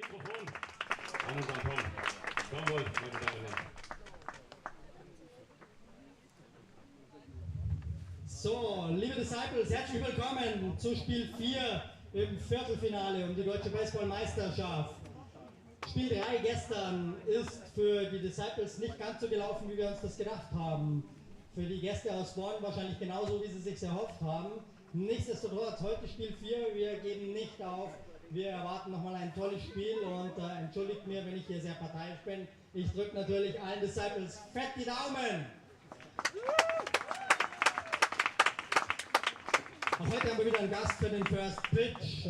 Mikrofon. An und dann komm. Komm wohl, meine Damen und Herren. So, liebe Disciples, herzlich willkommen zu Spiel 4 im Viertelfinale um die Deutsche Baseballmeisterschaft. Spiel 3 gestern ist für die Disciples nicht ganz so gelaufen, wie wir uns das gedacht haben. Für die Gäste aus Bonn wahrscheinlich genauso, wie sie sich erhofft haben. Nichtsdestotrotz, heute Spiel 4, wir geben nicht auf. Wir erwarten nochmal ein tolles Spiel und entschuldigt mir, wenn ich hier sehr parteiisch bin. Ich drücke natürlich allen Disciples fett die Daumen. Auch heute haben wir wieder einen Gast für den First Pitch.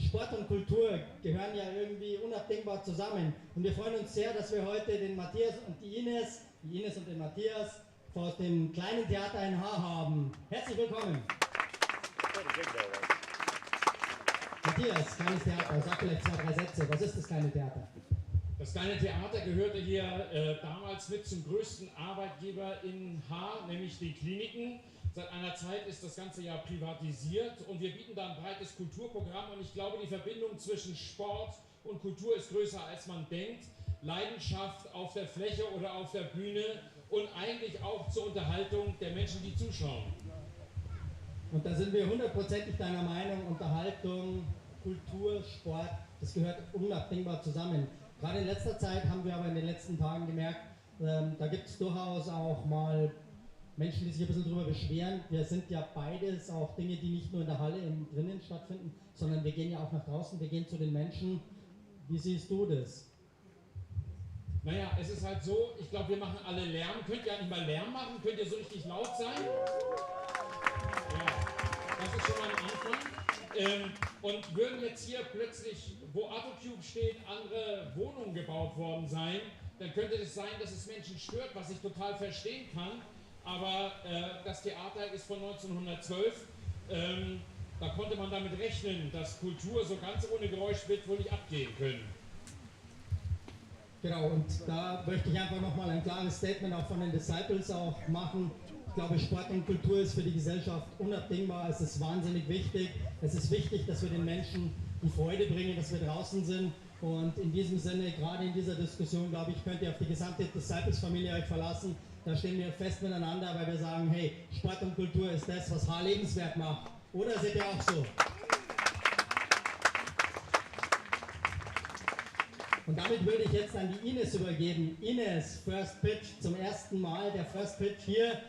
Sport und Kultur gehören ja irgendwie unabdingbar zusammen. Und wir freuen uns sehr, dass wir heute den Matthias und die Ines und den Matthias aus dem kleinen Theater in Haar haben. Herzlich willkommen. Matthias, kleines Theater, sag vielleicht 2, 3 Sätze. Was ist das kleine Theater? Das kleine Theater gehörte hier damals mit zum größten Arbeitgeber in Haar, nämlich die Kliniken. Seit einer Zeit ist das ganze Jahr privatisiert und wir bieten da ein breites Kulturprogramm und ich glaube, die Verbindung zwischen Sport und Kultur ist größer, als man denkt. Leidenschaft auf der Fläche oder auf der Bühne und eigentlich auch zur Unterhaltung der Menschen, die zuschauen. Und da sind wir hundertprozentig deiner Meinung, Unterhaltung, Kultur, Sport, das gehört unabdingbar zusammen. Gerade in letzter Zeit haben wir aber in den letzten Tagen gemerkt, da gibt es durchaus auch mal Menschen, die sich ein bisschen darüber beschweren. Wir sind ja beides auch Dinge, die nicht nur in der Halle drinnen stattfinden, sondern wir gehen ja auch nach draußen, wir gehen zu den Menschen. Wie siehst du das? Naja, es ist halt so, ich glaube, wir machen alle Lärm. Könnt ihr eigentlich mal Lärm machen? Könnt ihr so richtig laut sein? Ja, das ist schon mal ein Anfang. Und würden jetzt hier plötzlich, wo Autocube steht, andere Wohnungen gebaut worden sein, dann könnte es sein, dass es Menschen stört, was ich total verstehen kann. Aber das Theater ist von 1912. Da konnte man damit rechnen, dass Kultur so ganz ohne Geräusch wird wohl nicht abgehen können. Genau, und da möchte ich einfach nochmal ein klares Statement auch von den Disciples auch machen. Ich glaube, Sport und Kultur ist für die Gesellschaft unabdingbar. Es ist wahnsinnig wichtig. Es ist wichtig, dass wir den Menschen die Freude bringen, dass wir draußen sind. Und in diesem Sinne, gerade in dieser Diskussion, glaube ich, könnt ihr auf die gesamte Disciples-Familie euch verlassen. Da stehen wir fest miteinander, weil wir sagen, hey, Sport und Kultur ist das, was Haar lebenswert macht. Oder seht ihr auch so? Und damit würde ich jetzt an die Ines übergeben. Ines, First Pitch zum ersten Mal, der First Pitch hier.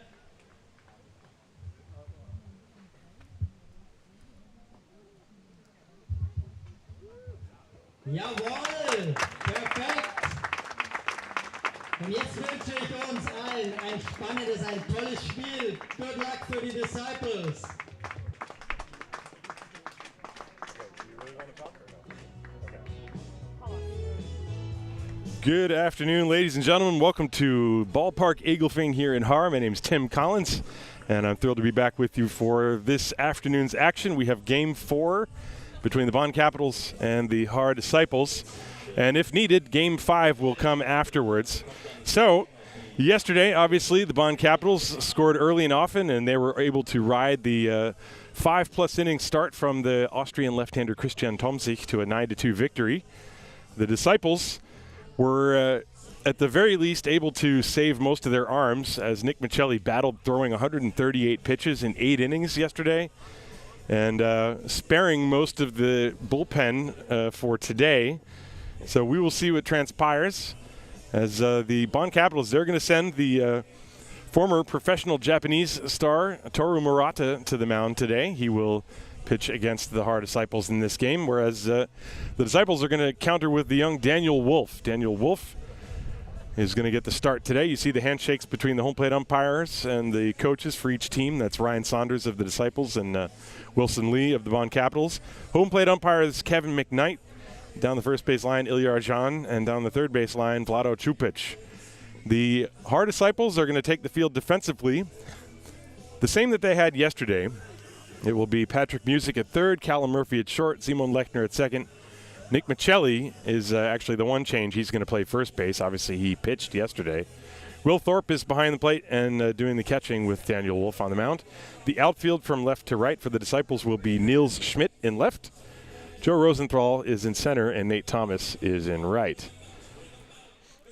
Jawohl, perfekt. Und jetzt wünsche ich uns allen ein spannendes, ein tolles Spiel. Good luck für die Disciples. Good afternoon, ladies and gentlemen. Welcome to Ballpark Eaglefing here in Haar. My name is Tim Collins, and I'm thrilled to be back with you for this afternoon's action. We have Game 4 between the Bonn Capitals and the Haar Disciples. And if needed, Game 5 will come afterwards. So, yesterday, obviously, the Bonn Capitals scored early and often, and they were able to ride the 5+ inning start from the Austrian left-hander Christian Tomzig to a 9-2 victory. The Disciples were, at the very least, able to save most of their arms as Nick Michelli battled throwing 138 pitches in 8 innings yesterday and sparing most of the bullpen for today. So we will see what transpires as the Bonn Capitals, they're going to send the former professional Japanese star Toru Murata to the mound today. He will pitch against the Haar Disciples in this game, whereas the Disciples are going to counter with the young Daniel Wolf. Daniel Wolf is going to get the start today. You see the handshakes between the home plate umpires and the coaches for each team. That's Ryan Saunders of the Disciples and Wilson Lee of the Bonn Capitals. Home plate umpire is Kevin McKnight. Down the first base line, Ilyar Jan, and down the third base line, Vlado Čupić. The Haar Disciples are going to take the field defensively, the same that they had yesterday. It will be Patrick Music at third, Callum Murphy at short, Simon Lechner at second. Nick Michelli is actually the one change. He's going to play first base. Obviously, he pitched yesterday. Will Thorpe is behind the plate and doing the catching with Daniel Wolf on the mound. The outfield from left to right for the Disciples will be Niels Schmidt in left, Joe Rosenthal is in center, and Nate Thomas is in right.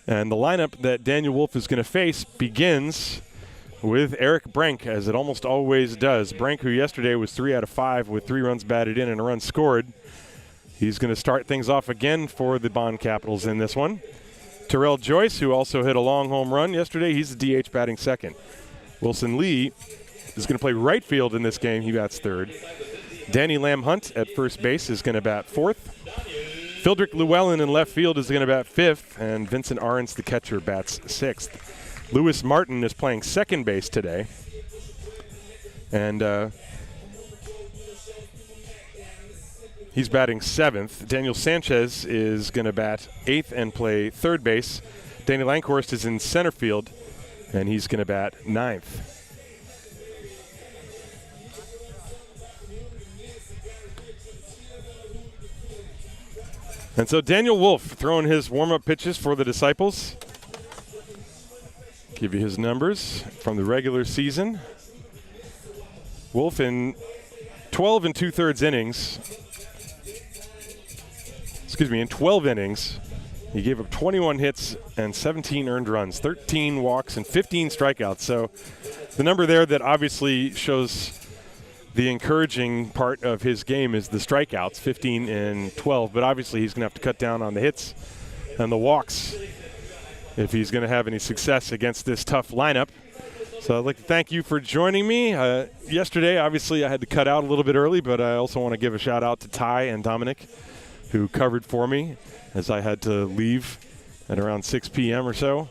And the lineup that Daniel Wolf is going to face begins with Eric Brank, as it almost always does. Brank, who yesterday was 3 out of 5 with 3 runs batted in and a run scored. He's going to start things off again for the Bonn Capitals in this one. Terrell Joyce, who also hit a long home run yesterday, he's the DH batting second. Wilson Lee is going to play right field in this game. He bats third. Danny Lamb Hunt at first base is going to bat fourth. Fildrick Llewellyn in left field is going to bat fifth, and Vincent Arns, the catcher, bats sixth. Lewis Martin is playing second base today. And he's batting seventh. Daniel Sanchez is going to bat eighth and play third base. Danny Langhorst is in center field, and he's going to bat ninth. And so Daniel Wolf throwing his warm-up pitches for the Disciples. Give you his numbers from the regular season. Wolf in 12 2/3 innings. In 12 innings, he gave up 21 hits and 17 earned runs, 13 walks and 15 strikeouts. So the number there that obviously shows the encouraging part of his game is the strikeouts, 15 and 12. But obviously he's going to have to cut down on the hits and the walks if he's going to have any success against this tough lineup. So I'd like to thank you for joining me. Yesterday, obviously, I had to cut out a little bit early, but I also want to give a shout out to Ty and Dominic, who covered for me as I had to leave at around 6 p.m. or so.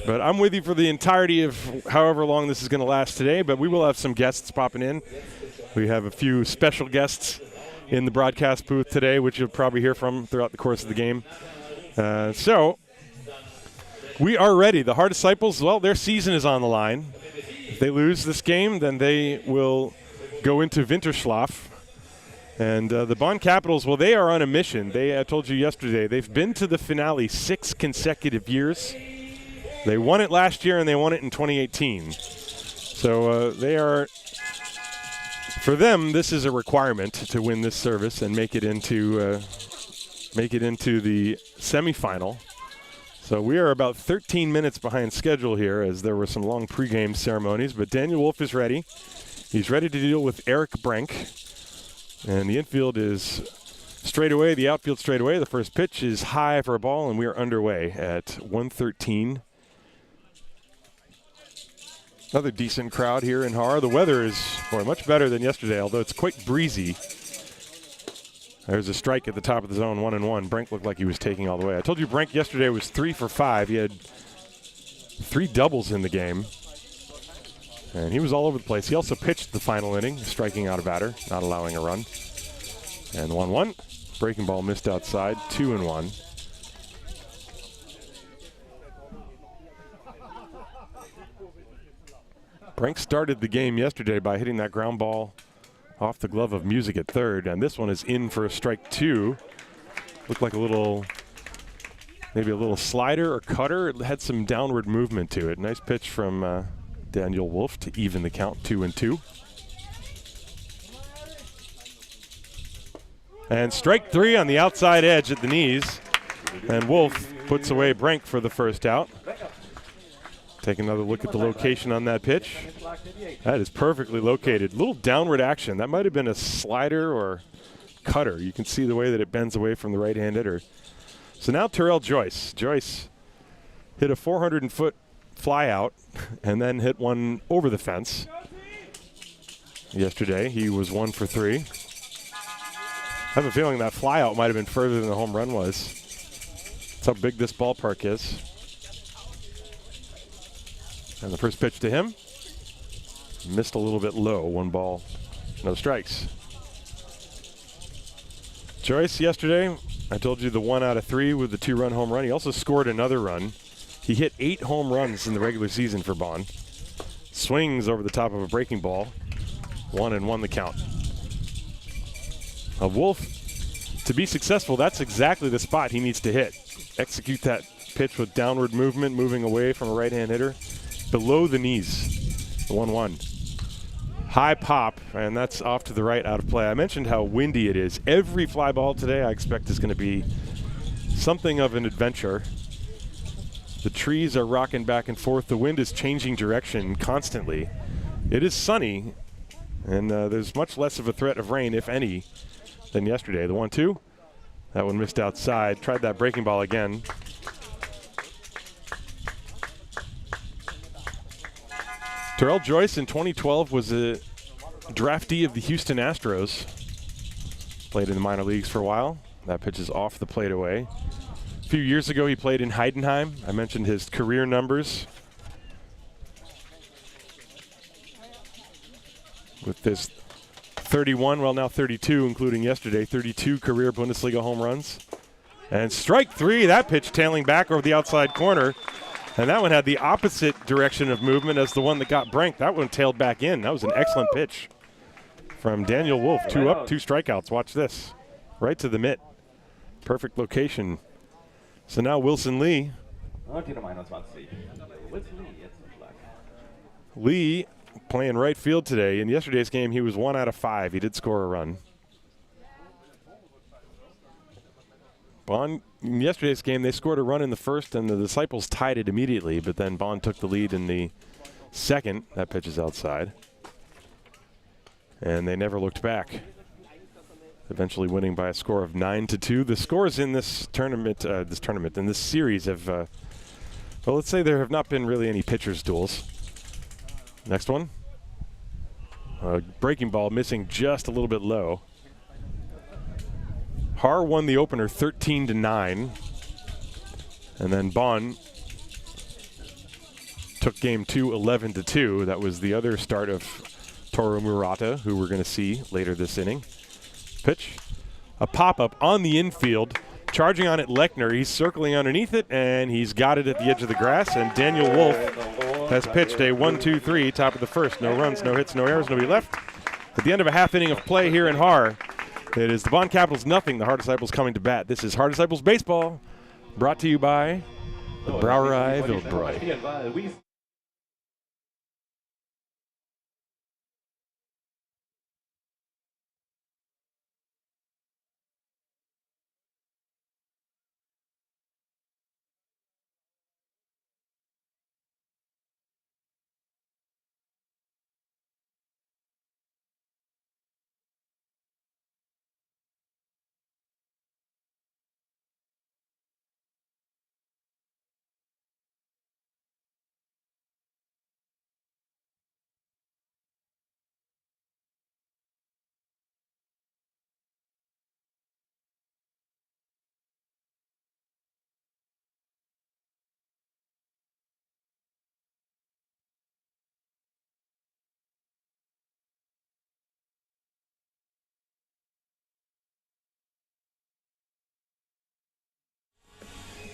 But I'm with you for the entirety of however long this is going to last today, but we will have some guests popping in. We have a few special guests in the broadcast booth today, which you'll probably hear from throughout the course of the game. So we are ready. The Haar Disciples, well, their season is on the line. If they lose this game, then they will go into Winterschlaf. And the Bonn Capitals, well, they are on a mission. I told you yesterday, they've been to the finale 6 consecutive years. They won it last year, and they won it in 2018. So they are, for them, this is a requirement to win this service and make it into the semifinal. So we are about 13 minutes behind schedule here, as there were some long pregame ceremonies. But Daniel Wolf is ready. He's ready to deal with Eric Brank. And the infield is straight away, the outfield straight away. The first pitch is high for a ball, and we are underway at 1:13. Another decent crowd here in Haar. The weather is much better than yesterday, although it's quite breezy. There's a strike at the top of the zone, 1-1. Brank looked like he was taking all the way. I told you Brank yesterday was 3 for 5. He had 3 doubles in the game. And he was all over the place. He also pitched the final inning, striking out a batter, not allowing a run. And 1-1. Breaking ball missed outside, 2-1. Brank started the game yesterday by hitting that ground ball off the glove of Music at third, and this one is in for a strike 2. Looked like maybe a little slider or cutter. It had some downward movement to it. Nice pitch from Daniel Wolf to even the count, 2-2. And strike 3 on the outside edge at the knees. And Wolf puts away Brank for the first out. Take another look at the location on that pitch. That is perfectly located. Little downward action. That might have been a slider or cutter. You can see the way that it bends away from the right-hand hitter. So now Terrell Joyce. Joyce hit a 400-foot fly out and then hit one over the fence. Yesterday, he was 1 for 3. I have a feeling that fly out might have been further than the home run was. That's how big this ballpark is. And the first pitch to him, missed a little bit low. 1 ball, no strikes. Joyce yesterday, I told you the 1 out of 3 with the 2-run home run. He also scored another run. He hit 8 home runs in the regular season for Bonn. Swings over the top of a breaking ball. 1-1 the count. Wolf, to be successful, that's exactly the spot he needs to hit. Execute that pitch with downward movement, moving away from a right-hand hitter. Below the knees, 1-1. High pop, and that's off to the right, out of play. I mentioned how windy it is. Every fly ball today I expect is going to be something of an adventure. The trees are rocking back and forth. The wind is changing direction constantly. It is sunny, and there's much less of a threat of rain, if any, than yesterday. The 1-2, that one missed outside. Tried that breaking ball again. Terrell Joyce in 2012 was a draftee of the Houston Astros. Played in the minor leagues for a while. That pitch is off the plate away. A few years ago, he played in Heidenheim. I mentioned his career numbers. With this 31, well now 32, including yesterday, 32 career Bundesliga home runs. And strike three, that pitch tailing back over the outside corner. And that one had the opposite direction of movement as the one that got Brink. That one tailed back in. That was an excellent pitch from Daniel Wolf. 2 up, 2 strikeouts. Watch this. Right to the mitt. Perfect location. So now Wilson Lee. Lee playing right field today. In yesterday's game, he was 1 out of 5. He did score a run. Bonn, in yesterday's game, they scored a run in the first, and the Disciples tied it immediately, but then Bonn took the lead in the second. That pitch is outside. And they never looked back, eventually winning by a score of 9-2. The scores in this tournament, in this series have, well, let's say there have not been really any pitchers' duels. Next one. Breaking ball missing just a little bit low. Haar won the opener 13-9, and then Bonn took game 2 11-2. That was the other start of Toru Murata, who we're going to see later this inning. Pitch, a pop-up on the infield, charging on it Lechner. He's circling underneath it, and he's got it at the edge of the grass, and Daniel Wolf has pitched a 1-2-3, top of the first. No runs, no hits, no errors, nobody left. At the end of a half inning of play here in Haar, it is the Bonn Capitals nothing, the Haar Disciples coming to bat. This is Haar Disciples Baseball, brought to you by the Brauerei Wildbräu.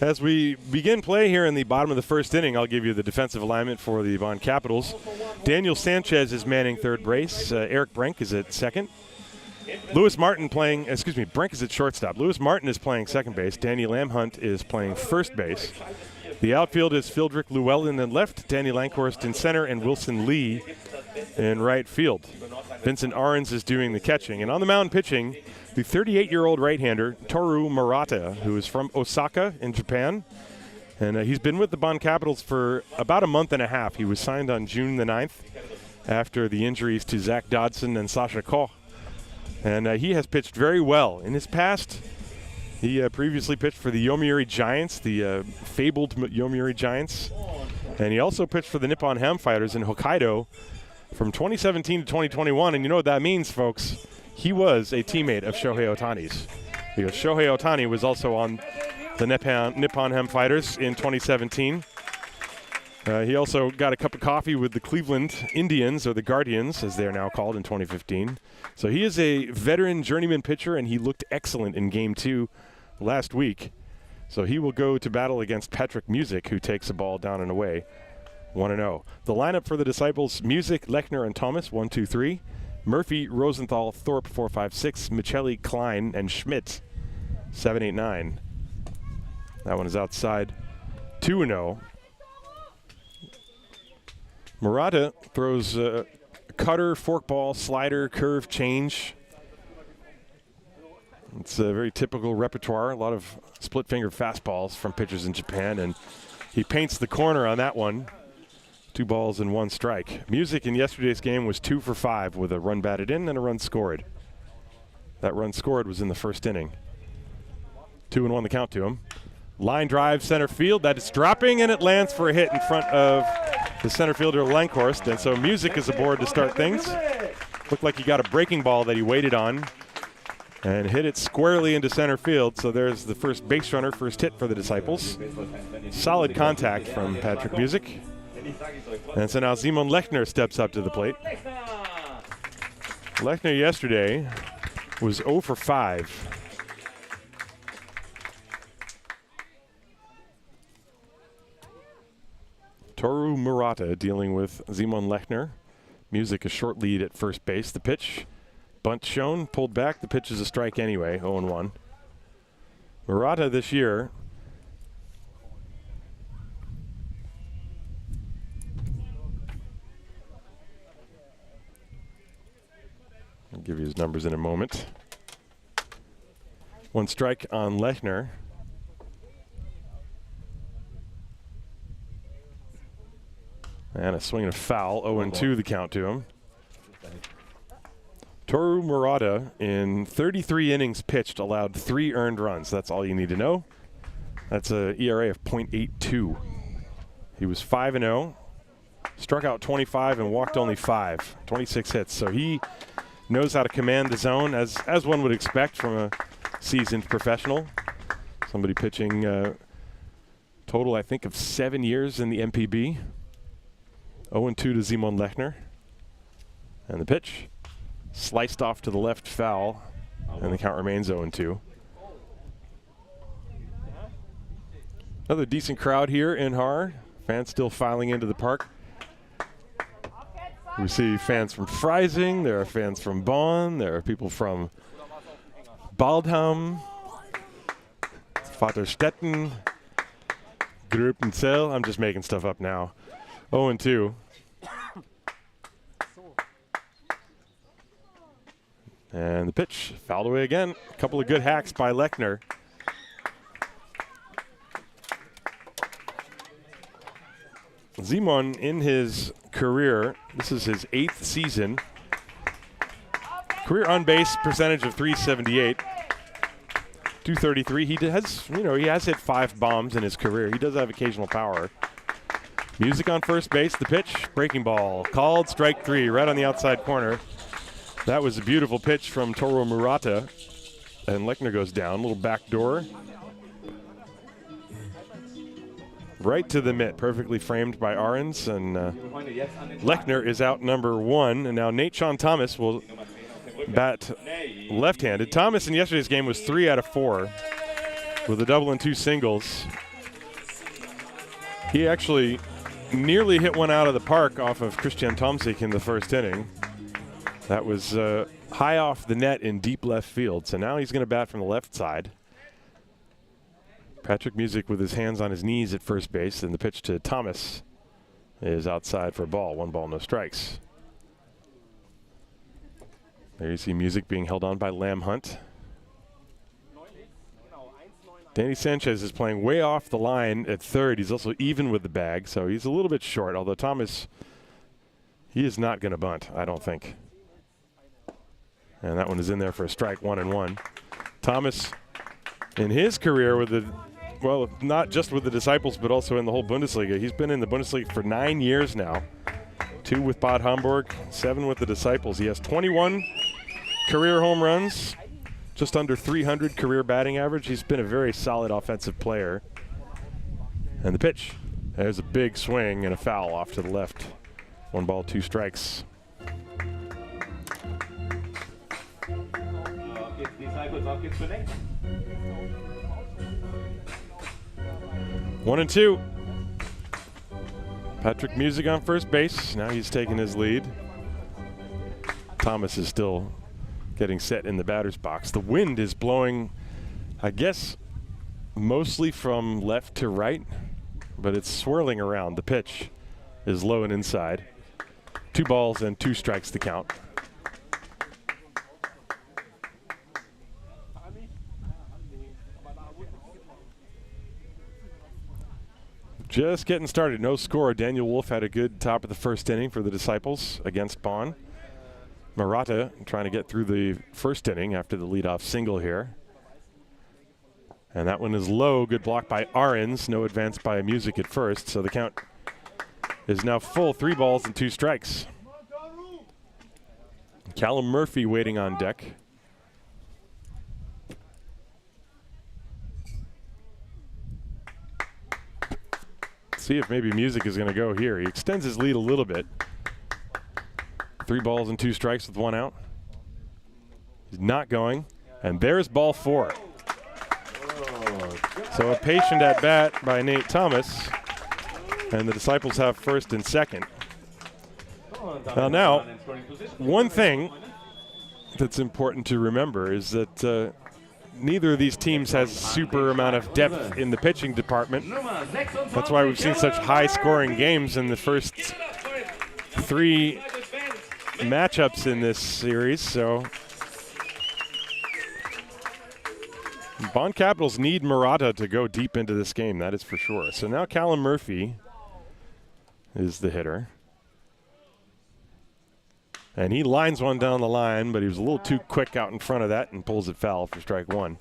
As we begin play here in the bottom of the first inning, I'll give you the defensive alignment for the Bonn Capitals. Daniel Sanchez is manning third base. Eric Brink is at second. Brink is at shortstop. Lewis Martin is playing second base. Danny Lamhunt is playing first base. The outfield is Fildrik Llewellyn in left, Danny Lankhorst in center, and Wilson Lee in right field. Vincent Arons is doing the catching. And on the mound pitching, the 38-year-old right-hander, Toru Murata, who is from Osaka in Japan. And he's been with the Bonn Capitals for about a month and a half. He was signed on June the 9th after the injuries to Zach Dodson and Sasha Koch. And he has pitched very well. In his past, he previously pitched for the Yomiuri Giants, the fabled Yomiuri Giants. And he also pitched for the Nippon Ham Fighters in Hokkaido from 2017 to 2021. And you know what that means, folks? He was a teammate of Shohei Ohtani's, because Shohei Ohtani was also on the Nippon Ham Fighters in 2017. He also got a cup of coffee with the Cleveland Indians, or the Guardians, as they are now called, in 2015. So he is a veteran journeyman pitcher, and he looked excellent in Game 2 last week. So he will go to battle against Patrick Music, who takes the ball down and away, 1-0. The lineup for the Disciples: Music, Lechner, and Thomas, 1-2-3. Murphy, Rosenthal, Thorpe, 4-5-6. Michelli, Klein, and Schmidt, 7-8-9. That one is outside, 2-0. Murata throws a cutter, forkball, slider, curve, change. It's a very typical repertoire. A lot of split finger fastballs from pitchers in Japan, and he paints the corner on that one. 2 balls and 1 strike. Music in yesterday's game was 2 for 5 with a run batted in and a run scored. That run scored was in the first inning. 2-1 the count to him. Line drive center field. That is dropping, and it lands for a hit in front of the center fielder Lankhorst. And so Music is aboard to start things. Looked like he got a breaking ball that he waited on and hit it squarely into center field. So there's the first base runner, first hit for the Disciples. Solid contact from Patrick Music. And so now Simon Lechner steps up to the plate. Lechner yesterday was 0 for 5. Toru Murata dealing with Simon Lechner. Music a short lead at first base. The pitch, bunt shown, pulled back. The pitch is a strike anyway, 0-1. Murata this year I'll give you his numbers in a moment. 1 strike on Lechner. And a swing and a foul, 0-2 the count to him. Toru Murata, in 33 innings pitched, allowed 3 earned runs. That's all you need to know. That's an ERA of .82. He was 5-0, struck out 25 and walked only 5, 26 hits. So he knows how to command the zone, as one would expect from a seasoned professional. Somebody pitching total, I think, of 7 years in the MPB. 0-2 to Simon Lechner. And the pitch, sliced off to the left, foul, and the count remains 0-2. Another decent crowd here in Haar. Fans still filing into the park. We see fans from Freising, there are fans from Bonn, there are people from Baldham, Vaterstetten, Gröpenzell. I'm just making stuff up now. 0-2. And the pitch fouled away again. A couple of good hacks by Lechner. Simon, in his career, this is his 8th season. Career on base percentage of .378, .233. He has hit 5 bombs in his career. He does have occasional power. Music on first base. The pitch, breaking ball, called strike 3, right on the outside corner. That was a beautiful pitch from Toru Murata, and Lechner goes down. Little back door. Right to the mitt, perfectly framed by Ahrens, and Lechner is out number 1, and now Nate-Sean Thomas will bat left-handed. Thomas in yesterday's game was 3 out of 4 with a double and 2 singles. He actually nearly hit one out of the park off of Christian Tomsik in the first inning. That was high off the net in deep left field, so now he's going to bat from the left side. Patrick Music with his hands on his knees at first base, and the pitch to Thomas is outside for a ball. 1 ball, no strikes. There you see Music being held on by Lamb Hunt. Danny Sanchez is playing way off the line at third. He's also even with the bag, so he's a little bit short, although Thomas, he is not going to bunt, I don't think. And that one is in there for a strike, 1-1. Thomas, in his career with the, well, not just with the Disciples, but also in the whole Bundesliga. He's been in the Bundesliga for 9 years now. 2 with Bad Homburg, 7 with the Disciples. He has 21 career home runs, just under 300 career batting average. He's been a very solid offensive player. And the pitch, there's a big swing and a foul off to the left. 1 ball, 2 strikes. One and 2. Patrick Music on first base. Now he's taking his lead. Thomas is still getting set in the batter's box. The wind is blowing, I guess, mostly from left to right, but it's swirling around. The pitch is low and inside. 2 balls and 2 strikes to count. Just getting started, no score. Daniel Wolf had a good top of the first inning for the Disciples against Bonn. Murata trying to get through the first inning after the leadoff single here. And that one is low, good block by Ahrens, no advance by Music at first, so the count is now full, 3 balls and 2 strikes. Callum Murphy waiting on deck. See if maybe Music is going to go here. He extends his lead a little bit. 3 balls and 2 strikes with 1 out. He's not going, and there's ball 4. So a patient at bat by Nate Thomas, and the Disciples have first and second. Now, one thing that's important to remember is that neither of these teams has a super amount of depth in the pitching department. That's why we've seen such high-scoring games in the first 3 matchups in this series. So Bonn Capitals need Murata to go deep into this game, that is for sure. So now Callum Murphy is the hitter. And he lines one down the line, but he was a little too quick out in front of that and pulls it foul for strike 1.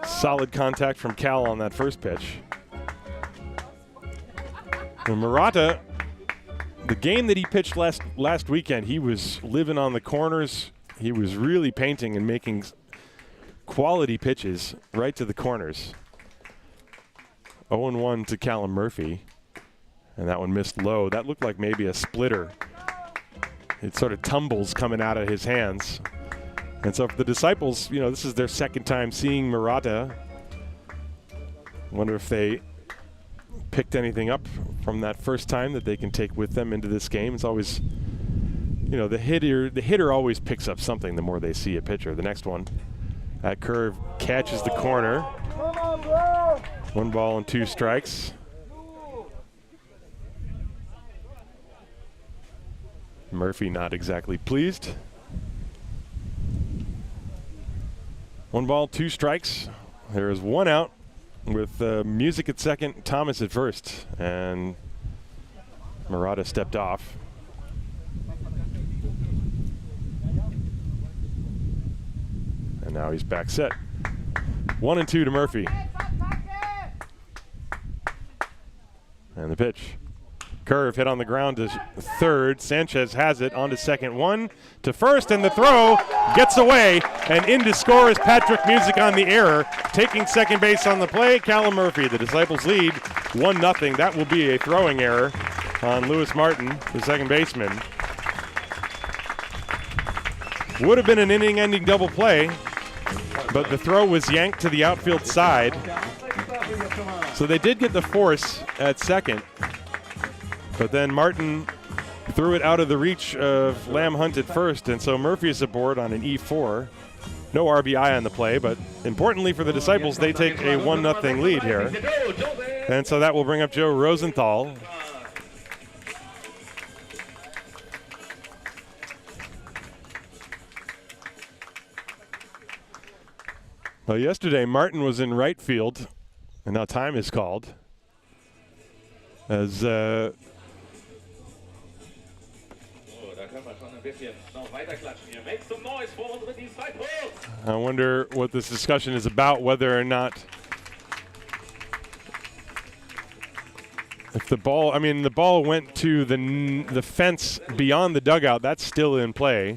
Solid contact from Cal on that first pitch. And Murata, the game that he pitched last weekend, he was living on the corners. He was really painting and making quality pitches right to the corners. 0-1 to Callum Murphy. And that one missed low. That looked like maybe a splitter. It sort of tumbles coming out of his hands. And so for the Disciples, you know, this is their second time seeing Murata. Wonder if they picked anything up from that first time that they can take with them into this game. It's always, you know, the hitter always picks up something the more they see a pitcher. The next one, that curve catches the corner. 1 ball and 2 strikes. Murphy not exactly pleased. 1 ball, 2 strikes. There is 1 out with Music at second, Thomas at first, and Murata stepped off. And now he's back set. 1-2 to Murphy. And the pitch. Curve hit on the ground to third. Sanchez has it onto second. 1 to first, and the throw gets away, and in to score is Patrick Music on the error. Taking second base on the play, Callum Murphy. The Disciples lead 1-0. That will be a throwing error on Lewis Martin, the second baseman. Would have been an inning-ending double play, but the throw was yanked to the outfield side. So they did get the force at second. But then Martin threw it out of the reach of Lamb Hunt at first, and so Murphy is aboard on an E4. No RBI on the play, but importantly for the Disciples, they take a 1-0 lead here. And so that will bring up Joe Rosenthal. Well, yesterday Martin was in right field, and now time is called. As I wonder what this discussion is about, whether or not if the ball, I mean, the ball went to the fence beyond the dugout, that's still in play.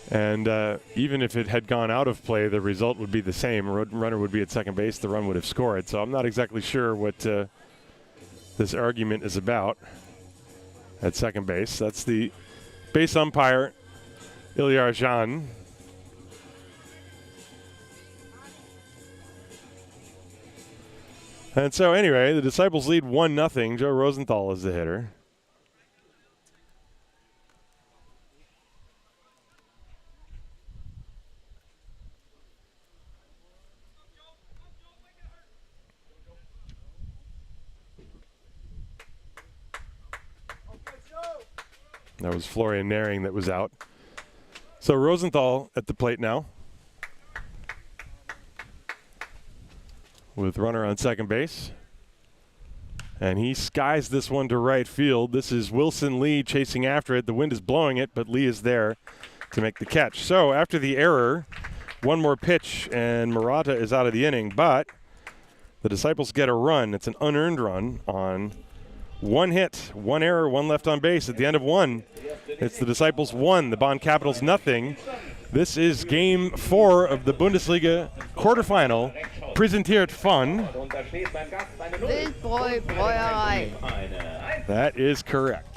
And even if it had gone out of play, the result would be the same. Runner would be at second base, the run would have scored. So I'm not exactly sure what this argument is about at second base. That's the base umpire, Ilyar Jean. And so anyway, the Disciples lead 1-0. Joe Rosenthal is the hitter. That was Florian Nering that was out. So Rosenthal at the plate now, with runner on second base. And he skies this one to right field. This is Wilson Lee chasing after it. The wind is blowing it, but Lee is there to make the catch. So after the error, one more pitch and Murata is out of the inning, but the Disciples get a run. It's an unearned run on one hit, one error, one left on base. At the end of one, it's the Disciples 1, the Bonn Capitals nothing. This is Game 4 of the Bundesliga quarterfinal. Präsentiert von Wildbräu Brauerei. That is correct.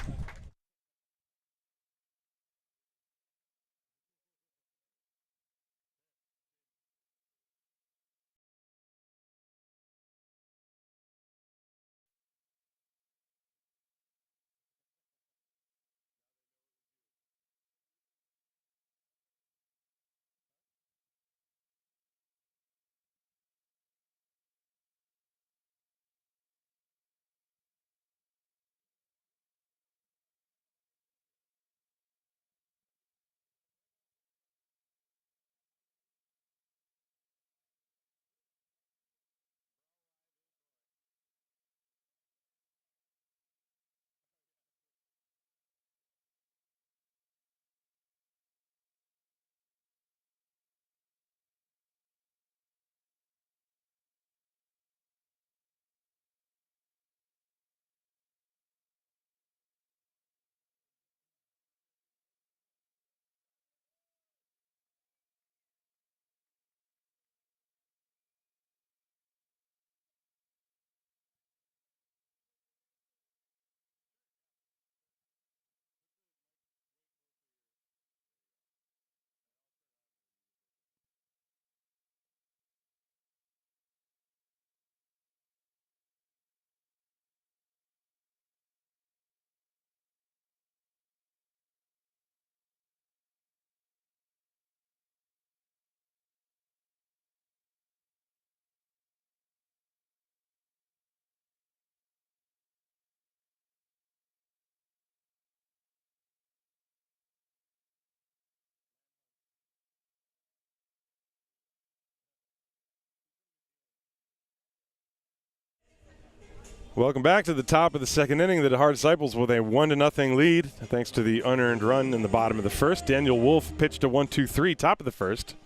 Welcome back to the top of the second inning. The Haar Disciples with a 1-0 lead thanks to the unearned run in the bottom of the first. Daniel Wolf pitched a 1-2-3 top of the first.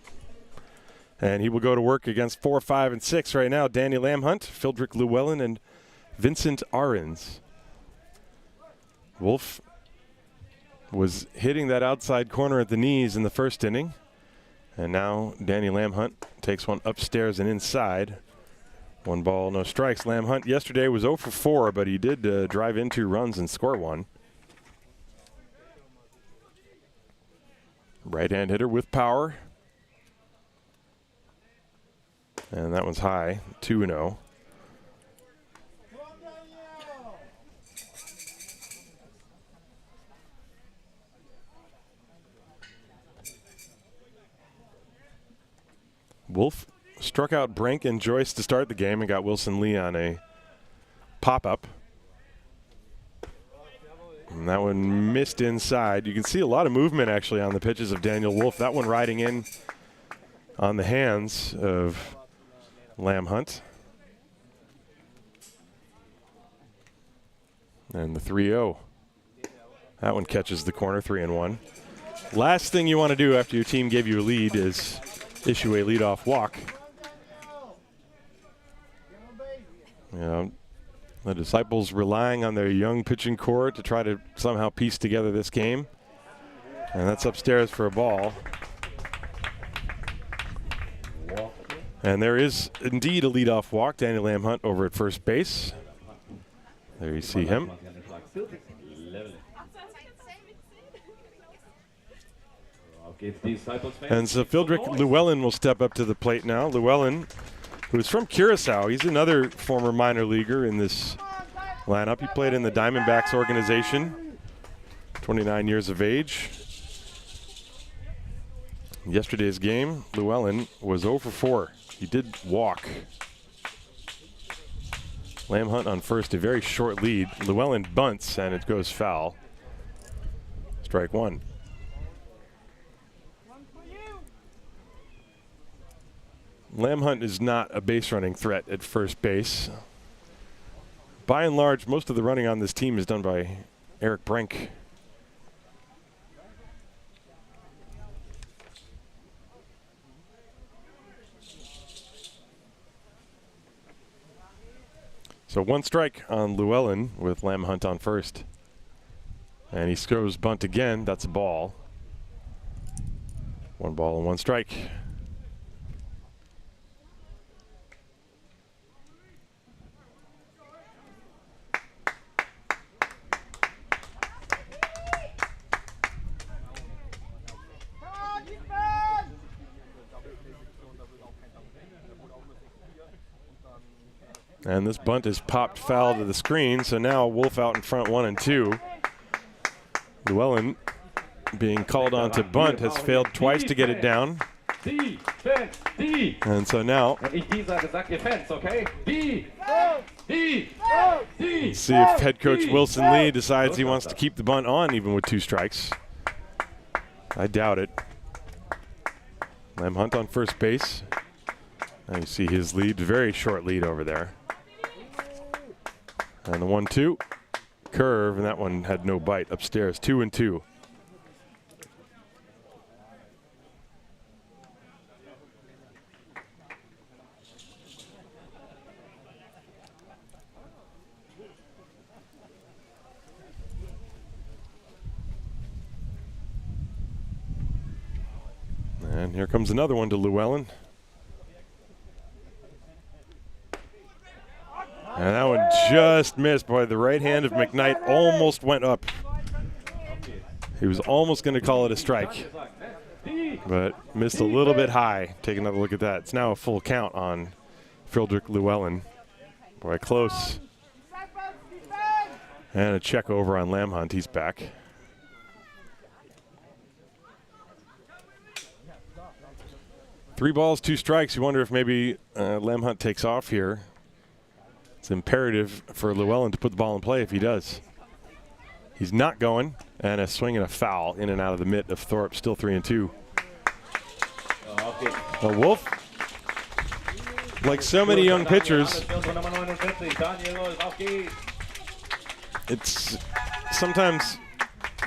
And he will go to work against 4, 5, and 6 right now. Danny Lamhunt, Fildrik Llewellyn, and Vincent Ahrens. Wolf was hitting that outside corner at the knees in the first inning. And now Danny Lamhunt takes one upstairs and inside. 1 ball, no strikes. Lamhunt yesterday was 0 for 4, but he did drive in 2 runs and score 1. Right-hand hitter with power. And that one's high, 2-0. Wolf struck out Brink and Joyce to start the game and got Wilson Lee on a pop-up. And that one missed inside. You can see a lot of movement actually on the pitches of Daniel Wolf. That one riding in on the hands of Lamhunt. And the 3-0. That one catches the corner, 3-1. Last thing you want to do after your team gave you a lead is issue a leadoff walk. You know, the Disciples relying on their young pitching core to try to somehow piece together this game. And that's upstairs for a ball. And there is indeed a leadoff walk. Danny Lamhunt over at first base. There you see him. And so Fildrik Llewellyn will step up to the plate now. Llewellyn, who's from Curacao, he's another former minor leaguer in this lineup. He played in the Diamondbacks organization, 29 years of age. Yesterday's game, Llewellyn was 0 for 4. He did walk. Lamhunt on first, a very short lead. Llewellyn bunts and it goes foul. Strike one. Lamhunt is not a base running threat at first base. By and large, most of the running on this team is done by Eric Brink. So one strike on Llewellyn with Lamhunt on first. And he throws bunt again. That's a ball. 1 ball and 1 strike. And this bunt is popped foul to the screen, so now Wolf out in front 1-2. Llewellyn, being called on to bunt, has failed twice to get it down. And so now, let's see if head coach Wilson Lee decides he wants to keep the bunt on even with 2 strikes. I doubt it. Lamhunt on first base. Now you see his lead, very short lead over there. And the 1-2, curve, and that one had no bite upstairs, 2-2. And here comes another one to Llewellyn. And that one just missed. Boy, the right hand of McKnight almost went up. He was almost going to call it a strike, but missed a little bit high. Take another look at that. It's now a full count on Friedrich Llewellyn. Boy, close. And a check over on Lamhunt. He's back. Three balls, 2 strikes. You wonder if maybe Lamhunt takes off here. It's imperative for Llewellyn to put the ball in play if he does. He's not going, and a swing and a foul in and out of the mitt of Thorpe, still 3-2. Wolf, like so many young pitchers, it's sometimes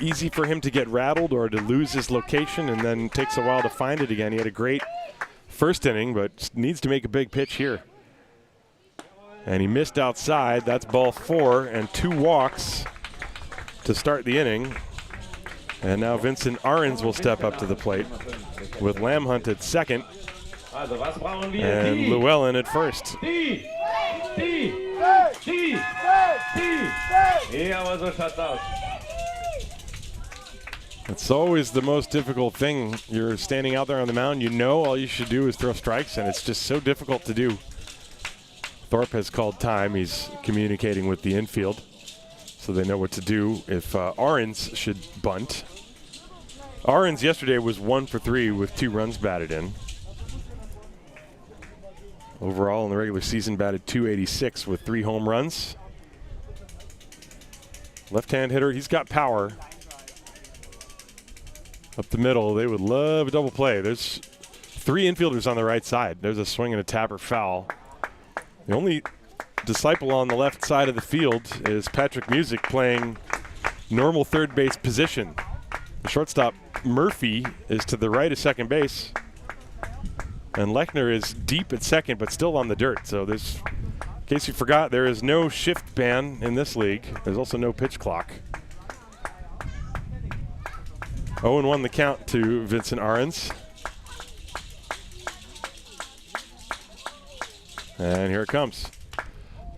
easy for him to get rattled or to lose his location, and then takes a while to find it again. He had a great first inning, but needs to make a big pitch here. And he missed outside. That's ball 4 and 2 walks to start the inning. And now Vincent Ahrens will step up to the plate with Lamhunt at second and Llewellyn at first. It's always the most difficult thing. You're standing out there on the mound, you know all you should do is throw strikes, and it's just so difficult to do. Thorpe has called time. He's communicating with the infield so they know what to do if Ahrens should bunt. Ahrens yesterday was 1 for 3 with 2 runs batted in. Overall in the regular season batted .286 with 3 home runs. Left-hand hitter, he's got power. Up the middle, they would love a double play. There's 3 infielders on the right side. There's a swing and a tapper foul. The only disciple on the left side of the field is Patrick Music playing normal third base position. The shortstop, Murphy, is to the right of second base. And Lechner is deep at second, but still on the dirt. So there's, in case you forgot, there is no shift ban in this league. There's also no pitch clock. 0-1 the count to Vincent Ahrens. And here it comes.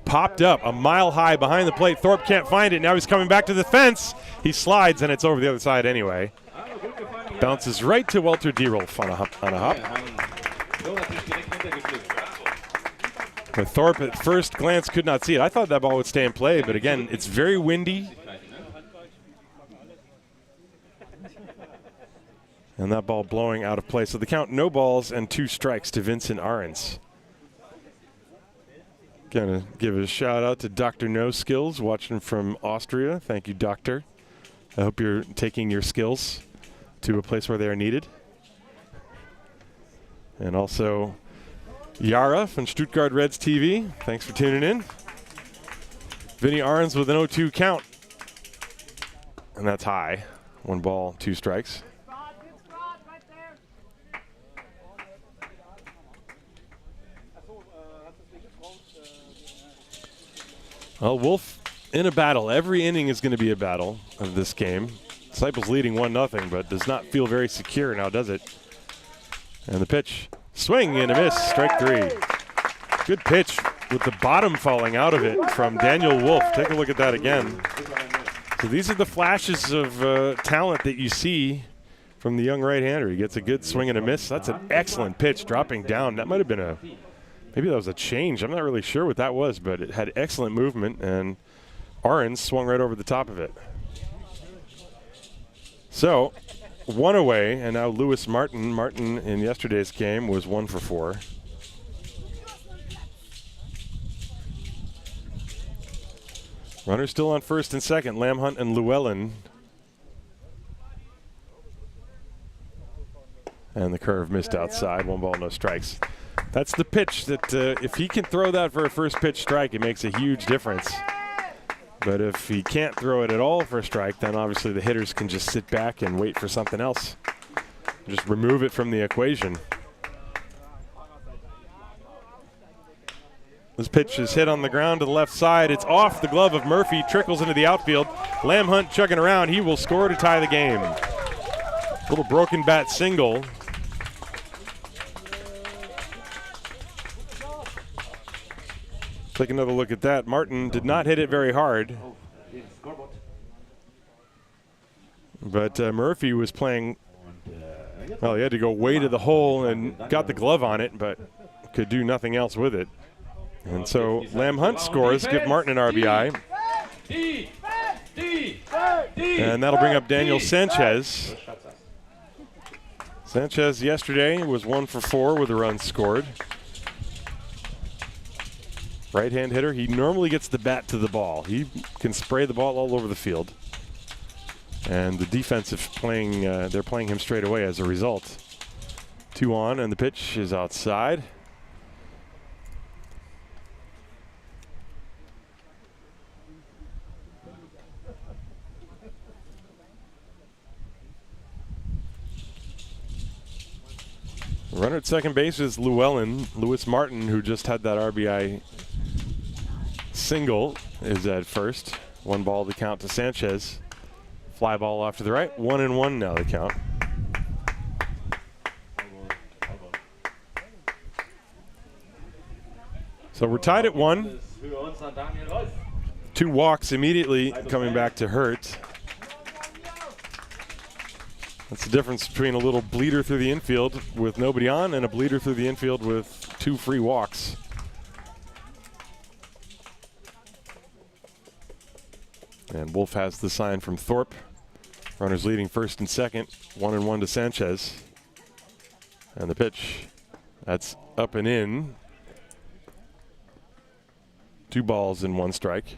Popped up a mile high behind the plate. Thorpe can't find it. Now he's coming back to the fence. He slides, and it's over the other side anyway. Bounces right to Walter Dierolf on a hop. But Thorpe at first glance could not see it. I thought that ball would stay in play, but again, it's very windy. And that ball blowing out of play. So the count, no balls and 2 strikes to Vincent Ahrens. Gonna give a shout out to Dr. No Skills watching from Austria. Thank you, Doctor. I hope you're taking your skills to a place where they are needed. And also Yara from Stuttgart Reds TV. Thanks for tuning in. Vinny Arns with an 0-2 count. And that's high. 1 ball, 2 strikes. Well, Wolf in a battle. Every inning is going to be a battle of this game. Disciples leading 1-0, but does not feel very secure now, does it? And the pitch, swing and a miss, strike 3. Good pitch with the bottom falling out of it from Daniel Wolf. Take a look at that again. So these are the flashes of talent that you see from the young right-hander. He gets a good swing and a miss. That's an excellent pitch dropping down. That might have been maybe that was a change. I'm not really sure what that was, but it had excellent movement, and Arons swung right over the top of it. So 1 away, and now Lewis Martin. Martin in yesterday's game was 1 for 4. Runners still on first and second, Lamhunt and Llewellyn. And the curve missed outside, 1 ball, no strikes. That's the pitch that if he can throw that for a first pitch strike, it makes a huge difference. But if he can't throw it at all for a strike, then obviously the hitters can just sit back and wait for something else. Just remove it from the equation. This pitch is hit on the ground to the left side. It's off the glove of Murphy, trickles into the outfield. Lamhunt chugging around. He will score to tie the game. Little broken bat single. Take another look at that. Martin did not hit it very hard. But Murphy was playing, well, he had to go way to the hole and got the glove on it, but could do nothing else with it. And so Lamhunt scores, give Martin an RBI. And that'll bring up Daniel Sanchez. Sanchez yesterday was 1 for 4 with a run scored. Right-hand hitter, he normally gets the bat to the ball. He can spray the ball all over the field. And the defensive playing, they're playing him straight away as a result. 2 on, and the pitch is outside. Runner at second base is Llewellyn. Lewis Martin, who just had that RBI single, is at first. 1 ball to count to Sanchez. Fly ball off to the right. 1-1 now the count. So we're tied at 1. 2 walks immediately coming back to hurt. That's the difference between a little bleeder through the infield with nobody on and a bleeder through the infield with 2 free walks. And Wolf has the sign from Thorpe. Runners leading first and second. 1-1 to Sanchez. And the pitch, that's up and in. 2 balls and 1 strike.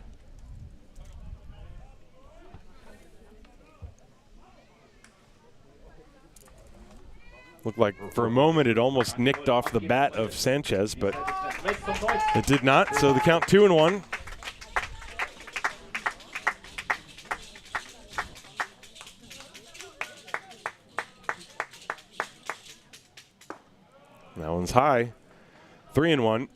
Looked like for a moment it almost nicked off the bat of Sanchez, but it did not. So the count 2-1. That one's high. 3-1.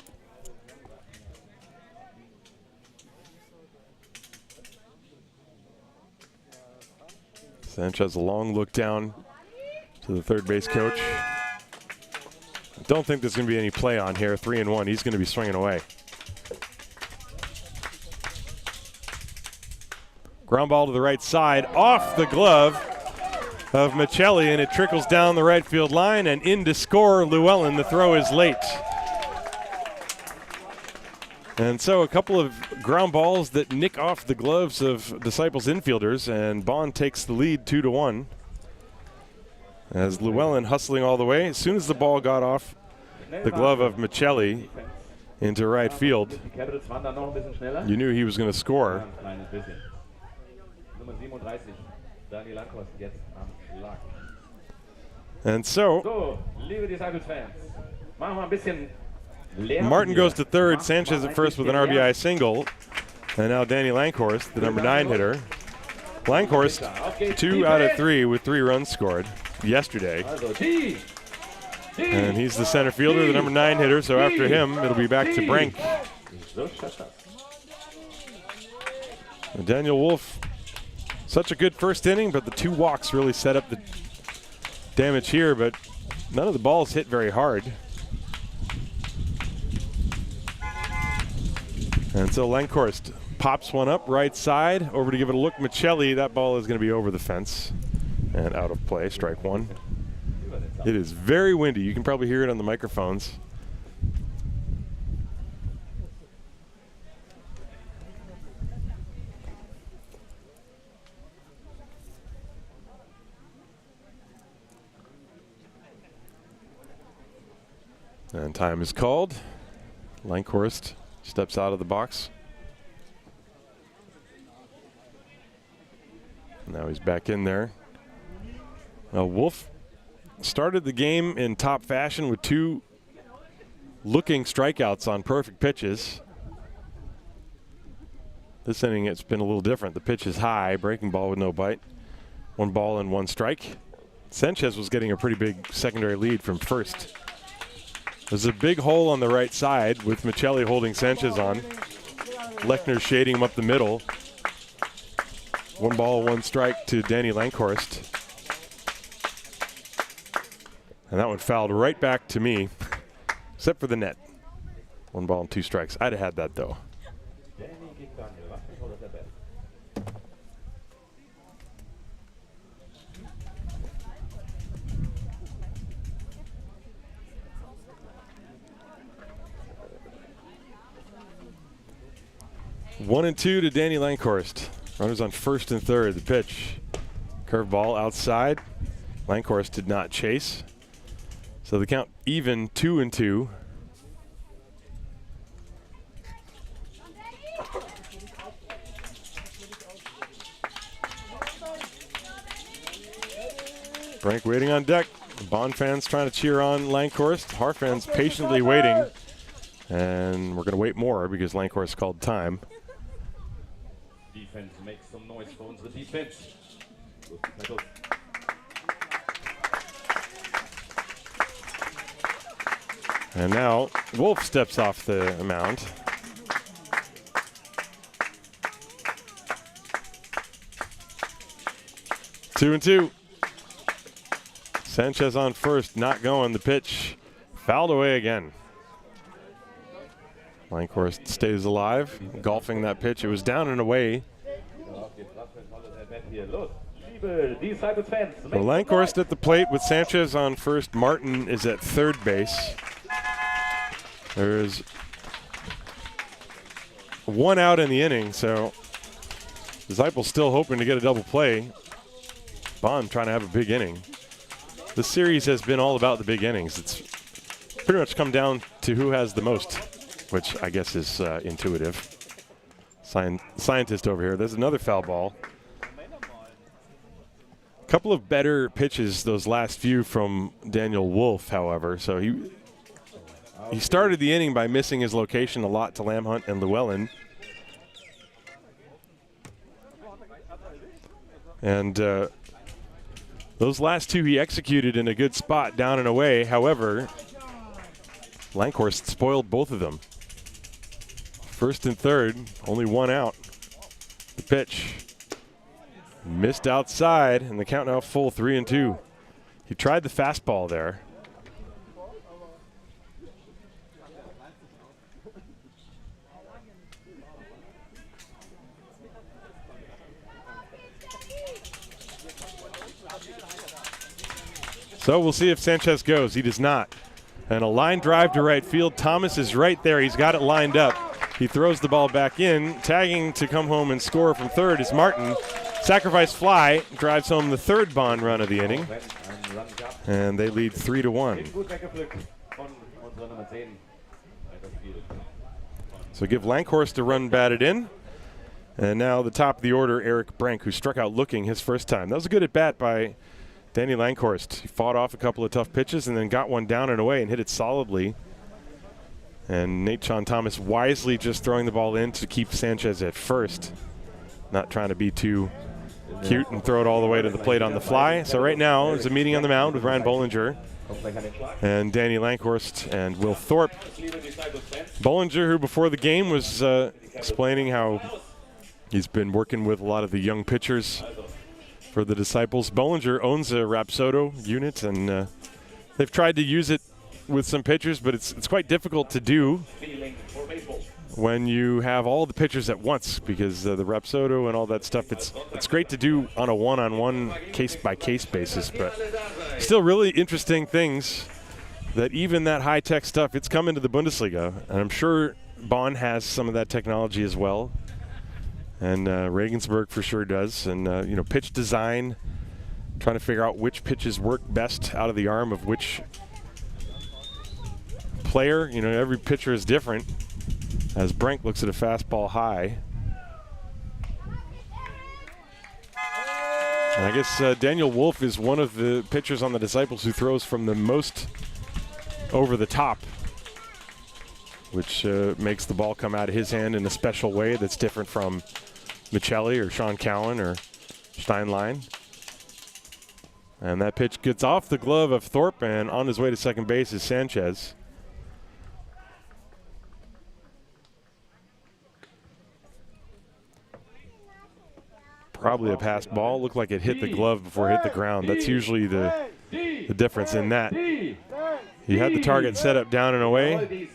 Sanchez, a long look down to the third base coach. I don't think there's going to be any play on here. 3-1. He's going to be swinging away. Ground ball to the right side, off the glove of Michelli, and it trickles down the right field line and in to score Llewellyn. The throw is late. And so a couple of ground balls that nick off the gloves of Disciples infielders, and Bonn takes the lead 2-1. As Llewellyn hustling all the way. As soon as the ball got off the glove of Michelli into right field, you knew he was going to score. And so, Martin goes to third, Sanchez at first with an RBI single, and now Danny Lankhorst, the number 9 hitter. Lankhorst, 2 out of 3 with 3 runs scored yesterday. And he's the center fielder, the number 9 hitter, so after him, it'll be back to Brink. And Daniel Wolf, such a good first inning, but the 2 walks really set up the damage here, but none of the balls hit very hard. And so Lankhorst pops one up right side, over to give it a look. Michelli, that ball is going to be over the fence and out of play, strike 1. It is very windy. You can probably hear it on the microphones. And time is called. Lankhorst steps out of the box. Now he's back in there. Now Wolf started the game in top fashion with 2 looking strikeouts on perfect pitches. This inning it's been a little different. The pitch is high, breaking ball with no bite. 1 ball and 1 strike. Sanchez was getting a pretty big secondary lead from first. There's a big hole on the right side with Michelli holding Sanchez on. Lechner shading him up the middle. 1 ball, 1 strike to Danny Lankhorst. And that one fouled right back to me, except for the net. 1 ball and 2 strikes. I'd have had that though. 1-2 to Danny Lankhorst. Runners on first and third. The pitch. Curveball outside. Lankhorst did not chase. So the count even, 2-2. Brink waiting on deck. Bonn fans trying to cheer on Lankhorst. Haar fans patiently waiting. And we're going to wait more because Lankhorst called time. Defense, make some noise for unsere Defense. And now Wolf steps off the mound. Two and two. Sanchez on first, not going. The pitch fouled away again. Lankhorst stays alive, golfing that pitch. It was down and away. So Lankhorst at the plate with Sanchez on first. Martin is at third base. There's 1 out in the inning, so Disciples still hoping to get a double play. Bonn trying to have a big inning. The series has been all about the big innings. It's pretty much come down to who has the most, which I guess is intuitive. Scientist over here. There's another foul ball. A couple of better pitches those last few from Daniel Wolf, however. So he started the inning by missing his location a lot to Lamhunt and Llewellyn. And those last 2 he executed in a good spot down and away. However, Lankhorst spoiled both of them. First and third, only 1 out. The pitch missed outside, and the count now full 3-2. He tried the fastball there. So we'll see if Sanchez goes. He does not. And a line drive to right field. Thomas is right there. He's got it lined up. He throws the ball back in. Tagging to come home and score from third is Martin. Sacrifice fly drives home the third Bonn run of the inning. And they lead 3-1. So give Lankhorst a run batted in. And now the top of the order, Eric Brank, who struck out looking his first time. That was a good at-bat by Danny Langhorst. He fought off a couple of tough pitches and then got one down and away and hit it solidly. And Nate Sean Thomas wisely just throwing the ball in to keep Sanchez at first. Not trying to be too cute and throw it all the way to the plate on the fly. So right now there's a meeting on the mound with Ryan Bollinger and Danny Langhorst and Will Thorpe. Bollinger, who before the game was explaining how he's been working with a lot of the young pitchers for the Disciples. Bollinger owns a Rapsodo unit, and they've tried to use it with some pitchers, but it's quite difficult to do when you have all the pitchers at once, because the Rapsodo and all that stuff, it's great to do on a one-on-one case-by-case basis, but still really interesting things that even that high-tech stuff, it's come into the Bundesliga, and I'm sure Bonn has some of that technology as well, and Regensburg for sure does, and you know, pitch design, trying to figure out which pitches work best out of the arm of which player. You know, every pitcher is different. As Brank looks at a fastball high. And I guess Daniel Wolf is one of the pitchers on the Disciples who throws from the most over the top, which makes the ball come out of his hand in a special way that's different from Michelli or Sean Cowan or Steinlein. And that pitch gets off the glove of Thorpe, and on his way to second base is Sanchez. Probably a passed ball. Looked like it hit the glove before it hit the ground. That's usually the difference in that. He had the target set up down and away,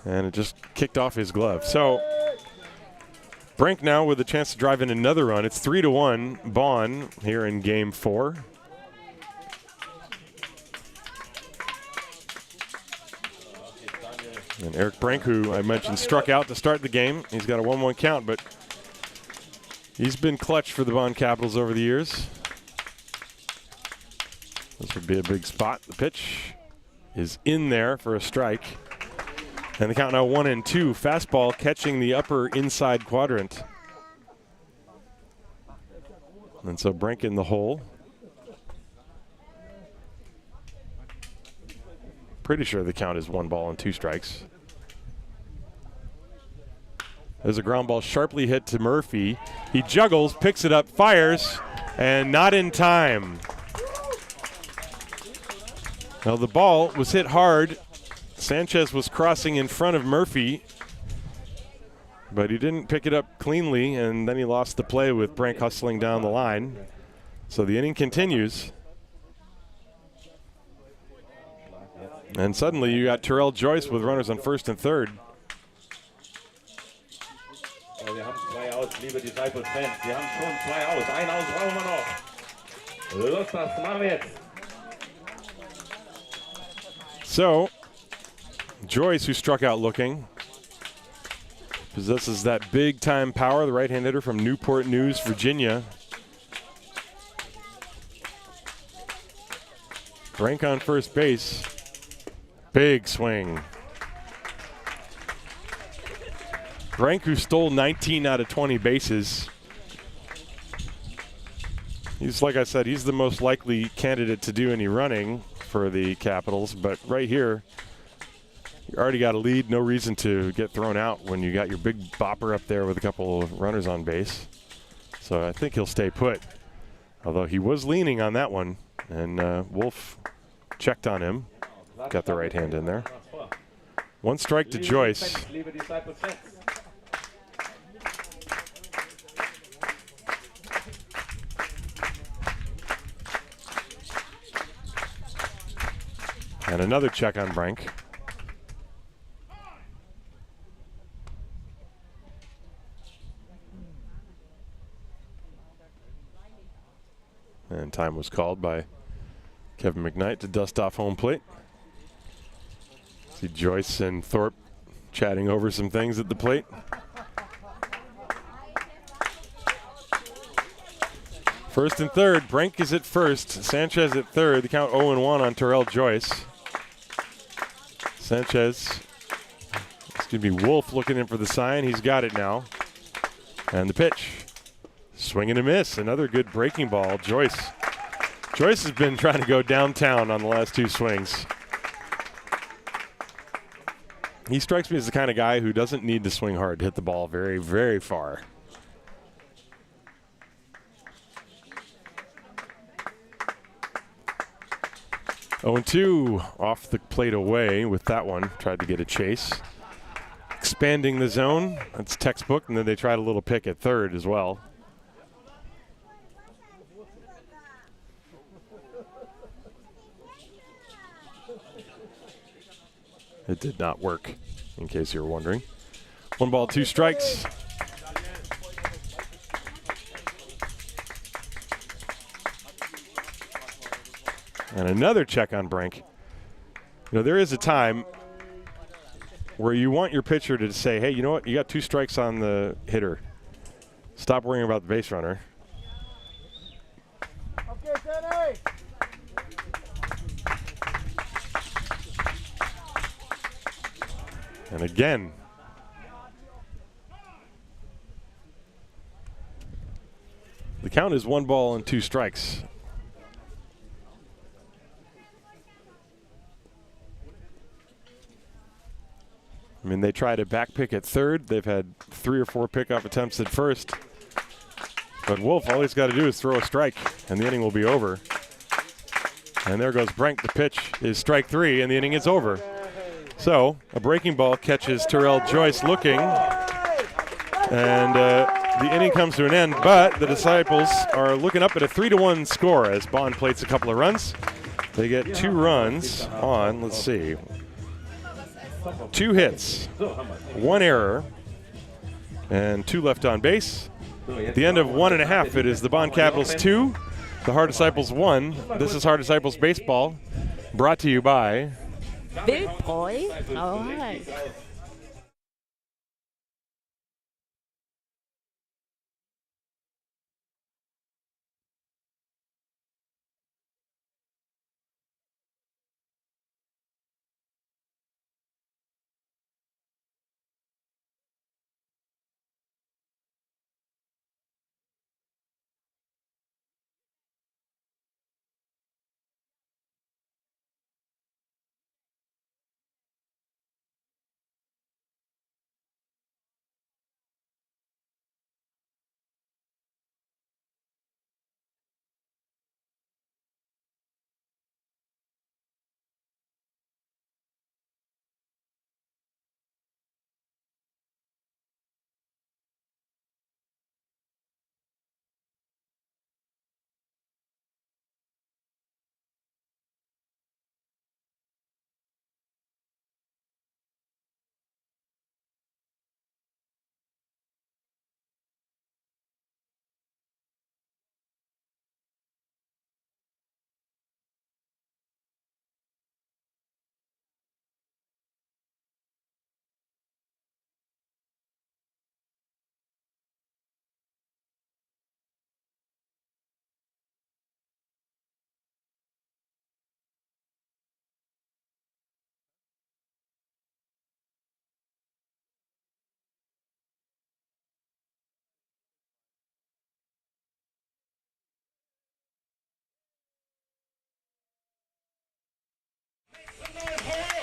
and it just kicked off his glove. So Brank now with a chance to drive in another run. It's 3-1 Bonn here in Game 4. And Eric Brank, who I mentioned struck out to start the game. He's got a 1-1 count, but he's been clutch for the Bonn Capitals over the years. This would be a big spot. The pitch is in there for a strike. And the count now 1-2. Fastball catching the upper inside quadrant. And so Brank in the hole. Pretty sure the count is 1-2 strikes. There's a ground ball sharply hit to Murphy. He juggles, picks it up, fires, and not in time. Now the ball was hit hard. Sanchez was crossing in front of Murphy, but he didn't pick it up cleanly, and then he lost the play with Brank hustling down the line. So the inning continues. And suddenly you got Terrell Joyce with runners on first and third. Wir haben 2 aus, liebe Disciples-Fans. Wir haben schon 2 aus. 1 aus brauchen wir noch. Los, das machen wir jetzt. So, Joyce, who struck out looking, possesses that big-time power, the right-hand hitter from Newport News, Virginia. Brank on first base. Big swing. Brank, who stole 19 out of 20 bases. He's, like I said, he's the most likely candidate to do any running for the Capitals. But right here, you already got a lead. No reason to get thrown out when you got your big bopper up there with a couple of runners on base. So I think he'll stay put. Although he was leaning on that one. And Wolf checked on him. Got the right hand in there. 1 strike to Joyce. And another check on Brank. And time was called by Kevin McKnight to dust off home plate. See Joyce and Thorpe chatting over some things at the plate. First and third. Brank is at first. Sanchez at third. The count 0-1 on Terrell Joyce. Sanchez, excuse me, Wolf looking in for the sign. He's got it now. And the pitch. Swing and a miss. Another good breaking ball. Joyce. Joyce has been trying to go downtown on the last 2 swings. He strikes me as the kind of guy who doesn't need to swing hard to hit the ball very, very far. Oh, 2 off the plate away with that one. Tried to get a chase. Expanding the zone. That's textbook. And then they tried a little pick at third as well. It did not work, in case you were wondering. 1 ball, 2 strikes. And another check on Brink. You know, there is a time where you want your pitcher to say, hey, you know what? You got 2 strikes on the hitter. Stop worrying about the base runner. And again. The count is 1 ball and 2 strikes. I mean, they tried a back pick at third. They've had 3 or 4 pickoff attempts at first. But Wolf, all he's got to do is throw a strike, and the inning will be over. And there goes Brink. The pitch is strike 3, and the inning is over. So, a breaking ball catches Terrell Joyce looking, and the inning comes to an end, but the Disciples are looking up at a 3-1 score as Bonn plates a couple of runs. They get 2 runs on, let's see, 2 hits, 1 error, and 2 left on base. At the end of 1.5, it is the Bonn Capitals 2, the Haar Disciples 1. This is Haar Disciples Baseball, brought to you by Wildbräu. All right.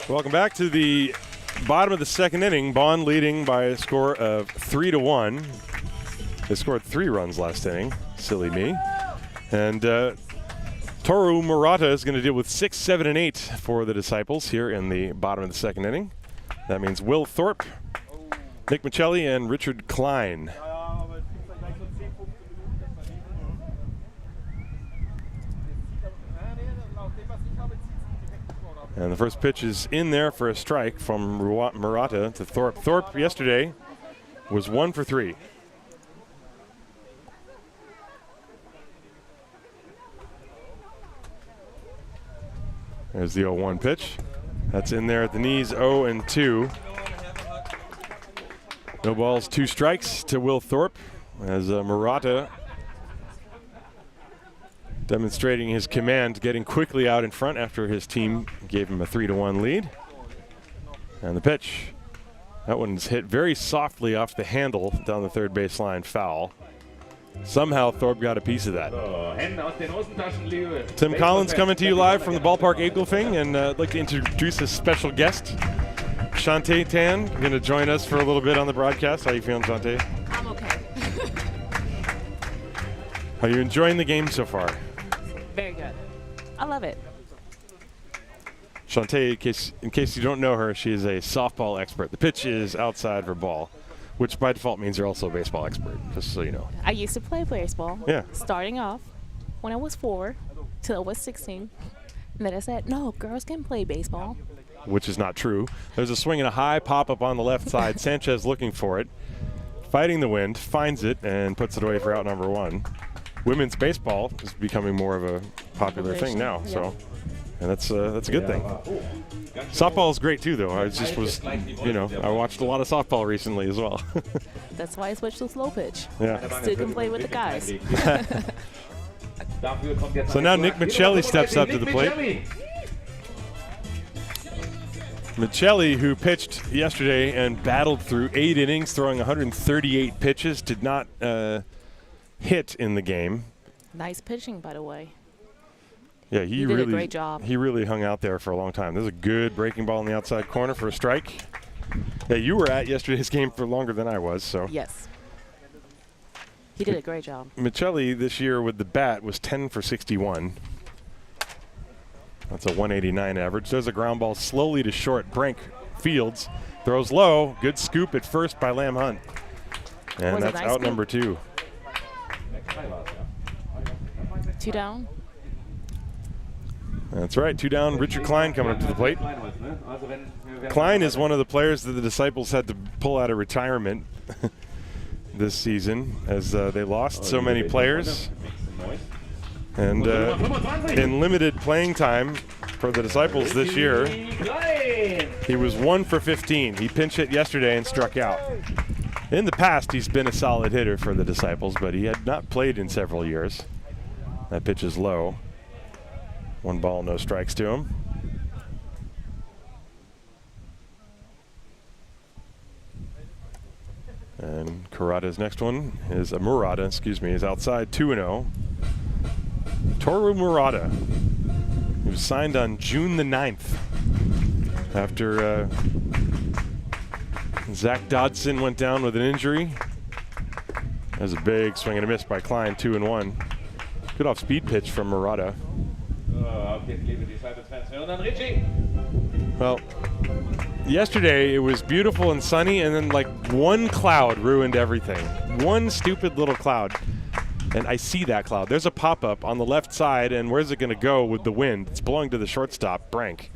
Welcome back to the bottom of the 2nd inning. Bonn leading by a score of 3-1. They scored 3 runs last inning. Silly me. And Toru Murata is going to deal with 6, 7, and 8 for the Disciples here in the bottom of the 2nd inning. That means Will Thorpe, Nick Michelli, and Richard Klein. And the first pitch is in there for a strike from Murata to Thorpe. Thorpe yesterday was 1 for 3. There's the 0-1 pitch. That's in there at the knees, 0-2. No balls, 2 strikes to Will Thorpe as Murata demonstrating his command, getting quickly out in front after his team gave him a 3-1 lead. And the pitch That one's hit very softly off the handle down the third baseline, foul. Somehow Thorpe got a piece of that. Tim Collins coming to you live from the ballpark Egelfing, and I'd like to introduce a special guest, Shantae Tan, going to join us for a little bit on the broadcast. How you feeling, Shantae? I'm okay. Are you enjoying the game so far? Very good. I love it. Shantae, in case you don't know her, she is a softball expert. The pitch is outside for ball, which by default means you're also a baseball expert, just so you know. I used to play baseball. Yeah. Starting off when I was 4 till I was 16. And then I said, no, girls can play baseball. Which is not true. There's a swing and a high pop-up on the left side. Sanchez looking for it, fighting the wind, finds it, and puts it away for out number 1. Women's baseball is becoming more of a popular thing now, yeah. so, and that's a good thing. Softball is great too, though. I watched a lot of softball recently as well. That's why I switched to slow pitch. Yeah. Still can play with the guys. So now Nick Michelli steps up to the plate. Michelli, who pitched yesterday and battled through 8 innings, throwing 138 pitches, did not hit in the game. Nice pitching, by the way. Yeah, he did a great job. He really hung out there for a long time. There's a good breaking ball in the outside corner for a strike. Yeah, you were at yesterday's game for longer than I was, so. Yes. He did a great job. Michelli this year with the bat was 10 for 61. That's a 189 average. There's a ground ball slowly to short. Brink fields, throws low. Good scoop at first by Lamb Hunt. And that's out number 2. 2 down. That's right, 2 down. Richard Klein coming up to the plate. Klein is one of the players that the Disciples had to pull out of retirement this season as they lost so many players. And in limited playing time for the Disciples this year, he was 1 for 15. He pinch hit yesterday and struck out. In the past, he's been a solid hitter for the Disciples, but he had not played in several years. That pitch is low. 1 ball, no strikes to him. And Murata's next one is is outside 2-0. Toru Murata, he was signed on June the 9th after Zach Dodson went down with an injury. That was a big swing and a miss by Klein, 2-1. Good off-speed pitch from Murata. Well, yesterday it was beautiful and sunny, and then like one cloud ruined everything. One stupid little cloud. And I see that cloud. There's a pop-up on the left side, and where's it going to go with the wind? It's blowing to the shortstop, Brank.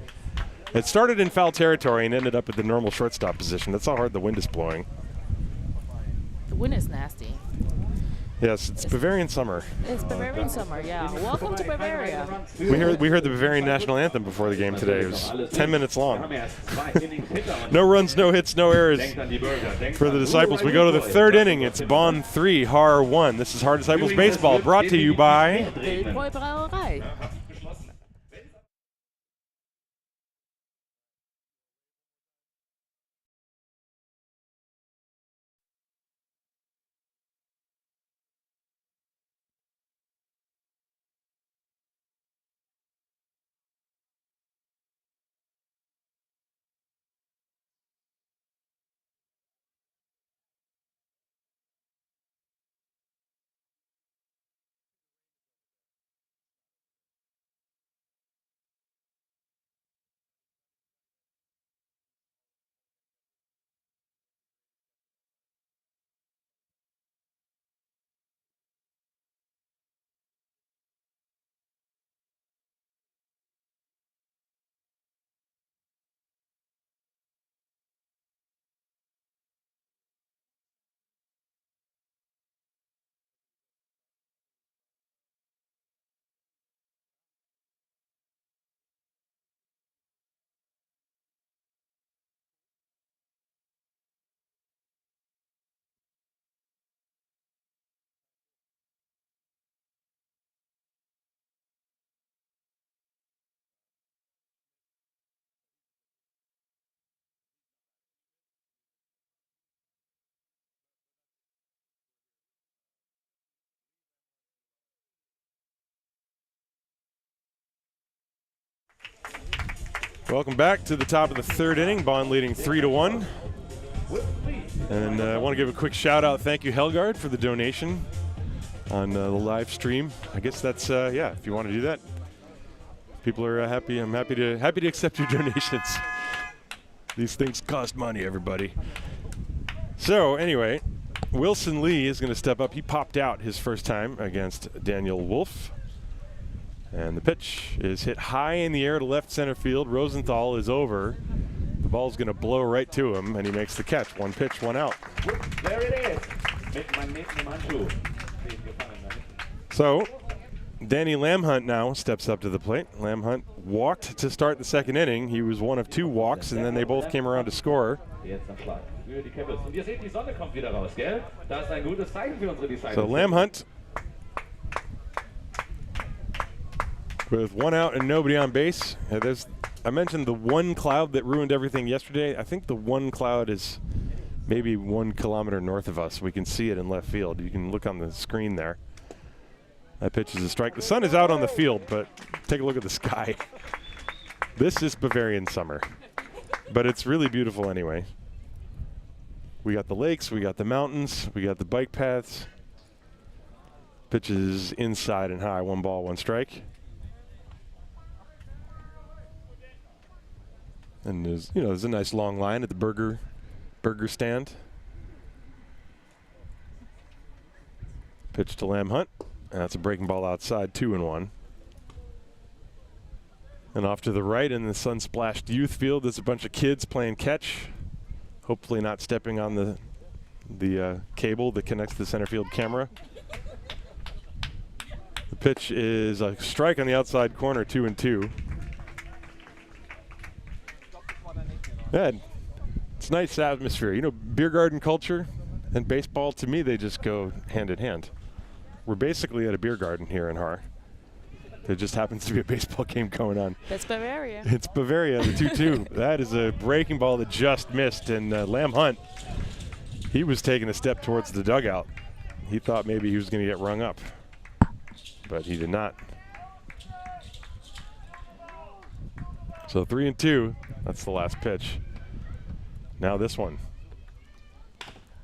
It started in foul territory and ended up at the normal shortstop position. That's how hard the wind is blowing. The wind is nasty. Yes, it's Bavarian summer. It's Bavarian summer, yeah. Welcome to Bavaria. We heard the Bavarian national anthem before the game today. It was 10 minutes long. No runs, no hits, no errors for the Disciples. We go to the 3rd inning. It's Bonn 3, Haar 1. This is Haar Disciples Baseball, brought to you by Wildbräuerei. Welcome back to the top of the third inning. Bonn leading 3-1. And I want to give a quick shout out. Thank you, Helgard, for the donation on the live stream. I guess that's yeah. If you want to do that, people are happy. I'm happy to accept your donations. These things cost money, everybody. So anyway, Wilson Lee is going to step up. He popped out his first time against Daniel Wolf. And the pitch is hit high in the air to left center field. Rosenthal is over. The ball's going to blow right to him, and he makes the catch. One pitch, one out. There it is. So Danny Lamhunt now steps up to the plate. Lamhunt walked to start the second inning. He was one of 2 walks, and then they both came around to score. So Lamhunt with 1 out and nobody on base. I mentioned the one cloud that ruined everything yesterday. I think the one cloud is maybe 1 kilometer north of us. We can see it in left field. You can look on the screen there. That pitch is a strike. The sun is out on the field, but take a look at the sky. This is Bavarian summer, but it's really beautiful anyway. We got the lakes, we got the mountains, we got the bike paths. Pitch is inside and high. 1 ball, 1 strike. And there's a nice long line at the burger stand. Pitch to Lamhunt. And that's a breaking ball outside, 2-1. And off to the right in the sun-splashed youth field, there's a bunch of kids playing catch. Hopefully not stepping on the cable that connects to the center field camera. The pitch is a strike on the outside corner, 2-2. Yeah, it's nice atmosphere. You know, beer garden culture and baseball, to me, they just go hand in hand. We're basically at a beer garden here in Haar. There just happens to be a baseball game going on. That's Bavaria. It's Bavaria, the 2-2. That is a breaking ball that just missed, and Lamhunt, he was taking a step towards the dugout. He thought maybe he was going to get rung up, but he did not. So 3-2, that's the last pitch. Now this one.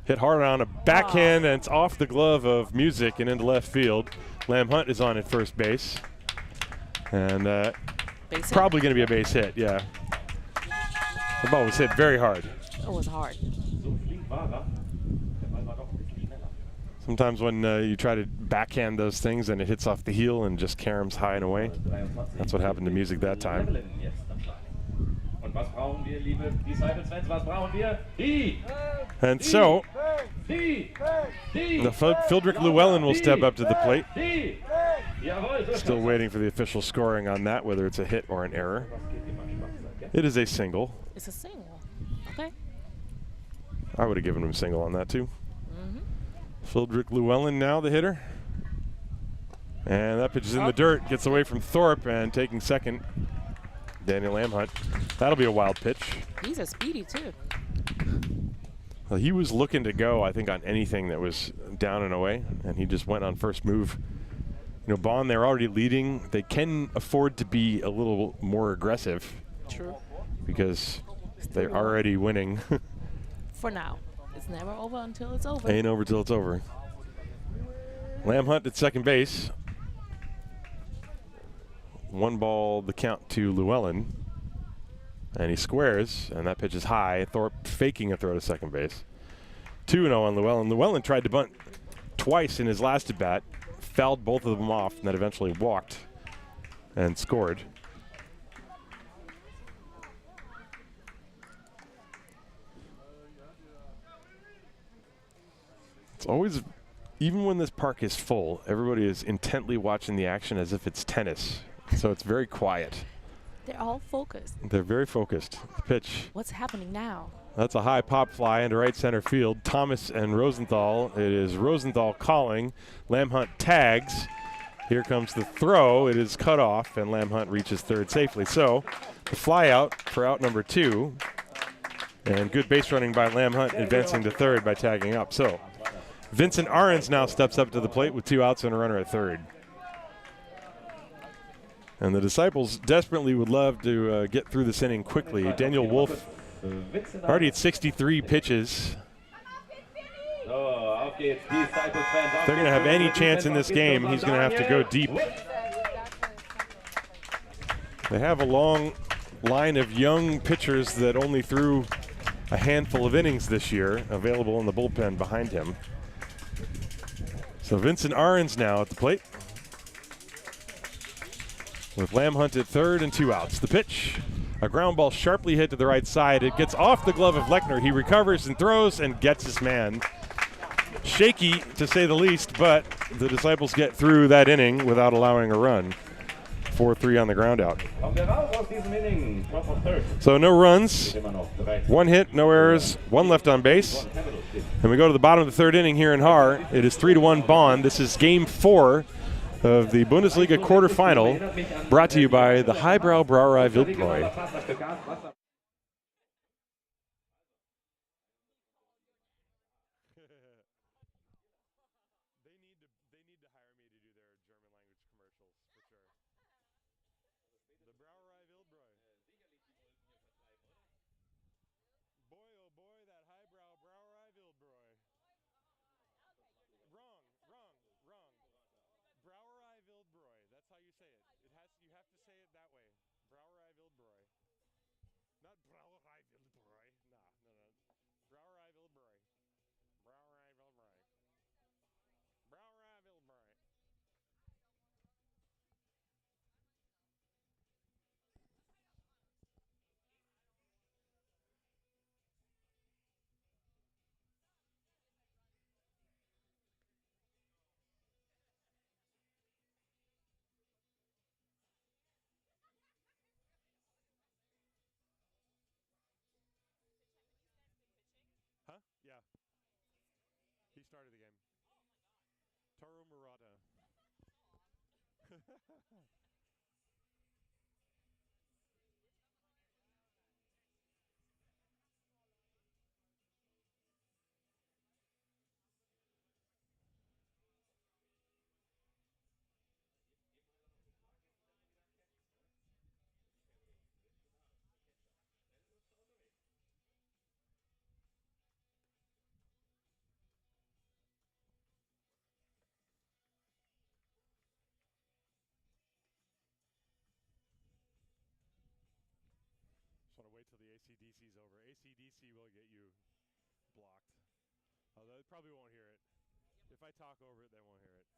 Hit hard on a backhand, and it's off the glove of Music and into left field. Lamhunt is on at first base. And probably going to be a base hit, yeah. The ball was hit very hard. It was hard. Sometimes when you try to backhand those things and it hits off the heel and just caroms high and away. That's what happened to Music that time. And so, Fildrick Llewellyn will step up to the plate. Still waiting for the official scoring on that, whether it's a hit or an error. It is a single. It's a single. Okay. I would have given him a single on that too. Fildrick Llewellyn now the hitter. And that pitch is in the dirt, gets away from Thorpe, and taking second, Daniel Lamhunt. That'll be a wild pitch. He's a speedy too. Well, he was looking to go, I think, on anything that was down and away, and he just went on first move. You know, Bonn, they're already leading. They can afford to be a little more aggressive. True. Because they're already winning. For now. It's never over until it's over. Ain't over till it's over. Lamhunt at second base. 1 ball, the count to Llewellyn. And he squares, and that pitch is high. Thorpe faking a throw to second base. 2-0 on Llewellyn. Llewellyn tried to bunt twice in his last at-bat, fouled both of them off, and then eventually walked and scored. It's always, even when this park is full, everybody is intently watching the action as if it's tennis. So it's very quiet. They're all focused. They're very focused. The pitch. What's happening now? That's a high pop fly into right center field. Thomas and Rosenthal. It is Rosenthal calling. Lamhunt tags. Here comes the throw. It is cut off, and Lamhunt reaches third safely. So the fly out for out number 2. And good base running by Lamhunt, advancing to third by tagging up. So Vincent Ahrens now steps up to the plate with 2 outs and a runner at third. And the Disciples desperately would love to get through this inning quickly. Daniel Wolf already at 63 pitches. If they're going to have any chance in this game, he's going to have to go deep. They have a long line of young pitchers that only threw a handful of innings this year available in the bullpen behind him. So Vincent Ahrens now at the plate, with Lamb Hunt at third and 2 outs. The pitch, a ground ball sharply hit to the right side. It gets off the glove of Lechner. He recovers and throws and gets his man. Shaky, to say the least, but the Disciples get through that inning without allowing a run. 4-3 on the ground out. So no runs, 1 hit, no errors, 1 left on base. And we go to the bottom of the 3rd inning here in Haar. It is 3-1 Bonn. This is game 4 of the Bundesliga quarterfinal, brought to you by the Highbrow Brauerei Wildbräu. Yeah. He started the game. Toru Murata. Want to wait till the AC/DC is over. AC/DC will get you blocked. Although they probably won't hear it. If I talk over it, they won't hear it.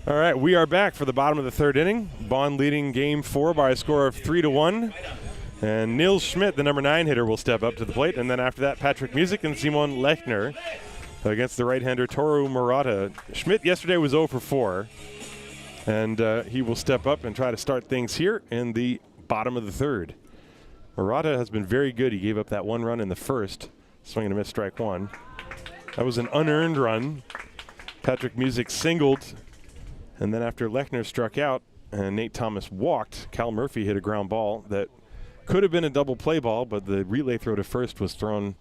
All right, we are back for the bottom of the 3rd inning. Bonn leading game 4 by a score of 3-1. And Nils Schmidt, the number 9 hitter, will step up to the plate. And then after that, Patrick Music and Simon Lechner against the right-hander Toru Murata. Schmidt yesterday was 0 for 4. And he will step up and try to start things here in the bottom of the 3rd. Murata has been very good. He gave up that 1 run in the 1st. Swing and a miss, strike 1. That was an unearned run. Patrick Music singled. And then after Lechner struck out and Nate Thomas walked, Cal Murphy hit a ground ball that could have been a double play ball, but the relay throw to first was thrown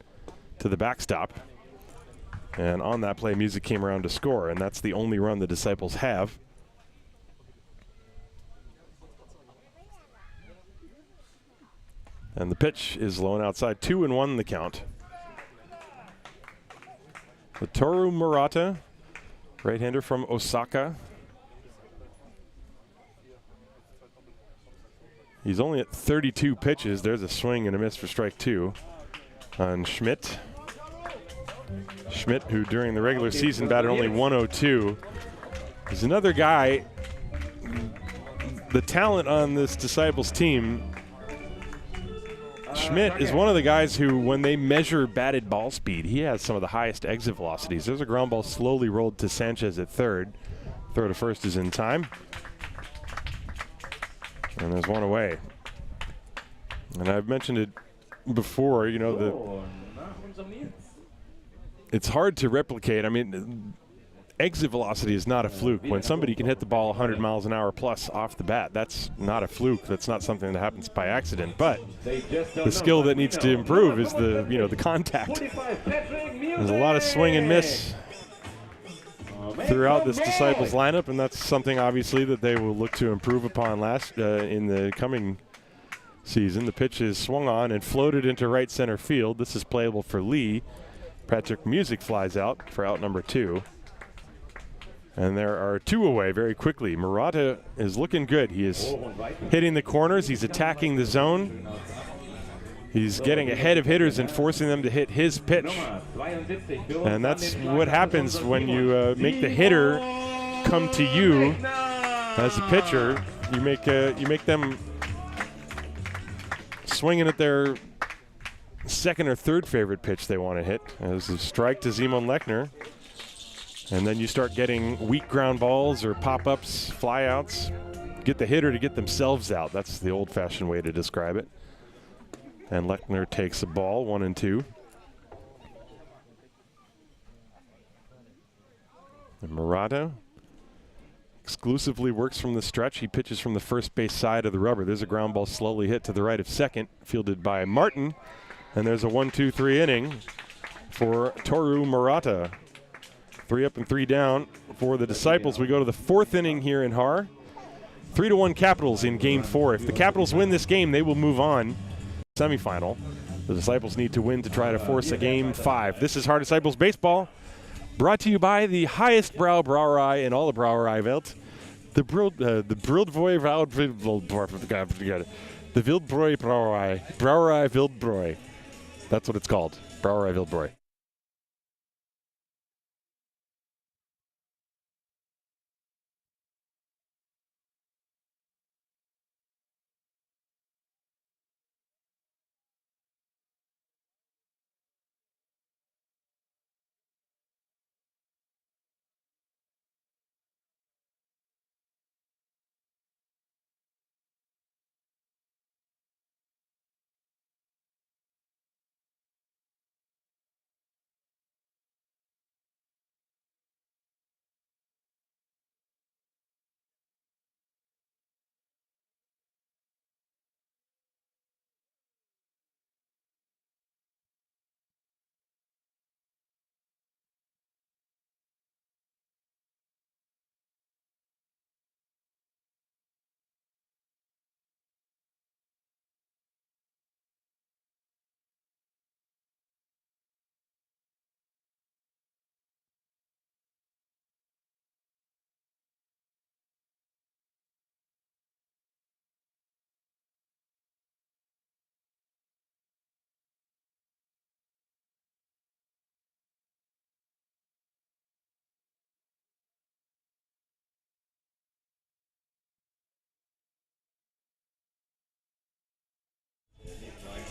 to the backstop. And on that play, Music came around to score, and that's the only run the Disciples have. And the pitch is low and outside, 2-1 in the count. The Toru Murata, right-hander from Osaka. He's only at 32 pitches. There's a swing and a miss for strike 2 on Schmidt. Schmidt, who during the regular season batted only 102, is another guy. The talent on this Disciples team, Schmidt is one of the guys who, when they measure batted ball speed, he has some of the highest exit velocities. There's a ground ball slowly rolled to Sanchez at 3rd. Throw to first is in time. And there's one away. And I've mentioned it before, you know, it's hard to replicate. I mean, exit velocity is not a fluke. When somebody can hit the ball 100 miles an hour plus off the bat, that's not a fluke. That's not something that happens by accident. But the skill that needs to improve is the contact. There's a lot of swing and miss. throughout this Disciples lineup, and that's something obviously that they will look to improve upon in the coming season. The pitch is swung on and floated into right center field. This is playable for Lee. Patrick Music flies out for out number 2. And there are 2 away very quickly. Murata is looking good. He is hitting the corners. He's attacking the zone. He's getting ahead of hitters and forcing them to hit his pitch. And that's what happens when you make the hitter come to you as a pitcher. You make them swinging at their second or third favorite pitch they want to hit as a strike to Simon Lechner. And then you start getting weak ground balls or pop-ups, flyouts. Get the hitter to get themselves out. That's the old-fashioned way to describe it. And Lechner takes a ball, 1-2. And Murata exclusively works from the stretch. He pitches from the first base side of the rubber. There's a ground ball slowly hit to the right of second, fielded by Martin. And there's a 1-2-3 inning for Toru Murata. 3 up and 3 down for the Disciples. We go to the 4th inning here in Haar. 3-1 Capitals in Game 4. If the Capitals win this game, they will move on. Semifinal. The Disciples need to win to try to force a Game 5. This is Haar Disciples Baseball, brought to you by the highest brow brouwerij in all the Brauerei Welt, the Brildbräu the Wildbräu Brauerei, Brauerei Wildbräu. That's what it's called, Brauerei Wildbräu.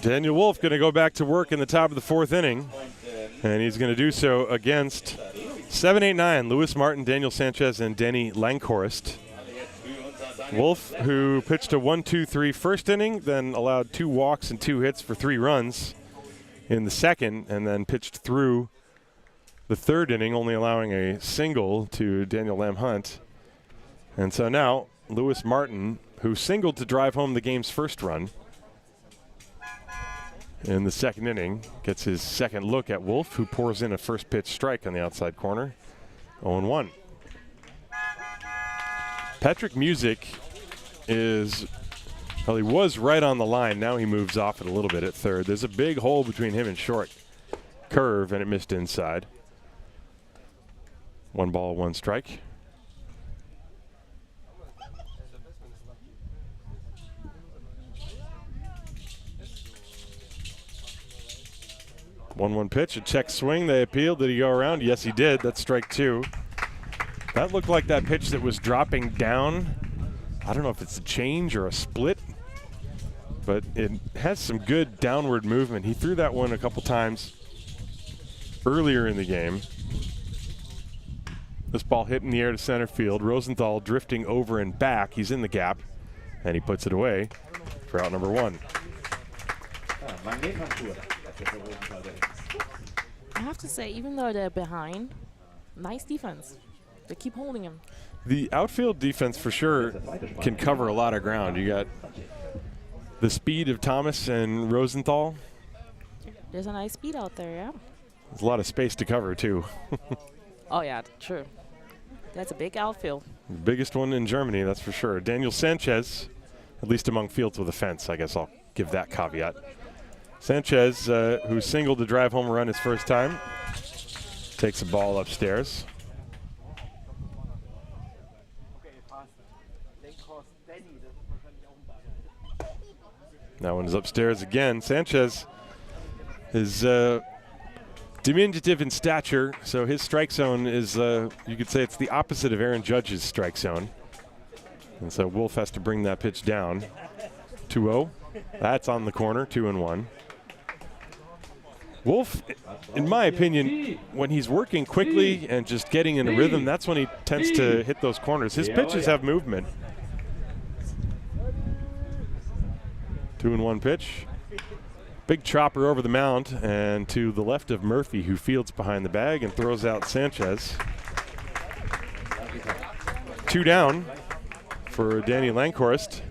Daniel Wolf going to go back to work in the top of the 4th inning, and he's going to do so against 7-8-9, Lewis Martin, Daniel Sanchez, and Denny Langhorst. Wolf, who pitched a 1-2-3 first inning, then allowed 2 walks and 2 hits for 3 runs in the second, and then pitched through the 3rd inning, only allowing a single to Daniel Lamb Hunt. And so now, Lewis Martin, who singled to drive home the game's first run in the 2nd inning, gets his second look at Wolf, who pours in a first pitch strike on the outside corner. 0-1. Patrick Music is, well, he was right on the line. Now he moves off it a little bit at 3rd. There's a big hole between him and short. Curve, and it missed inside. 1 ball, 1 strike. One pitch, a check swing. They appealed. Did he go around? Yes, he did. That's strike 2. That looked like that pitch that was dropping down. I don't know if it's a change or a split, but it has some good downward movement. He threw that one a couple times earlier in the game. This ball hit in the air to center field. Rosenthal drifting over and back. He's in the gap, and he puts it away for out number 1. I have to say, even though they're behind, nice defense. They keep holding him. The outfield defense for sure can cover a lot of ground. You got the speed of Thomas and Rosenthal. There's a nice speed out there, yeah. There's a lot of space to cover too. Oh yeah, true. That's a big outfield. Biggest one in Germany, that's for sure. Daniel Sanchez, at least among fields with a fence, I guess I'll give that caveat. Sanchez, who singled to drive home a run his first time, takes the ball upstairs. That one is upstairs again. Sanchez is diminutive in stature, so his strike zone is, you could say it's the opposite of Aaron Judge's strike zone. And so Wolf has to bring that pitch down. 2-0. That's on the corner, 2-1. Wolf, in my opinion, when he's working quickly and just getting in a rhythm, that's when he tends to hit those corners. His pitches have movement. 2-1 pitch. Big chopper over the mound and to the left of Murphy, who fields behind the bag and throws out Sanchez. 2 down for Danny Langhorst.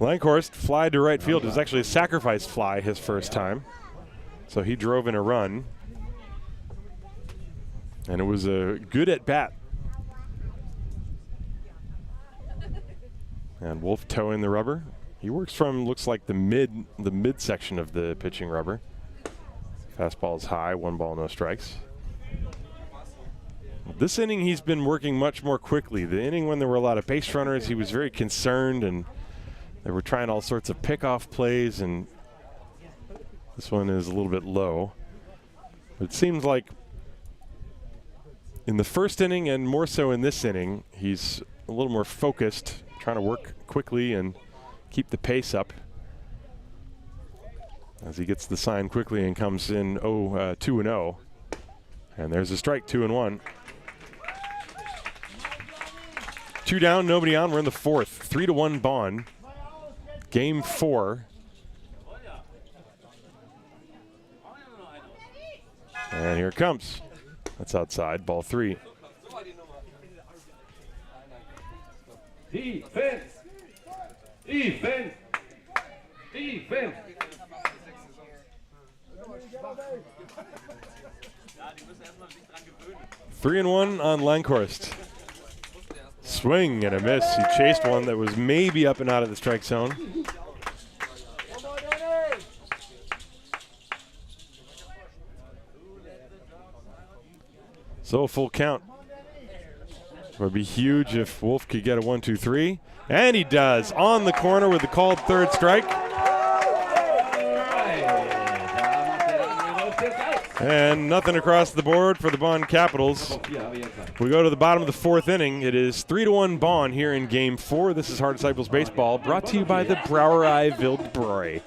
Langhorst fly to right field. It was actually a sacrifice fly his first time. So he drove in a run. And it was a good at bat. And Wolf towing the rubber. He works from, looks like the mid section of the pitching rubber. Fastball is high, 1 ball, no strikes. This inning he's been working much more quickly. The inning when there were a lot of base runners, he was very concerned and they were trying all sorts of pickoff plays, and this one is a little bit low. But it seems like in the first inning and more so in this inning, he's a little more focused, trying to work quickly and keep the pace up as he gets the sign quickly and comes in 2-0. And there's a strike, 2-1. 2 down, nobody on. We're in the 4th. 3-1 Bonn. Game 4. And here it comes. That's outside, ball 3. Defense! Defense! Defense! 3-1 on Langhorst. Swing and a miss. He chased one that was maybe up and out of the strike zone. So a full count. It would be huge if Wolf could get a 1-2-3. And he does, on the corner with the called third strike. And nothing across the board for the Bonn Capitals. We go to the bottom of the 4th inning. It is 3-1 Bonn here in Game 4. This is Haar Disciples Baseball, brought to you by the Brauerei Wildbräu.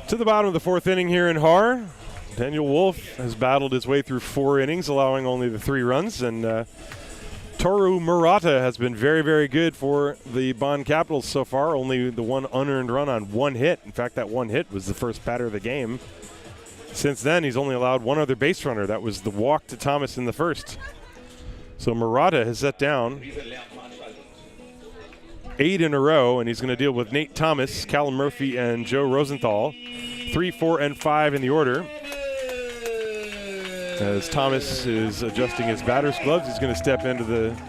To the bottom of the 4th inning here in Haar. Daniel Wolf has battled his way through 4 innings, allowing only the 3 runs. And Toru Murata has been very, very good for the Bonn Capitals so far. Only the 1 unearned run on 1 hit. In fact, that 1 hit was the first batter of the game. Since then, he's only allowed 1 other base runner. That was the walk to Thomas in the 1st. So Murata has set down 8 in a row, and he's going to deal with Nate Thomas, Callum Murphy, and Joe Rosenthal. 3, 4, and 5 in the order. As Thomas is adjusting his batter's gloves, he's going to step into the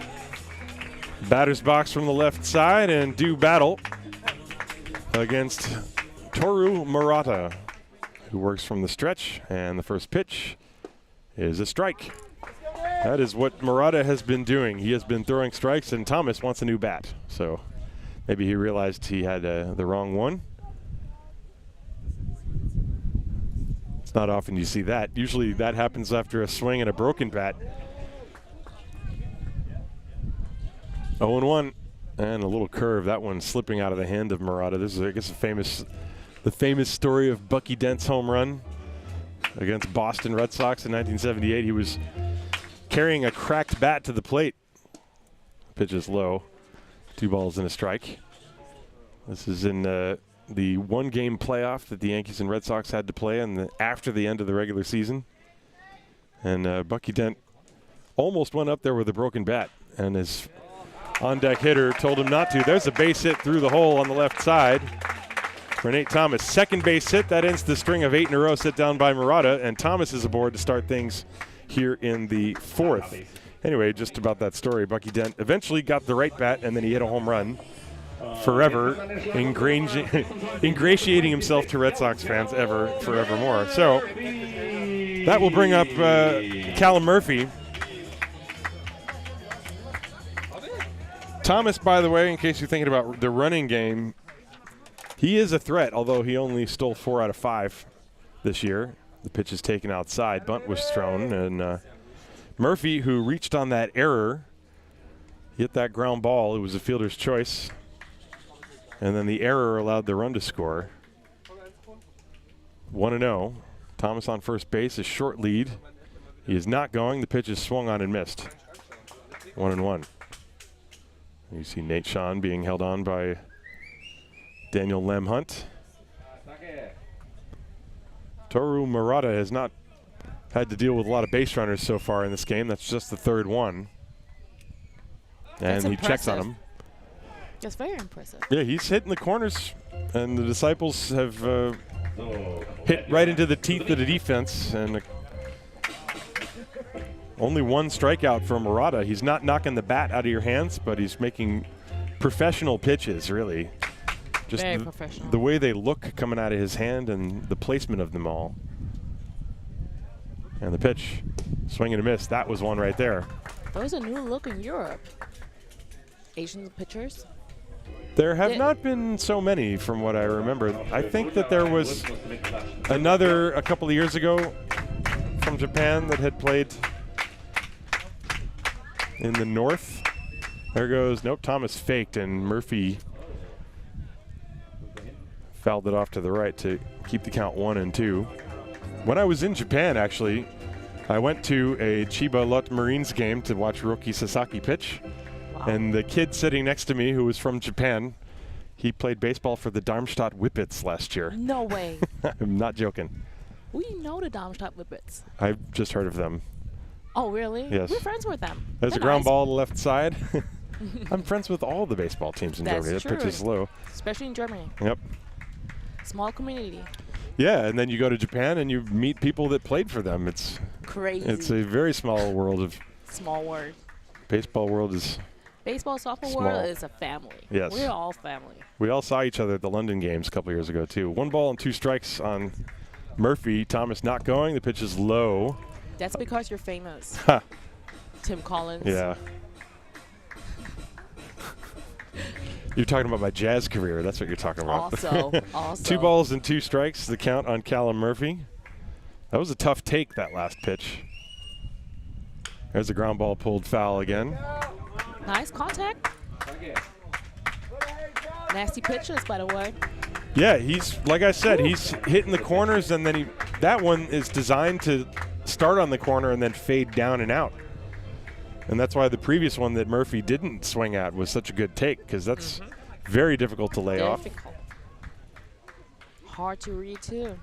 batter's box from the left side and do battle against Toru Murata, who works from the stretch, and the first pitch is a strike. That is what Murata has been doing. He has been throwing strikes, and Thomas wants a new bat. So maybe he realized he had the wrong one. It's not often you see that. Usually that happens after a swing and a broken bat. 0-1, and a little curve. That one slipping out of the hand of Murata. This is, I guess, the famous story of Bucky Dent's home run against Boston Red Sox in 1978. He was carrying a cracked bat to the plate. Pitch is low. 2 balls and a strike. This is in the one-game playoff that the Yankees and Red Sox had to play after the end of the regular season. And Bucky Dent almost went up there with a broken bat, and his on-deck hitter told him not to. There's a base hit through the hole on the left side for Nate Thomas. Second base hit. That ends the string of 8 in a row set down by Murata, and Thomas is aboard to start things here in the 4th. Anyway, just about that story, Bucky Dent eventually got the right bat, and then he hit a home run, forever ingratiating himself to Red Sox fans forevermore. So that will bring up Callum Murphy. Thomas, by the way, in case you're thinking about the running game, he is a threat, although he only stole 4 out of 5 this year. The pitch is taken outside. Bunt was thrown, and Murphy, who reached on that error, hit that ground ball. It was a fielder's choice. And then the error allowed the run to score. 1-0. Thomas on first base, a short lead. He is not going. The pitch is swung on and missed. 1-1. You see Nate Sean being held on by Daniel Lemhunt. Toru Murata has not had to deal with a lot of base runners so far in this game. That's just the 3rd one. And he checks on him. That's very impressive. Yeah, he's hitting the corners, and the Disciples have hit right into the teeth of the defense. And only 1 strikeout for Murata. He's not knocking the bat out of your hands, but he's making professional pitches, really. Just very professional. The way they look coming out of his hand and the placement of them all. And the pitch, swing and a miss. That was one right there. There's a new look in Europe. Asian pitchers. There have not been so many from what I remember. I think that there was another a couple of years ago from Japan that had played in the north. There goes, nope, Thomas faked, and Murphy fouled it off to the right to keep the count 1-2. When I was in Japan, actually, I went to a Chiba Lotte Marines game to watch Roki Sasaki pitch. Wow. And the kid sitting next to me, who was from Japan, he played baseball for the Darmstadt Whippets last year. No way. I'm not joking. We know the Darmstadt Whippets. I've just heard of them. Oh, really? Yes. We're friends with them. There's They're a ground nice. ball on the left side. I'm friends with all the baseball teams in Germany. That's That pitch true. is low. Especially in Germany. Yep. Small community. Yeah, and then you go to Japan and you meet people that played for them. It's crazy. It's a very small world of. Small world. Baseball world is. Baseball, softball small. world is a family. Yes. We're all family. We all saw each other at the London games a couple years ago too. 1 ball and 2 strikes on Murphy. Thomas not going. The pitch is low. That's because you're famous. Ha. Tim Collins. Yeah. You're talking about my jazz career. That's what you're talking about. Also. 2 balls and 2 strikes, the count on Callum Murphy. That was a tough take, that last pitch. There's a ground ball pulled foul again. Nice contact. Nasty pitches, by the way. Yeah, he's, like I said, he's hitting the corners, and then that one is designed to start on the corner and then fade down and out. And that's why the previous one that Murphy didn't swing at was such a good take, because that's very difficult to lay off. Hard to read, too.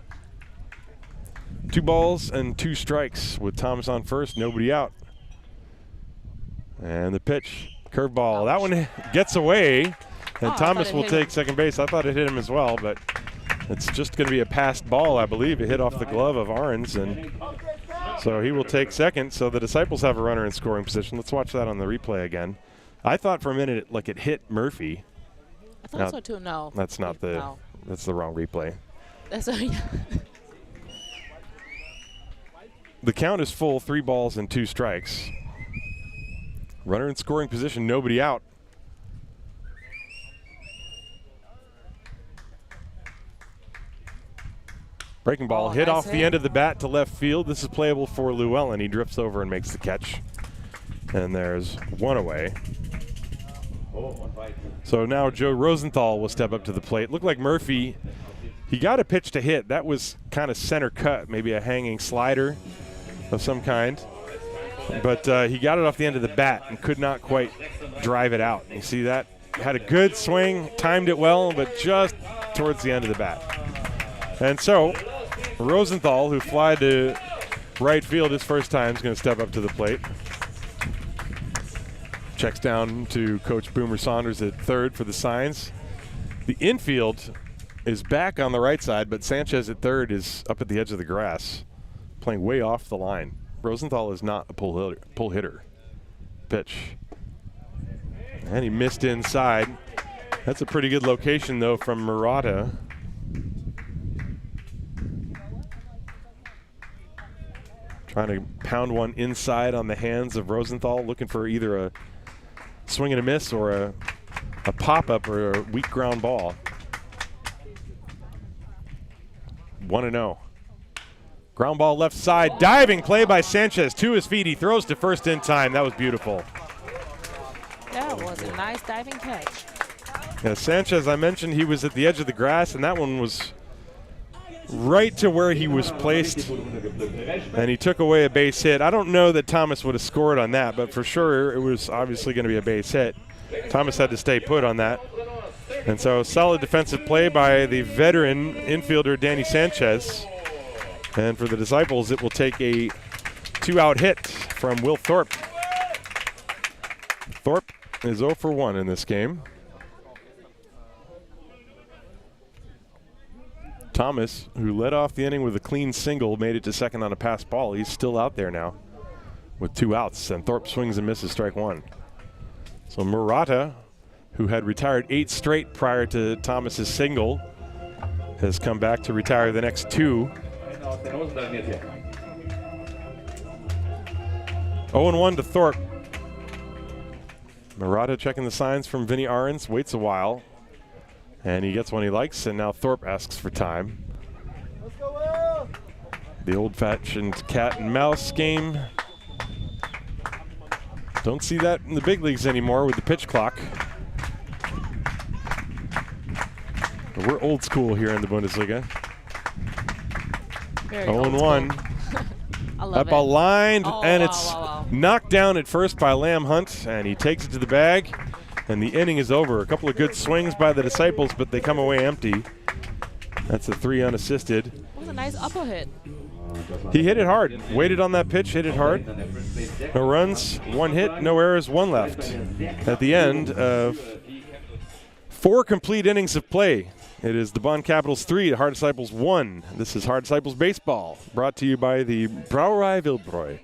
2 balls and 2 strikes with Thomas on first, nobody out. And the pitch, curveball. That one gets away, and Thomas will take second base. I thought it hit him as well, but it's just going to be a passed ball, I believe. It hit off the glove of Arons, and So he will take second. So the Disciples have a runner in scoring position. Let's watch that on the replay again. I thought for a minute it hit Murphy. I thought so too. No. That's not the. No. That's the wrong replay. That's yeah. The count is full, 3 balls and 2 strikes. Runner in scoring position, nobody out. Breaking ball hit off the end of the bat to left field. This is playable for Llewellyn. He drifts over and makes the catch. And there's 1 away. So now Joe Rosenthal will step up to the plate. Looked like Murphy, he got a pitch to hit. That was kind of center cut, maybe a hanging slider of some kind. But he got it off the end of the bat and could not quite drive it out. You see that? Had a good swing, timed it well, but just towards the end of the bat. And so Rosenthal, who flied to right field his first time, is going to step up to the plate. Checks down to Coach Boomer Saunders at third for the signs. The infield is back on the right side, but Sanchez at third is up at the edge of the grass, playing way off the line. Rosenthal is not a pull hitter. Pitch. And he missed inside. That's a pretty good location, though, from Murata. Trying to pound one inside on the hands of Rosenthal, looking for either a swing and a miss or a pop-up or a weak ground ball. 1-0. Ground ball left side, diving play by Sanchez to his feet. He throws to first in time. That was beautiful. That was a nice diving catch. Yeah, Sanchez, I mentioned he was at the edge of the grass, and that one was right to where he was placed, and he took away a base hit. I don't know that Thomas would have scored on that, but for sure it was obviously going to be a base hit. Thomas had to stay put on that. And so solid defensive play by the veteran infielder Danny Sanchez. And for the Disciples, it will take a 2-out hit from Will Thorpe. Thorpe is 0 for 1 in this game. Thomas, who led off the inning with a clean single, made it to second on a pass ball. He's still out there now with 2 outs, and Thorpe swings and misses strike 1. So Murata, who had retired 8 straight prior to Thomas's single, has come back to retire the next 2. 0-1 to Thorpe. Murata checking the signs from Vinny Ahrens, waits a while, and he gets one he likes, and now Thorpe asks for time. Let's go, Will. The old-fashioned cat and mouse game. Don't see that in the big leagues anymore with the pitch clock. But we're old school here in the Bundesliga. 0-1. Up a line, and it's knocked down at first by Lamb Hunt, and he takes it to the bag, and the inning is over. A couple of good swings by the Disciples, but they come away empty. That's a 3 unassisted. It was a nice upper hit. He hit it hard, waited on that pitch, hit it hard. No runs, 1 hit, no errors, 1 left. At the end of 4 complete innings of play. It is the Bonn Capitals 3, Haar Disciples 1. This is Haar Disciples Baseball, brought to you by the Brauerei Wildbräu.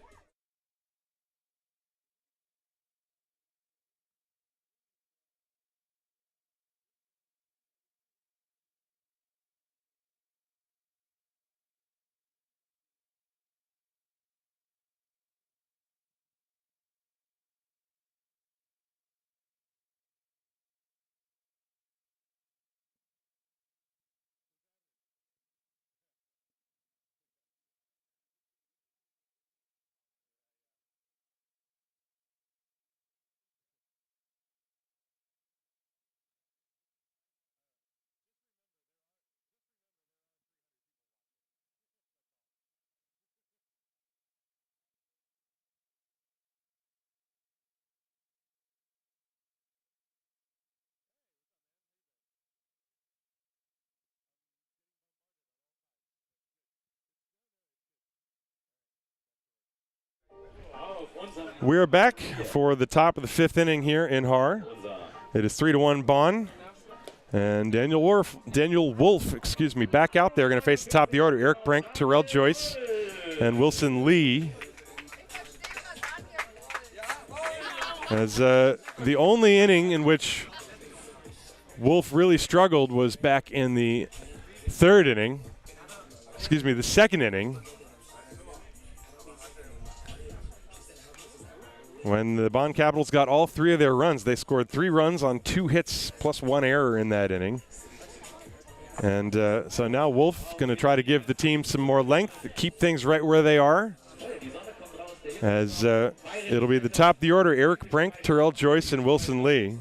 We're back for the top of the 5th inning here in Haar. It is 3-1 Bonn. And Daniel Wolf, back out there, going to face the top of the order. Eric Brink, Terrell Joyce, And Wilson Lee, as the only inning in which Wolf really struggled was back in the the second inning, when the Bonn Capitals got all 3 of their runs. They scored 3 runs on 2 hits plus 1 error in that inning. And so now Wolf going to try to give the team some more length, keep things right where they are. As it'll be the top of the order, Eric Brink, Terrell Joyce, and Wilson Lee.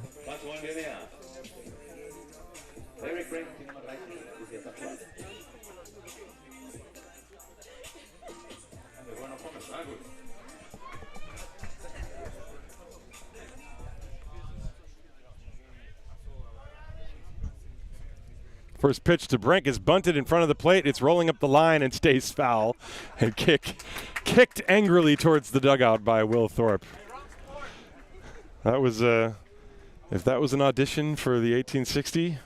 First pitch to Brink is bunted in front of the plate. It's rolling up the line and stays foul. And kicked angrily towards the dugout by Will Thorpe. That was, if that was an audition for the 1860,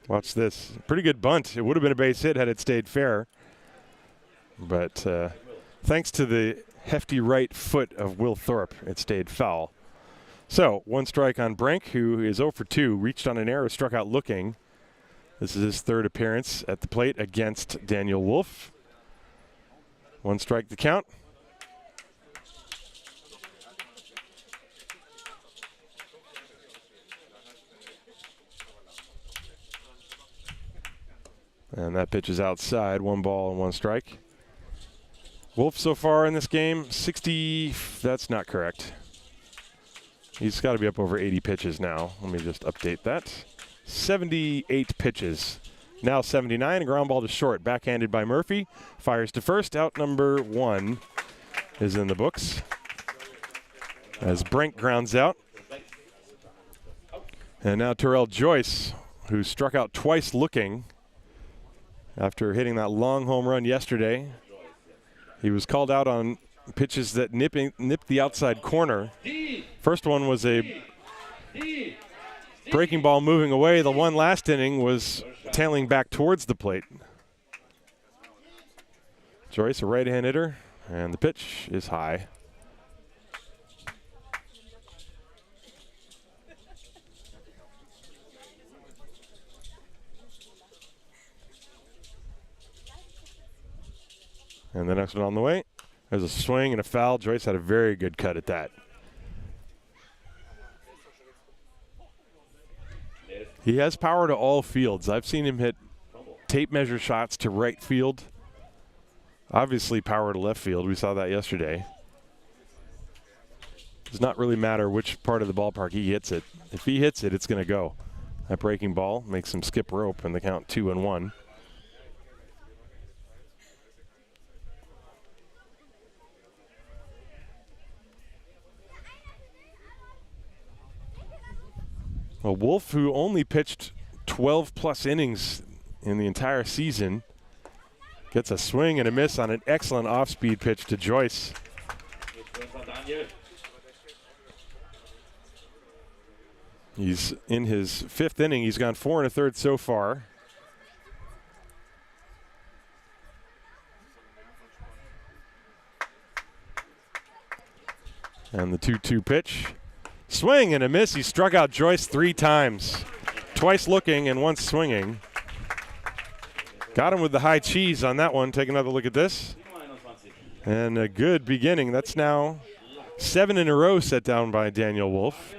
watch this. Pretty good bunt. It would have been a base hit had it stayed fair. But thanks to the hefty right foot of Will Thorpe, it stayed foul. So, 1 strike on Brink, who is 0 for 2, reached on an error, struck out looking. This is his 3rd appearance at the plate against Daniel Wolf. 1 strike to count. And that pitch is outside, 1 ball and 1 strike. Wolf so far in this game, 60, that's not correct. He's got to be up over 80 pitches now. Let me just update that. 78 pitches. Now 79, a ground ball to short. Backhanded by Murphy. Fires to first. Out number 1 is in the books. As Brink grounds out. And now Terrell Joyce, who struck out twice looking after hitting that long home run yesterday. He was called out on pitches that nipped the outside corner. First one was a breaking ball moving away. The one last inning was tailing back towards the plate. Joyce, a right-hand hitter, and the pitch is high. And the next one on the way. There's a swing and a foul. Joyce had a very good cut at that. He has power to all fields. I've seen him hit tape measure shots to right field. Obviously power to left field. We saw that yesterday. Does not really matter which part of the ballpark he hits it. If he hits it, it's going to go. That breaking ball makes him skip rope and the count 2-1. A Wolf who only pitched 12-plus innings in the entire season gets a swing and a miss on an excellent off-speed pitch to Joyce. He's in his 5th inning. He's gone 4 1/3 so far. And the 2-2 pitch. Swing and a miss. He struck out Joyce 3 times. Twice looking and once swinging. Got him with the high cheese on that one. Take another look at this. And a good beginning. That's now 7 in a row set down by Daniel Wolf.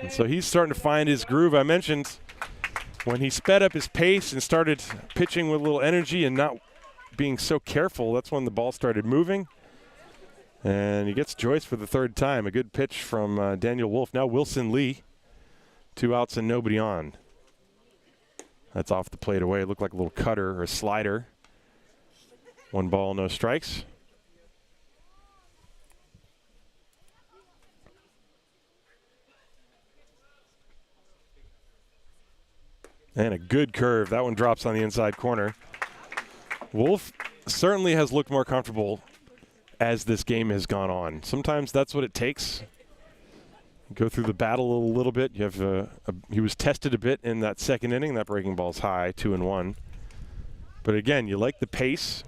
And so he's starting to find his groove. I mentioned when he sped up his pace and started pitching with a little energy and not being so careful, that's when the ball started moving. And he gets Joyce for the 3rd time. A good pitch from Daniel Wolf. Now Wilson Lee. 2 outs and nobody on. That's off the plate away. It looked like a little cutter or a slider. 1 ball, no strikes. And a good curve. That one drops on the inside corner. Wolf certainly has looked more comfortable as this game has gone on. Sometimes that's what it takes. Go through the battle a little bit. You have he was tested a bit in that 2nd inning. That breaking ball's high, 2-1. But again, you like the pace.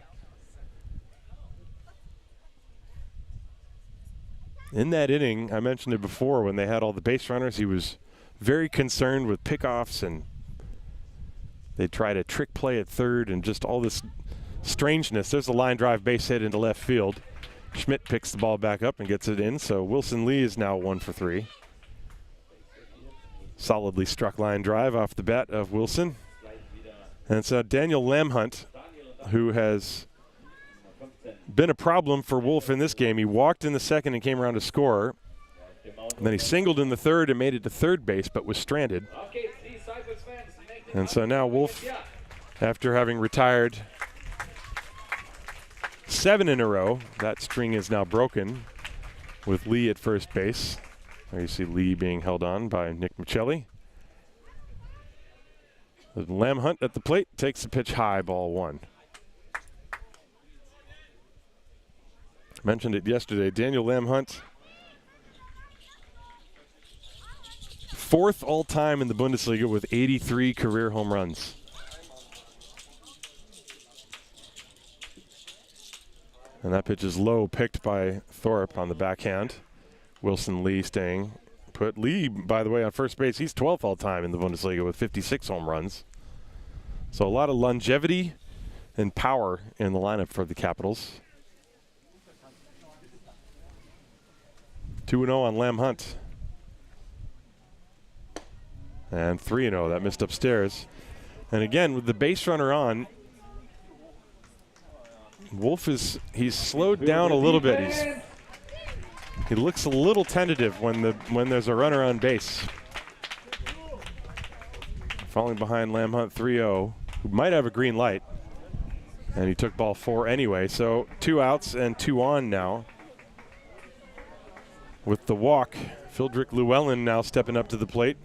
In that inning, I mentioned it before, when they had all the base runners, he was very concerned with pickoffs, and they tried a trick play at third and just all this strangeness. There's a line drive base hit into left field. Schmidt picks the ball back up and gets it in, so Wilson Lee is now 1 for 3. Solidly struck line drive off the bat of Wilson. And it's Daniel Lamhunt, who has been a problem for Wolf in this game. He walked in the second and came around to score. And then he singled in the third and made it to third base, but was stranded. And so now Wolf, after having retired 7 in a row, that string is now broken with Lee at first base. There you see Lee being held on by Nick Michelli. Lamhunt at the plate takes the pitch high, ball 1. Mentioned it yesterday, Daniel Lamhunt, 4th all-time in the Bundesliga with 83 career home runs. And that pitch is low, picked by Thorpe on the backhand. Wilson Lee staying put. Lee, by the way, on first base, he's 12th all-time in the Bundesliga with 56 home runs. So a lot of longevity and power in the lineup for the Capitals. 2-0 on Lamhunt. And 3-0, that missed upstairs. And again, with the base runner on, Wolf he's slowed down a little bit. He looks a little tentative when there's a runner on base. Falling behind Lamhunt 3-0, who might have a green light. And he took ball 4 anyway, so 2 outs and 2 on now. With the walk, Fildrik Llewellyn now stepping up to the plate.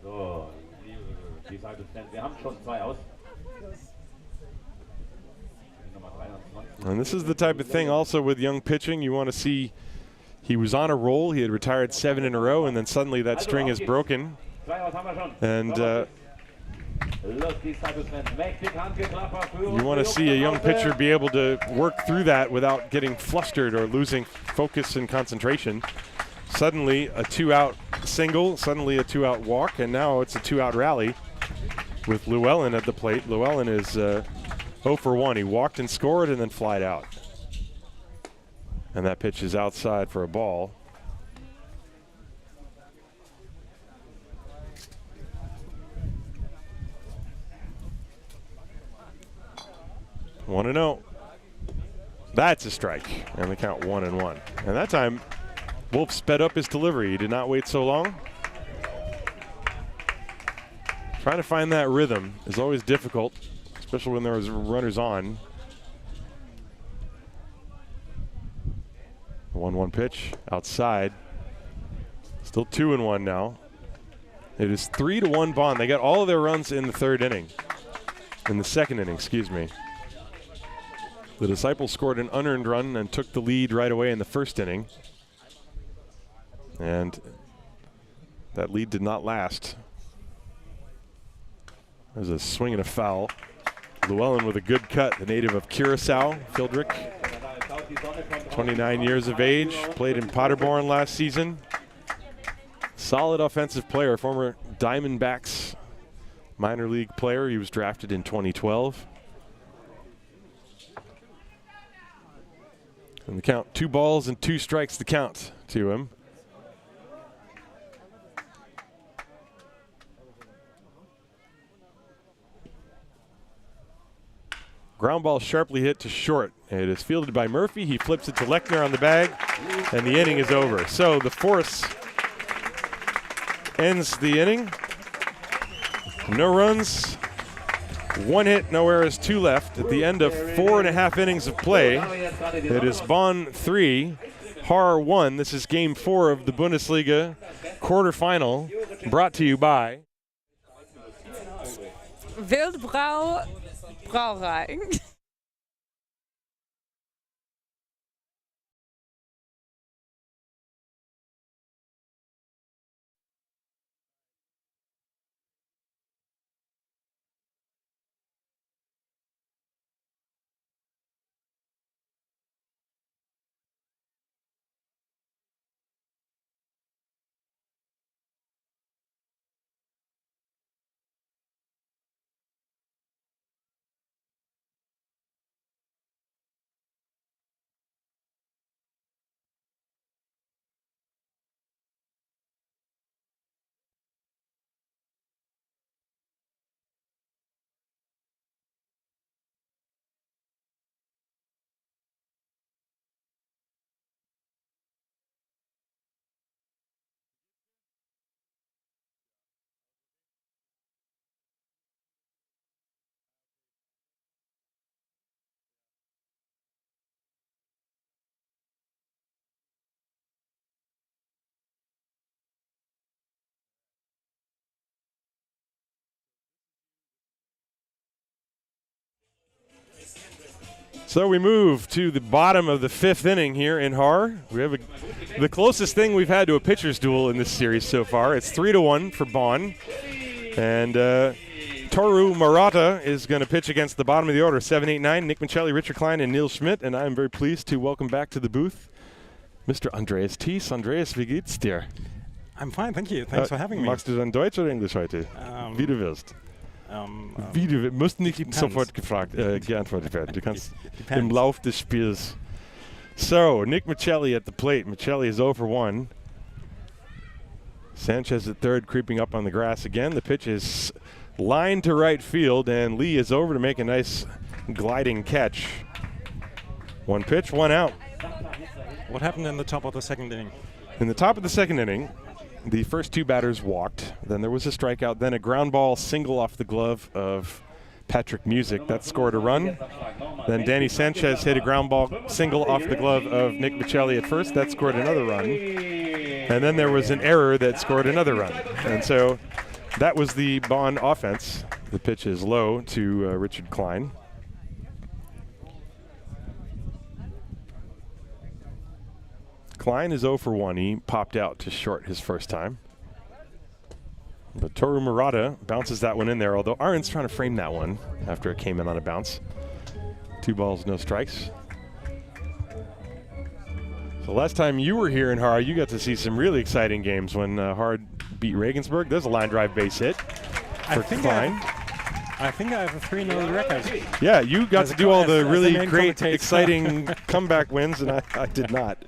So, die Disciples, wir haben schon 2 aus. And this is the type of thing also with young pitching. You want to see he was on a roll. He had retired 7 in a row, and then suddenly that string is broken. And you want to see a young pitcher be able to work through that without getting flustered or losing focus and concentration. Suddenly a 2-out single, suddenly a 2-out walk, and now it's a 2-out rally with Llewellyn at the plate. Llewellyn is 0 for 1. He walked and scored and then flied out. And that pitch is outside for a ball. One and 0. That's a strike, and the count 1-1. And that time, Wolf sped up his delivery. He did not wait so long. Trying to find that rhythm is always difficult, especially when there was runners on. 1-1 pitch outside. Still 2-1 now. It is 3-1 Bonn. They got all of their runs in the second inning, excuse me. The Disciples scored an unearned run and took the lead right away in the first inning. And that lead did not last. There's a swing and a foul. Llewellyn with a good cut, the native of Curacao, Fildrik. 29 years of age, played in Paderborn last season. Solid offensive player, former Diamondbacks minor league player. He was drafted in 2012. And the count, 2 balls and 2 strikes the count to him. Ground ball sharply hit to short. It is fielded by Murphy. He flips it to Lechner on the bag, and the inning is over. So the force ends the inning. No runs, 1 hit, no errors, 2 left. At the end of 4.5 innings of play, it is Bonn 3, Haar 1. This is Game 4 of the Bundesliga quarterfinal, brought to you by Wildbrau Brauerei. So we move to the bottom of the 5th inning here in Haar. We have the closest thing we've had to a pitcher's duel in this series so far. It's 3-1 for Bonn. And Toru Murata is going to pitch against the bottom of the order, 7, 8, 9, Nick Michelli, Richard Klein, and Neil Schmidt. And I'm very pleased to welcome back to the booth Mr. Andreas Thies. Andreas, wie geht's dir? I'm fine, thank you. Thanks for having me. Magst du dann Deutsch oder Englisch heute? Wie du willst. Wie du willst. Musst nicht sofort geantwortet werden. Du kannst im Lauf des Spiels. So, Nick Michelli at the plate. Michelli is 0 for 1. Sanchez at third, creeping up on the grass again. The pitch is lined to right field, and Lee is over to make a nice gliding catch. 1 pitch, 1 out. What happened in the top of the 2nd inning? In the top of the 2nd inning, the first 2 batters walked. Then there was a strikeout. Then a ground ball single off the glove of Patrick Music. That scored a run. Then Danny Sanchez hit a ground ball single off the glove of Nick Michelli at first. That scored another run. And then there was an error that scored another run. And so that was the Bonn offense. The pitch is low to Richard Klein. Klein is 0 for 1. He popped out to short his first time. But Toru Murata bounces that one in there, although Arendt's trying to frame that one after it came in on a bounce. 2 balls, no strikes. So last time you were here in Haar, you got to see some really exciting games when Haar beat Regensburg. There's a line drive base hit for Klein. I think I have a 3-0 record. Yeah, you got to do all the really great, exciting comeback wins, and I did not.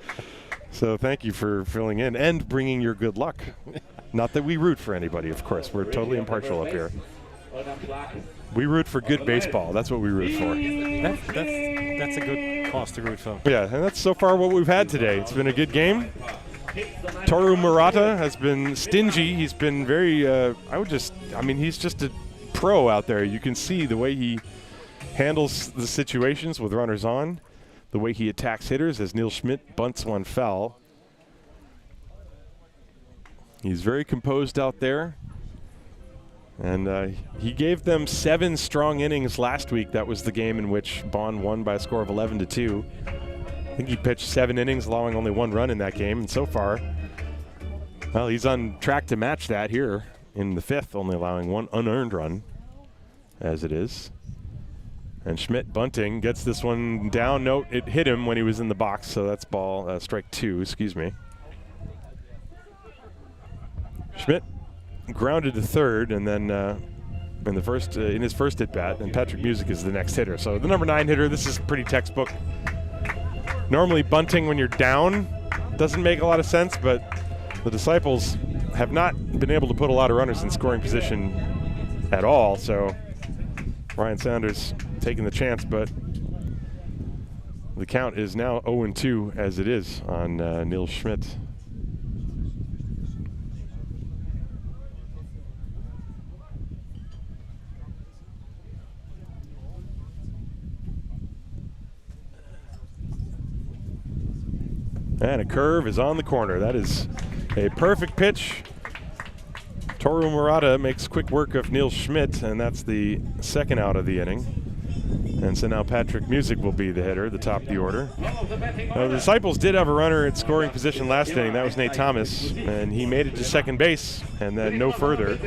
So thank you for filling in and bringing your good luck. Not that we root for anybody, of course. We're totally impartial up here. We root for good baseball. That's what we root for. That's a good cause to root for. Yeah, and that's so far what we've had today. It's been a good game. Toru Murata has been stingy. He's been very, he's just a pro out there. You can see the way he handles the situations with runners on, the way he attacks hitters as Neil Schmidt bunts one foul. He's very composed out there. And he gave them 7 strong innings last week. That was the game in which Bonn won by a score of 11-2. I think he pitched 7 innings, allowing only 1 run in that game. And so far, well, he's on track to match that here in the 5th, only allowing 1 unearned run, as it is. And Schmidt bunting gets this one down. No, it hit him when he was in the box, so that's ball, strike 2, excuse me. Schmidt grounded to third, and then in his first at bat, and Patrick Music is the next hitter. So the number 9 hitter, this is pretty textbook. Normally bunting when you're down doesn't make a lot of sense, but the Disciples have not been able to put a lot of runners in scoring position at all. So Ryan Saunders taking the chance, but the count is now 0-2 as it is on Neil Schmidt. And a curve is on the corner. That is a perfect pitch. Toru Murata makes quick work of Neil Schmidt, and that's the 2nd out of the inning. And so now Patrick Music will be the hitter, the top of the order. The Disciples did have a runner at scoring position last inning. That was Nate Thomas, and he made it to second base, and then no further.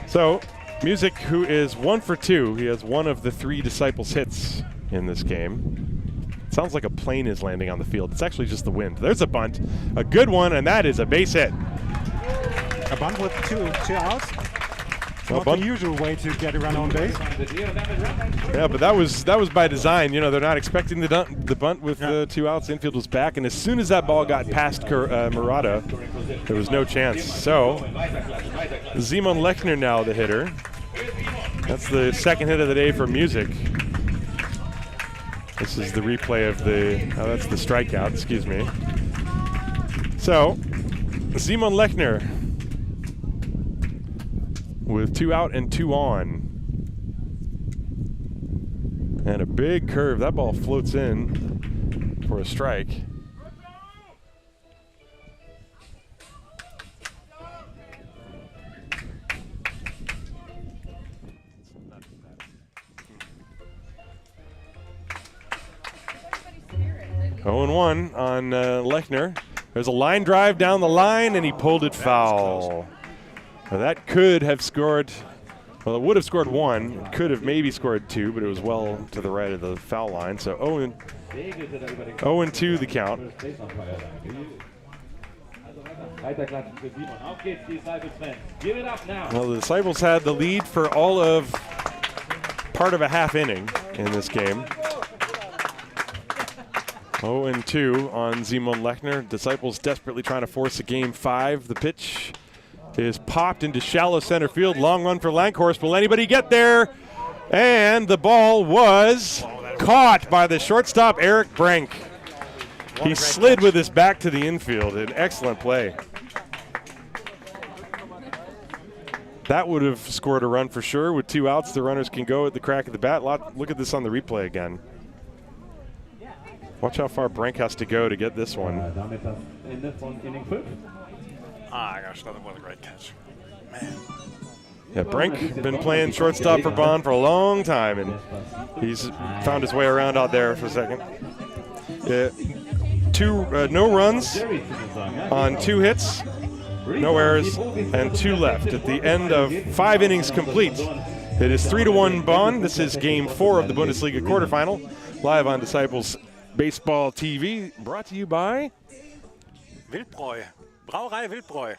So Music, who is 1 for 2, he has 1 of the 3 Disciples hits in this game. Sounds like a plane is landing on the field. It's actually just the wind. There's a bunt, a good one, and that is a base hit. A bunt with two outs. Not the usual way to get a run on base. Yeah, but that was by design. You know, they're not expecting the bunt with 2 outs. Infield was back, and as soon as that ball got past Murata, there was no chance. So Simon Lechner now the hitter. That's the 2nd hit of the day for Music. This is the replay of that's the strikeout, excuse me. So, Simon Lechner with 2 out and 2 on. And a big curve. That ball floats in for a strike. 0-1 on Lechner. There's a line drive down the line, and he pulled it foul. Now that could have scored, well, it would have scored 1. It could have maybe scored 2, but it was well to the right of the foul line. So 0-2 the count. Well, the Disciples had the lead for all of part of a half inning in this game. 0-2 on Simon Lechner. Disciples desperately trying to force a game 5. The pitch is popped into shallow center field. Long run for Lankhorst. Will anybody get there? And the ball was caught by the shortstop, Eric Brink. He slid with his back to the infield. An excellent play. That would have scored a run for sure. With 2 outs, the runners can go at the crack of the bat. Look at this on the replay again. Watch how far Brink has to go to get this one. Gosh, that was a great catch. Man. Yeah, Brink been playing shortstop for Bonn for a long time, and he's found his way around out there for a second. No runs on 2 hits, no errors, and 2 left at the end of 5 innings complete. It is 3-1 Bonn. This is Game 4 of the Bundesliga quarterfinal, live on Disciples Baseball TV, brought to you by Wildbräu. Brauerei Wildbräu.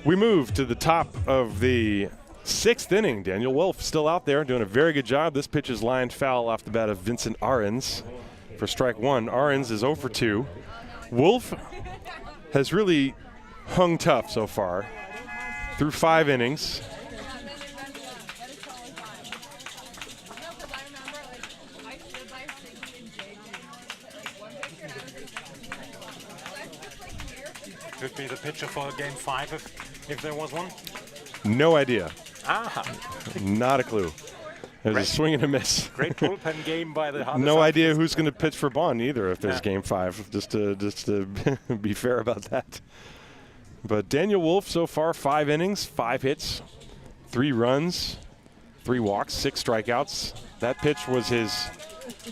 We move to the top of the 6th inning. Daniel Wolf still out there doing a very good job. This pitch is lined foul off the bat of Vincent Ahrens for strike 1. Ahrens is 0 for 2. Wolf has really hung tough so far through 5 innings. Could be the pitcher for Game 5 if there was one. No idea. Ah. Not a clue. There's a swing and a miss. Great bullpen game by the Haar No Disciples. idea who's going to pitch for Bonn either if there's Game 5, just to be fair about that. But Daniel Wolf so far 5 innings, 5 hits, 3 runs, 3 walks, 6 strikeouts. That pitch was his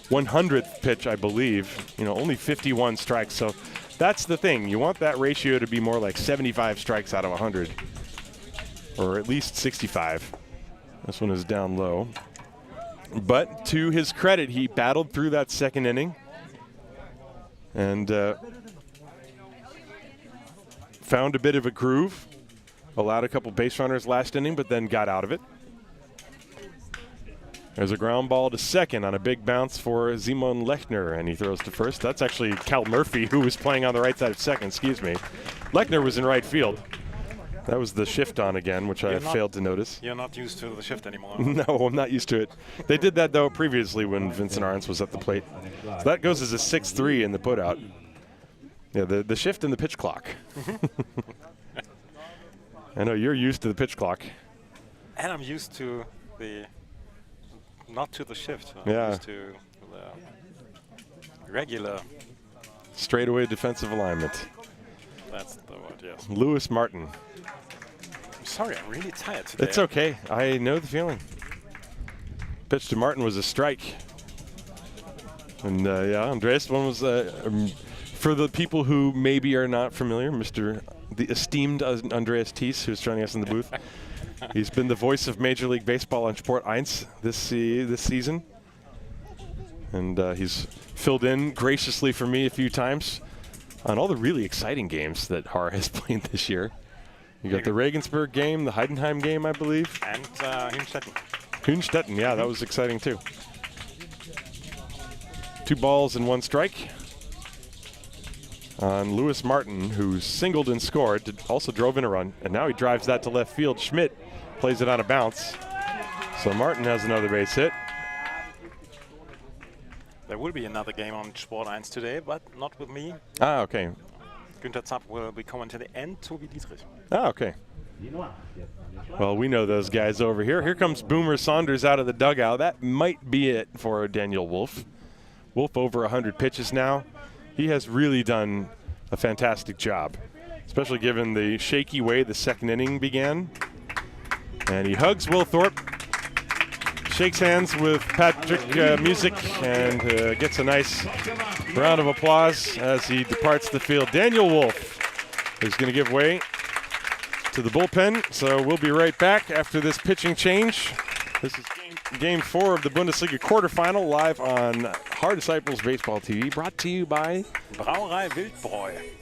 100th pitch, I believe. You know, only 51 strikes. So that's the thing. You want that ratio to be more like 75 strikes out of 100, or at least 65. This one is down low. But to his credit, he battled through that 2nd inning and found a bit of a groove, allowed a couple base runners last inning, but then got out of it. There's a ground ball to 2nd on a big bounce for Simon Lechner, and he throws to 1st. That's actually Cal Murphy, who was playing on the right side of 2nd, excuse me. Lechner was in right field. That was the shift on again, which I failed to notice. You're not used to the shift anymore. No, I'm not used to it. They did that, though, previously when Vincent Ahrens was at the plate. So that goes as a 6-3 in the putout. Yeah, the shift in the pitch clock. I know you're used to the pitch clock. And I'm used to not to the shift. I'm used to the regular. Straightaway defensive alignment. That's the word, yes. Lewis Martin. I'm sorry, I'm really tired today. It's okay. I know the feeling. Pitch to Martin was a strike. And yeah, Andreas, one was for the people who maybe are not familiar, the esteemed Andreas Thies, who's joining us in the booth. He's been the voice of Major League Baseball on Sport 1 this season. And he's filled in graciously for me a few times on all the really exciting games that Haar has played this year. You got the Regensburg game, the Heidenheim game, I believe. And Hünstetten. Hünstetten, yeah, that was exciting too. 2 balls and 1 strike on Lewis Martin, who singled and scored, also drove in a run, and now he drives that to left field. Schmidt plays it on a bounce. So Martin has another base hit. There will be another game on Sport 1 today, but not with me. Ah, okay. Günther Zapp will be commenting and Tobi Dietrich. Ah, okay. Well, we know those guys over here. Here comes Boomer Saunders out of the dugout. That might be it for Daniel Wolf. Wolf over 100 pitches now. He has really done a fantastic job, especially given the shaky way the second inning began. And he hugs Will Thorpe, shakes hands with Patrick Music, and gets a nice round of applause as he departs the field. Daniel Wolf is going to give way to the bullpen, so we'll be right back after this pitching change. This is game 4 of the Bundesliga quarterfinal, live on Haar Disciples Baseball TV, brought to you by Brauerei Wildbräu.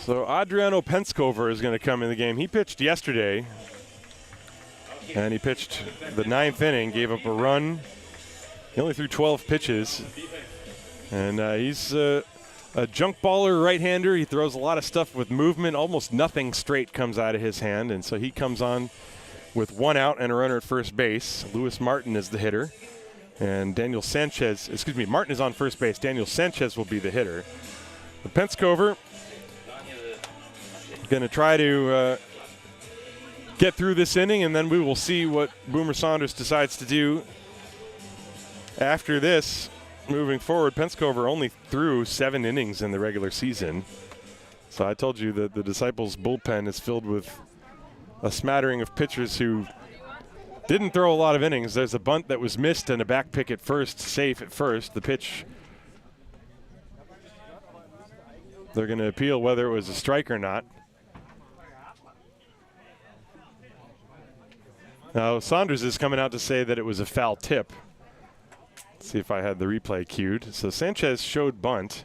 So Adriano Penskover is going to come in the game. He pitched yesterday, and he pitched the 9th inning, gave up a run. He only threw 12 pitches, and he's a junk baller right-hander. He throws a lot of stuff with movement. Almost nothing straight comes out of his hand, and so he comes on with 1 out and a runner at first base. Lewis Martin is the hitter, and Martin is on first base. Daniel Sanchez will be the hitter. The Penskover going to try to get through this inning, and then we will see what Boomer Saunders decides to do after this. Moving forward, Penskover only threw 7 innings in the regular season. So I told you that the Disciples bullpen is filled with a smattering of pitchers who didn't throw a lot of innings. There's a bunt that was missed and a back pick at first, safe at first. The pitch, they're going to appeal whether it was a strike or not. Now, Saunders is coming out to say that it was a foul tip. Let's see if I had the replay queued. So Sanchez showed bunt.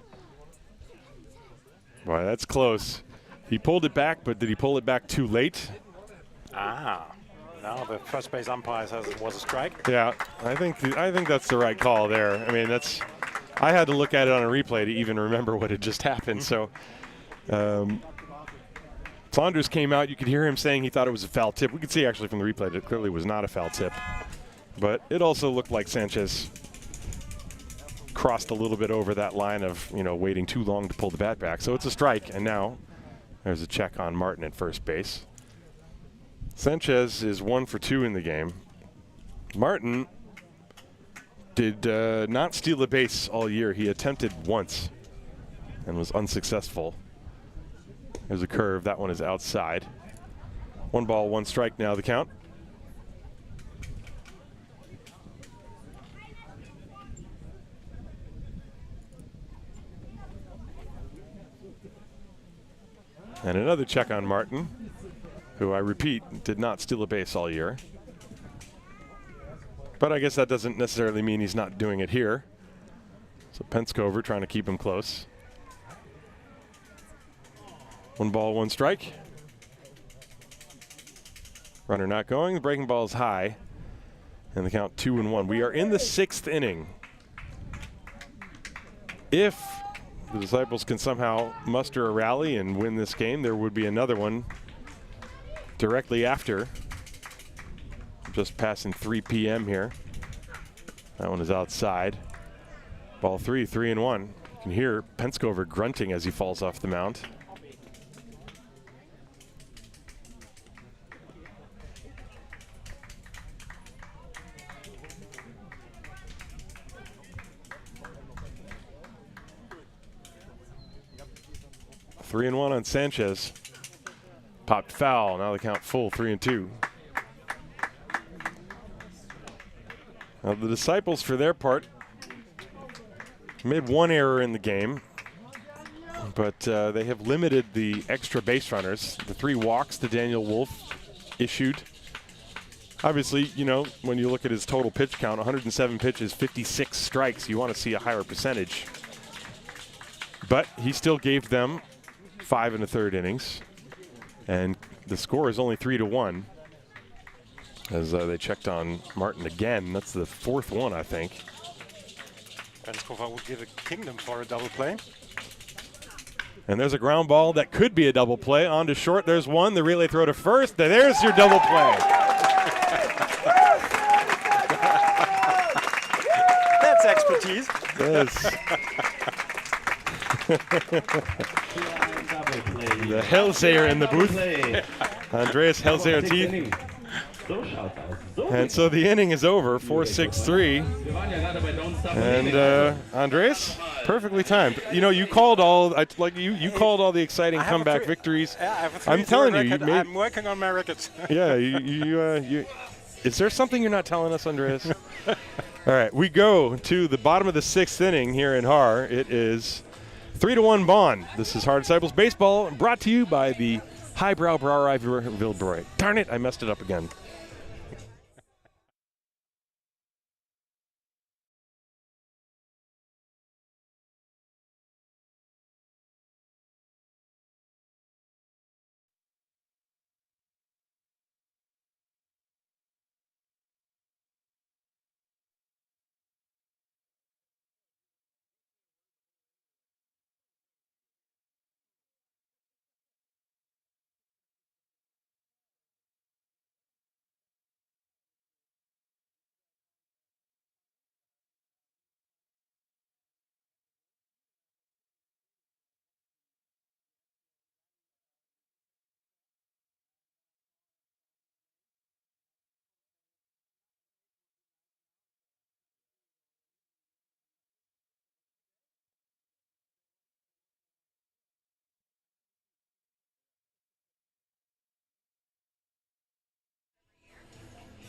Boy, that's close. He pulled it back, but did he pull it back too late? Ah, now the first base umpire says it was a strike. Yeah, I think that's the right call there. I mean, I had to look at it on a replay to even remember what had just happened. So Saunders came out. You could hear him saying he thought it was a foul tip. We could see actually from the replay that it clearly was not a foul tip. But it also looked like Sanchez crossed a little bit over that line of, waiting too long to pull the bat back. So it's a strike, and now there's a check on Martin at first base. Sanchez is 1 for 2 in the game. Martin did not steal a base all year. He attempted once and was unsuccessful. There's a curve. That one is outside. 1 ball, 1 strike now the count. And another check on Martin. who I repeat did not steal a base all year. But I guess that doesn't necessarily mean he's not doing it here. So Penskover trying to keep him close. 1 ball, 1 strike. Runner not going. The breaking ball is high. And the count 2-1. We are in the 6th inning. If the Disciples can somehow muster a rally and win this game, there would be another one directly after. Just passing 3 p.m. here. That one is outside. Ball 3, 3-1. You can hear Penskover grunting as he falls off the mound. Three and 1 on Sanchez. Popped foul. Now the count full, 3-2. Now the Disciples, for their part, made 1 error in the game, but they have limited the extra base runners. The 3 walks that Daniel Wolf issued. Obviously, you know, when you look at his total pitch count, 107 pitches, 56 strikes, you want to see a higher percentage. But he still gave them 5 1/3 innings, and the score is only 3-1. As they checked on Martin again. That's the 4th one, I think. Penskover would give a kingdom for a double play. And there's a ground ball that could be a double play. On to short, there's one. The relay throw to first. There's your double play. That's expertise. Yes. The Hellseher in the booth. Andreas Hellseher teeth. And so the inning is over, 4-6-3. And Andres, perfectly timed. You know, you called all you called all the exciting comeback victories. Yeah, I have a I'm telling you, I'm working on my records. Yeah, you. Is there something you're not telling us, Andreas? All right, we go to the bottom of the 6th inning here in Haar. It is 3-1 Bonn. This is Haar Disciples Baseball, brought to you by the Highbrow Brauerei Wildbräu. Darn it, I messed it up again.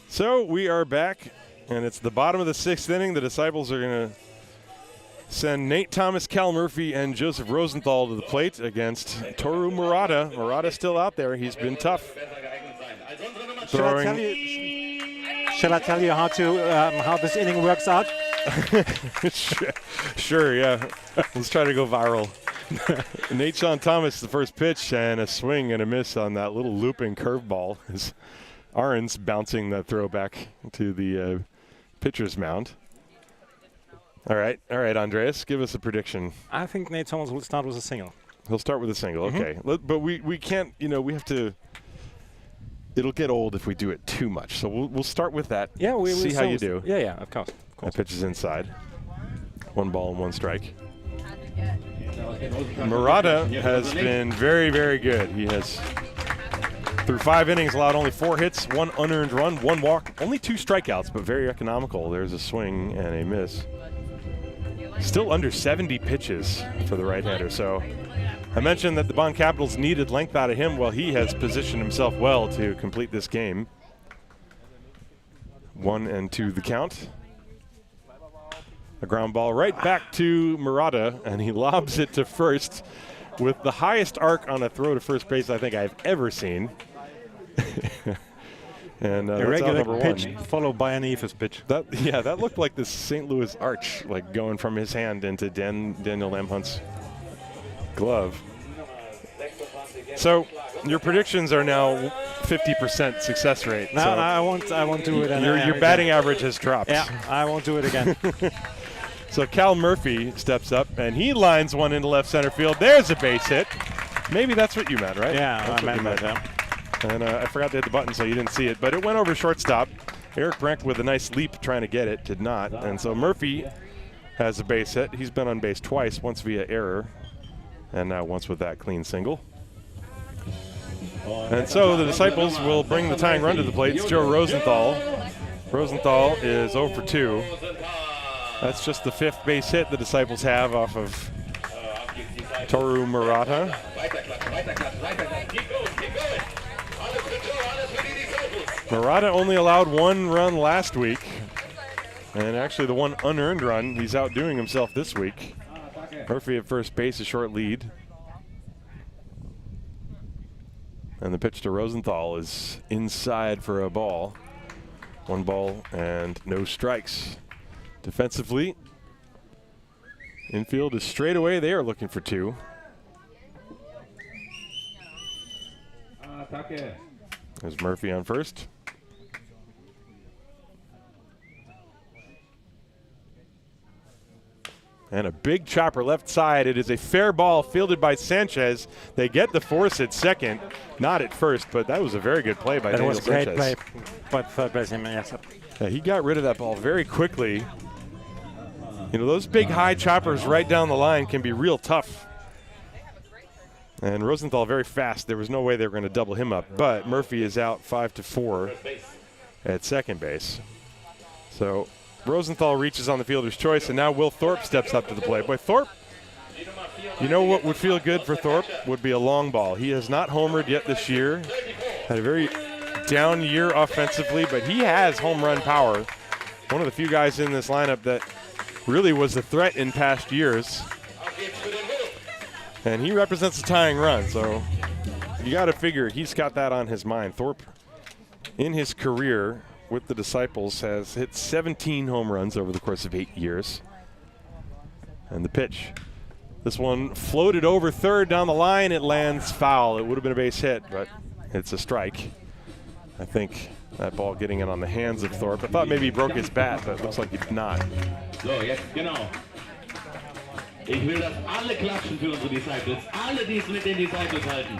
So we are back, and it's the bottom of the 6th inning. The Disciples are going to send Nate Thomas, Cal Murphy, and Joseph Rosenthal to the plate against Toru Murata. Murata's still out there. He's been tough. Shall I tell you how this inning works out? Sure, yeah. Let's try to go viral. Nate Sean Thomas, the first pitch, and a swing and a miss on that little looping curveball. Arons bouncing that throw back to the pitcher's mound. All right, Andreas, give us a prediction. I think Nate Thomas will start with a single. He'll start with a single, okay. But we can't, we have to, it'll get old if we do it too much. So we'll start with that. Yeah, we'll see how you do. Yeah, of course. That pitch is inside. 1 ball and 1 strike. Murata has been very, very good. He has, through 5 innings, allowed only 4 hits, 1 unearned run, 1 walk, only 2 strikeouts, but very economical. There's a swing and a miss. Still under 70 pitches for the right-hander. So I mentioned that the Bonn Capitals needed length out of him. Well, he has positioned himself well to complete this game. 1-2 the count. A ground ball right back to Murata, and he lobs it to first with the highest arc on a throw to first base I think I've ever seen. And a that's out regular number pitch one. followed by an Ephus pitch. That looked like the St. Louis arch, like going from his hand into Daniel Lamhunt's glove. So your predictions are now 50% success rate. No, so I won't do it. Your batting average has dropped. Yeah, I won't do it again. So Cal Murphy steps up, and he lines one into left center field. There's a base hit. Maybe that's what you meant, right? Yeah, that's I meant that. And I forgot to hit the button, so you didn't see it. But it went over shortstop. Eric Brink with a nice leap trying to get it, did not. And so Murphy has a base hit. He's been on base twice, once via error, and now once with that clean single. And so the Disciples will bring the tying run to the plate. It's Joe Rosenthal. Rosenthal is 0 for 2. That's just the 5th base hit the Disciples have off of Toru Murata. Murata only allowed 1 run last week, and actually the 1 unearned run, he's outdoing himself this week. Murphy at first base, a short lead. And the pitch to Rosenthal is inside for a ball. 1 ball and no strikes. Defensively, infield is straight away. They are looking for 2. There's Murphy on first. And a big chopper left side. It is a fair ball fielded by Sanchez. They get the force at second, not at first, but that was a very good play by Daniel Sanchez. That was a great play by the third baseman, yes. Yeah, he got rid of that ball very quickly. You know, those big high choppers right down the line can be real tough. And Rosenthal very fast. There was no way they were going to double him up, but Murphy is out 5-4 at second base. So Rosenthal reaches on the fielder's choice, and now Will Thorpe steps up to the plate. Boy, Thorpe, you know what would feel good for Thorpe would be a long ball. He has not homered yet this year. Had a very down year offensively, but he has home run power. One of the few guys in this lineup that really was a threat in past years. And he represents a tying run, so you got to figure he's got that on his mind. Thorpe, in his career with the Disciples, has hit 17 home runs over the course of 8 years. And the pitch. This one floated over third down the line. It lands foul. It would have been a base hit, but it's a strike. I think that ball getting it on the hands of Thorpe. I thought maybe he broke his bat, but it looks like he did not. So, jetzt genau. Ich will, dass alle klatschen für unsere Disciples. Alle, die es mit den Disciples halten.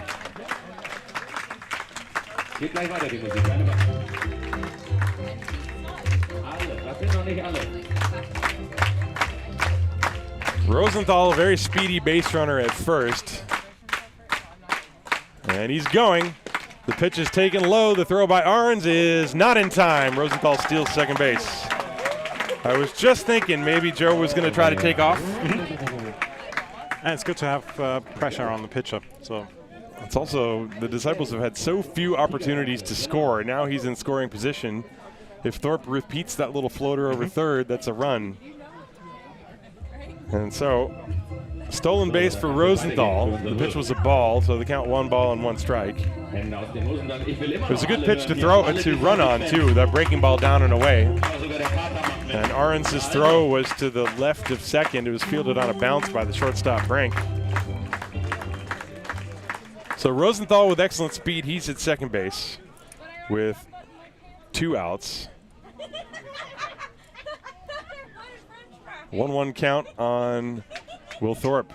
Geht gleich weiter, die Musik. Alle, das sind noch nicht alle. Rosenthal, a very speedy base runner at first. And he's going. The pitch is taken low. The throw by Arns is not in time. Rosenthal steals second base. I was just thinking maybe Joe was going to try to take off. And it's good to have pressure on the pitcher. So it's also, the Disciples have had so few opportunities to score. Now he's in scoring position. If Thorpe repeats that little floater over third, that's a run. And so, stolen base for Rosenthal. The pitch was a ball, so the count 1 ball and 1 strike. It was a good pitch to run on, too. That breaking ball down and away. And Arns' throw was to the left of second. It was fielded on a bounce by the shortstop, Brink. So Rosenthal with excellent speed. He's at second base with 2 outs. 1-1 count on Will Thorpe.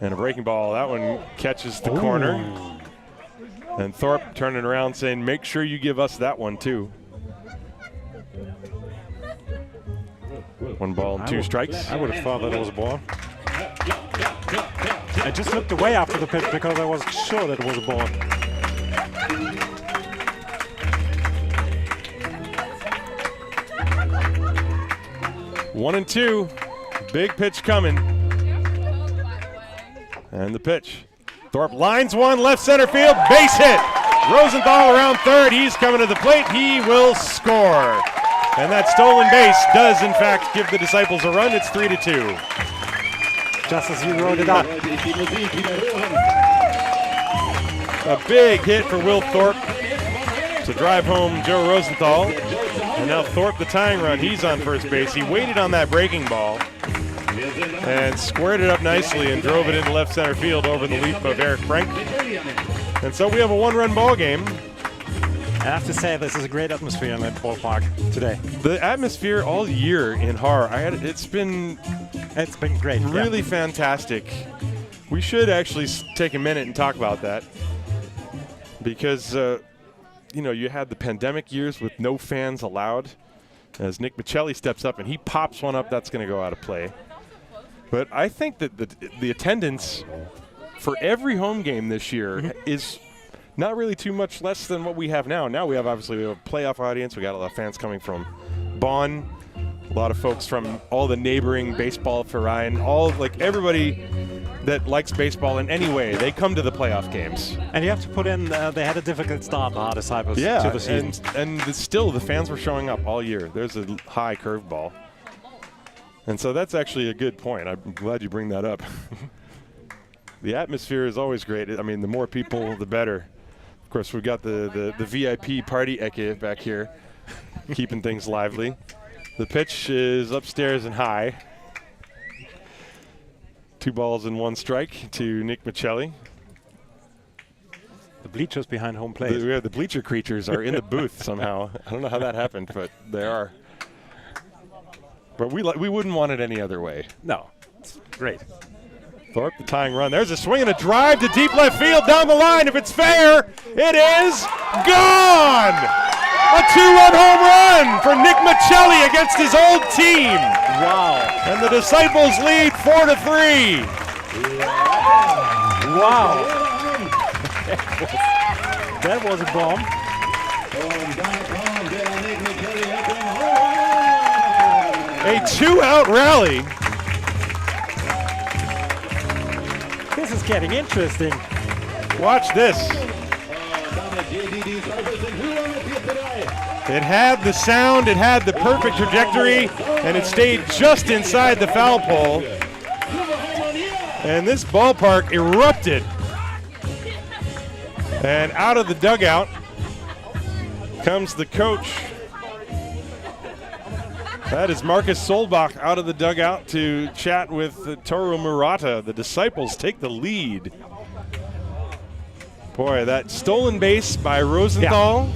And a breaking ball. That one catches the corner. And Thorpe turning around saying, make sure you give us that one too. 1 ball and 2 strikes. I would have thought that it was a ball. I just looked away after the pitch because I wasn't sure that it was a ball. One and 2. Big pitch coming. And the pitch. Thorpe lines one, left center field, base hit. Rosenthal around third. He's coming to the plate. He will score. And that stolen base does, in fact, give the Disciples a run. It's 3-2. Just as you wrote it up. A big hit for Will Thorpe to drive home Joe Rosenthal. And now Thorpe, the tying run, he's on first base. He waited on that breaking ball and squared it up nicely and drove it into left center field over the leap of Eric Frank. And so we have a one-run ball game. I have to say, this is a great atmosphere in that ballpark today. The atmosphere all year in Haar, it's been great. Really fantastic. We should actually take a minute and talk about that because, you know, you had the pandemic years with no fans allowed. As Nick Michelli steps up and he pops one up, that's going to go out of play. But I think that the attendance for every home game this year is not really too much less than what we have now. Now we have a playoff audience. We got a lot of fans coming from Bonn, a lot of folks from all the neighboring baseball verein, everybody that likes baseball in any way, they come to the playoff games. And you have to put in, they had a difficult start, the Haar Disciples, to the season. And still the fans were showing up all year. There's a high curveball. And so that's actually a good point. I'm glad you bring that up. The atmosphere is always great. I mean, the more people, the better. Of course, we've got the VIP party ecke back here, keeping things lively. The pitch is upstairs and high. 2 balls and 1 strike to Nick Michelli. The bleachers behind home plate. The bleacher creatures are in the booth somehow. I don't know how that happened, but they are. But we wouldn't want it any other way. No, it's great. Thorpe, the tying run. There's a swing and a drive to deep left field down the line. If it's fair, it is gone! A 2-run home run for Nick Michelli against his old team. Wow. And the Disciples lead 4-3. Wow. That was a bomb. A 2-out rally. This is getting interesting. Watch this. It had the sound, it had the perfect trajectory, and it stayed just inside the foul pole. And this ballpark erupted. And out of the dugout comes the coach. That is Marcus Solbach out of the dugout to chat with Toru Murata. The Disciples take the lead. Boy, that stolen base by Rosenthal,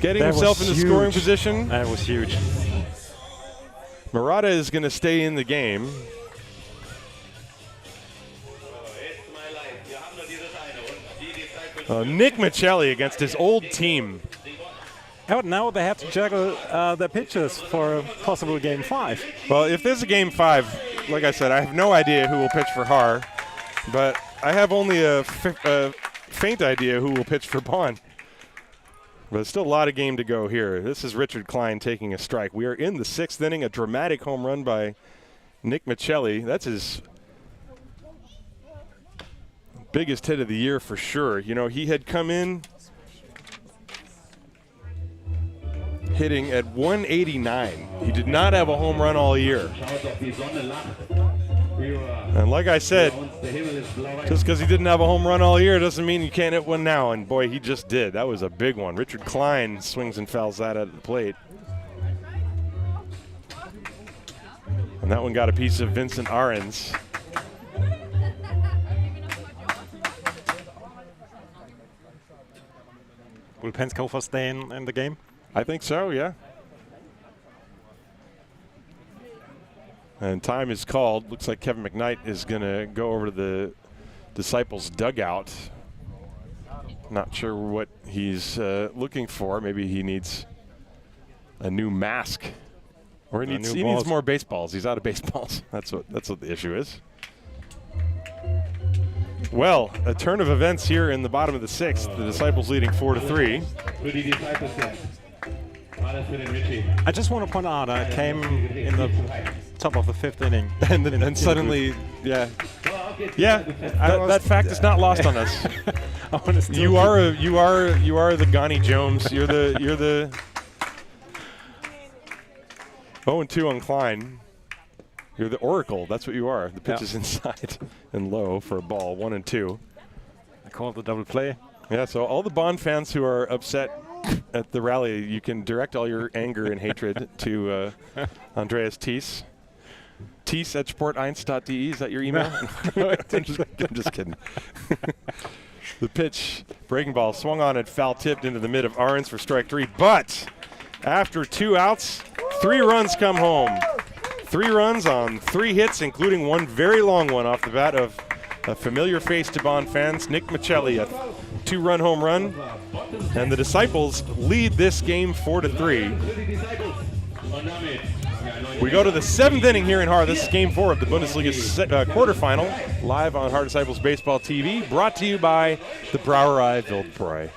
getting himself into scoring position. That was huge. Murata is going to stay in the game. Nick Michelli against his old team. Now they have to juggle their pitchers for a possible Game 5. Well, if there's a Game 5, like I said, I have no idea who will pitch for Haar, but I have only a faint idea who will pitch for Bonn. But still a lot of game to go here. This is Richard Klein taking a strike. We are in the 6th inning, a dramatic home run by Nick Michelli. That's his biggest hit of the year for sure. You know, he had come in hitting at 189. He did not have a home run all year. And like I said, just because he didn't have a home run all year doesn't mean you can't hit one now. And boy, he just did. That was a big one. Richard Klein swings and fouls that at the plate. And that one got a piece of Vincent Ahrens. Will Penskofer stay in the game? I think so, yeah. And time is called. Looks like Kevin McKnight is going to go over to the Disciples dugout. Not sure what he's looking for. Maybe he needs a new mask, or he needs more baseballs. He's out of baseballs. That's what the issue is. Well, a turn of events here in the bottom of the 6th. The Disciples leading 4-3. I just want to point out, I came in the top of the 5th inning, and then suddenly, that fact is not lost on us. You are the Ghani Jones. You're the 0-2 on Klein. You're the Oracle. That's what you are. The pitch is inside and low for a ball. 1-2. I call it the double play. Yeah, so all the Bonn fans who are upset at the rally, you can direct all your anger and hatred to Andreas Thies. Thies@sporteins.de, is that your email? I'm just kidding. The pitch, breaking ball, swung on and foul tipped into the mid of Arns for strike 3. But after 2 outs, 3 runs come home. 3 runs on 3 hits, including one very long one off the bat of a familiar face to Bonn fans, Nick Michelli, a 2-run home run. And the Disciples lead this game 4-3. We go to the 7th inning here in Haar. This is Game 4 of the Bundesliga quarterfinal, live on Haar Disciples Baseball TV, brought to you by the Brauerei Wildbräu.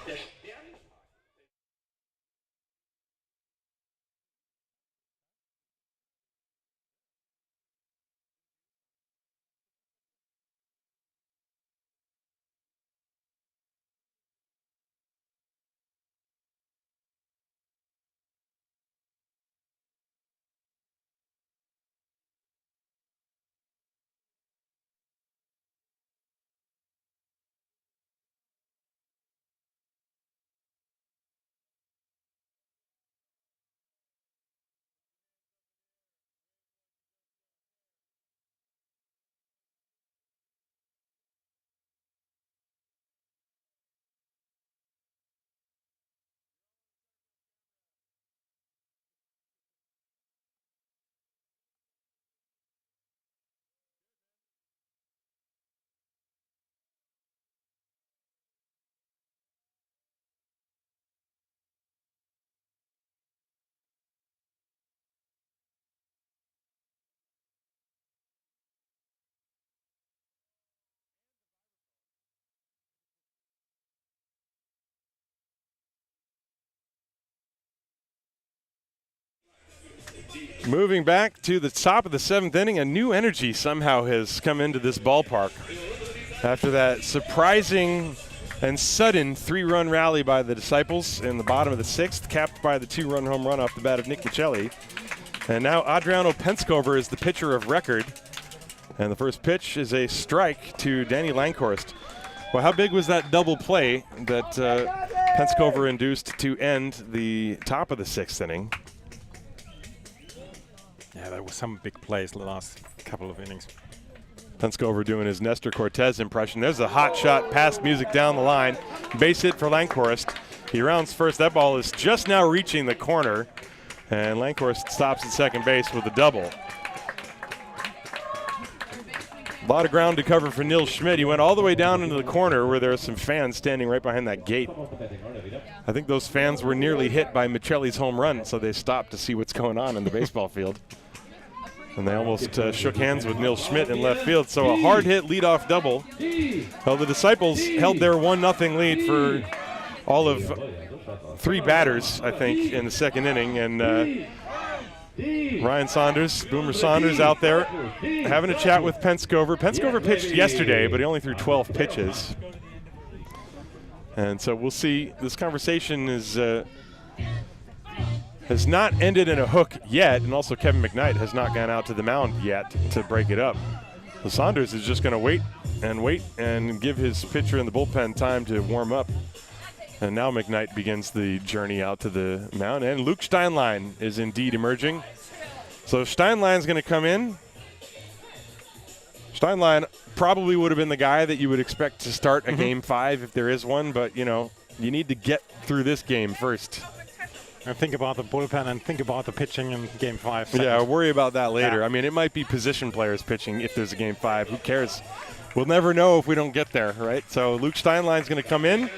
Moving back to the top of the 7th inning, a new energy somehow has come into this ballpark. After that surprising and sudden 3-run rally by the Disciples in the bottom of the 6th, capped by the 2-run home run off the bat of Nick Michelli. And now Adriano Penskover is the pitcher of record. And the first pitch is a strike to Danny Langhorst. Well, how big was that double play that Penskover induced to end the top of the 6th inning? Yeah, there was some big plays the last couple of innings. Penskover doing his Nestor Cortez impression. There's a hot shot past music down the line. Base hit for Langhorst. He rounds first. That ball is just now reaching the corner. And Langhorst stops at second base with a double. A lot of ground to cover for Nils Schmidt. He went all the way down into the corner where there are some fans standing right behind that gate. I think those fans were nearly hit by Michelli's home run, so they stopped to see what's going on in the baseball field. And they almost shook hands with Nils Schmidt in left field. So a hard hit leadoff double. Well, the Disciples held their 1-0 lead for all of 3 batters, I think, in the 2nd inning. And Ryan Saunders, Boomer Saunders out there having a chat with Penskover. Penskover pitched yesterday, but he only threw 12 pitches. And so we'll see. This conversation has not ended in a hook yet, and also Kevin McKnight has not gone out to the mound yet to break it up. So Saunders is just going to wait and give his pitcher in the bullpen time to warm up. And now McKnight begins the journey out to the mound, and Luke Steinlein is indeed emerging. So Steinlein's going to come in. Steinlein probably would have been the guy that you would expect to start a Game 5 if there is one, but, you know, you need to get through this game first. And think about the bullpen and think about the pitching in Game 5. Yeah, worry about that later. I mean, it might be position players pitching if there's a Game 5. Who cares? We'll never know if we don't get there, right? So Luke Steinlein's going to come in.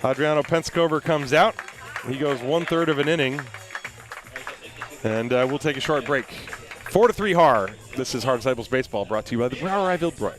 Adriano Penskover comes out. He goes 1/3 of an inning. And we'll take a short break. 4-3 Haar. This is Haar Disciples Baseball, brought to you by the Brauerei Wildbräu.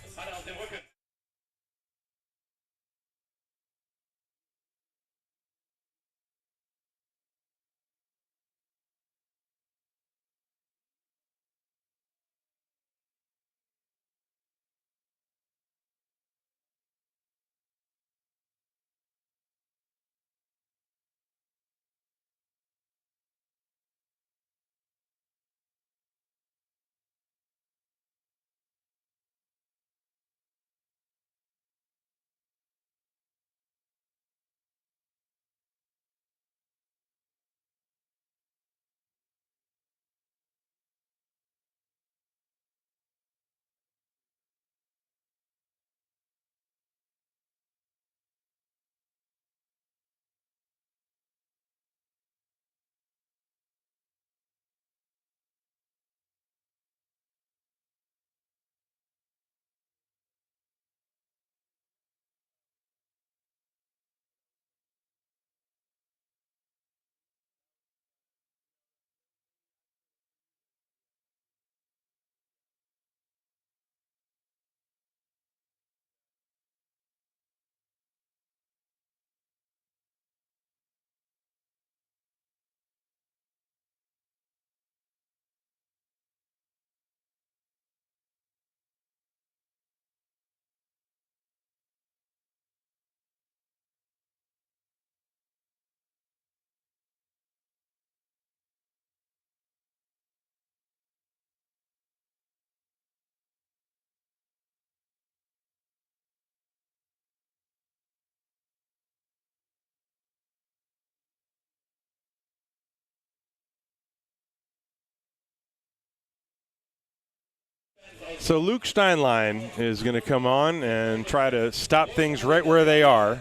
So Luke Steinlein is going to come on and try to stop things right where they are.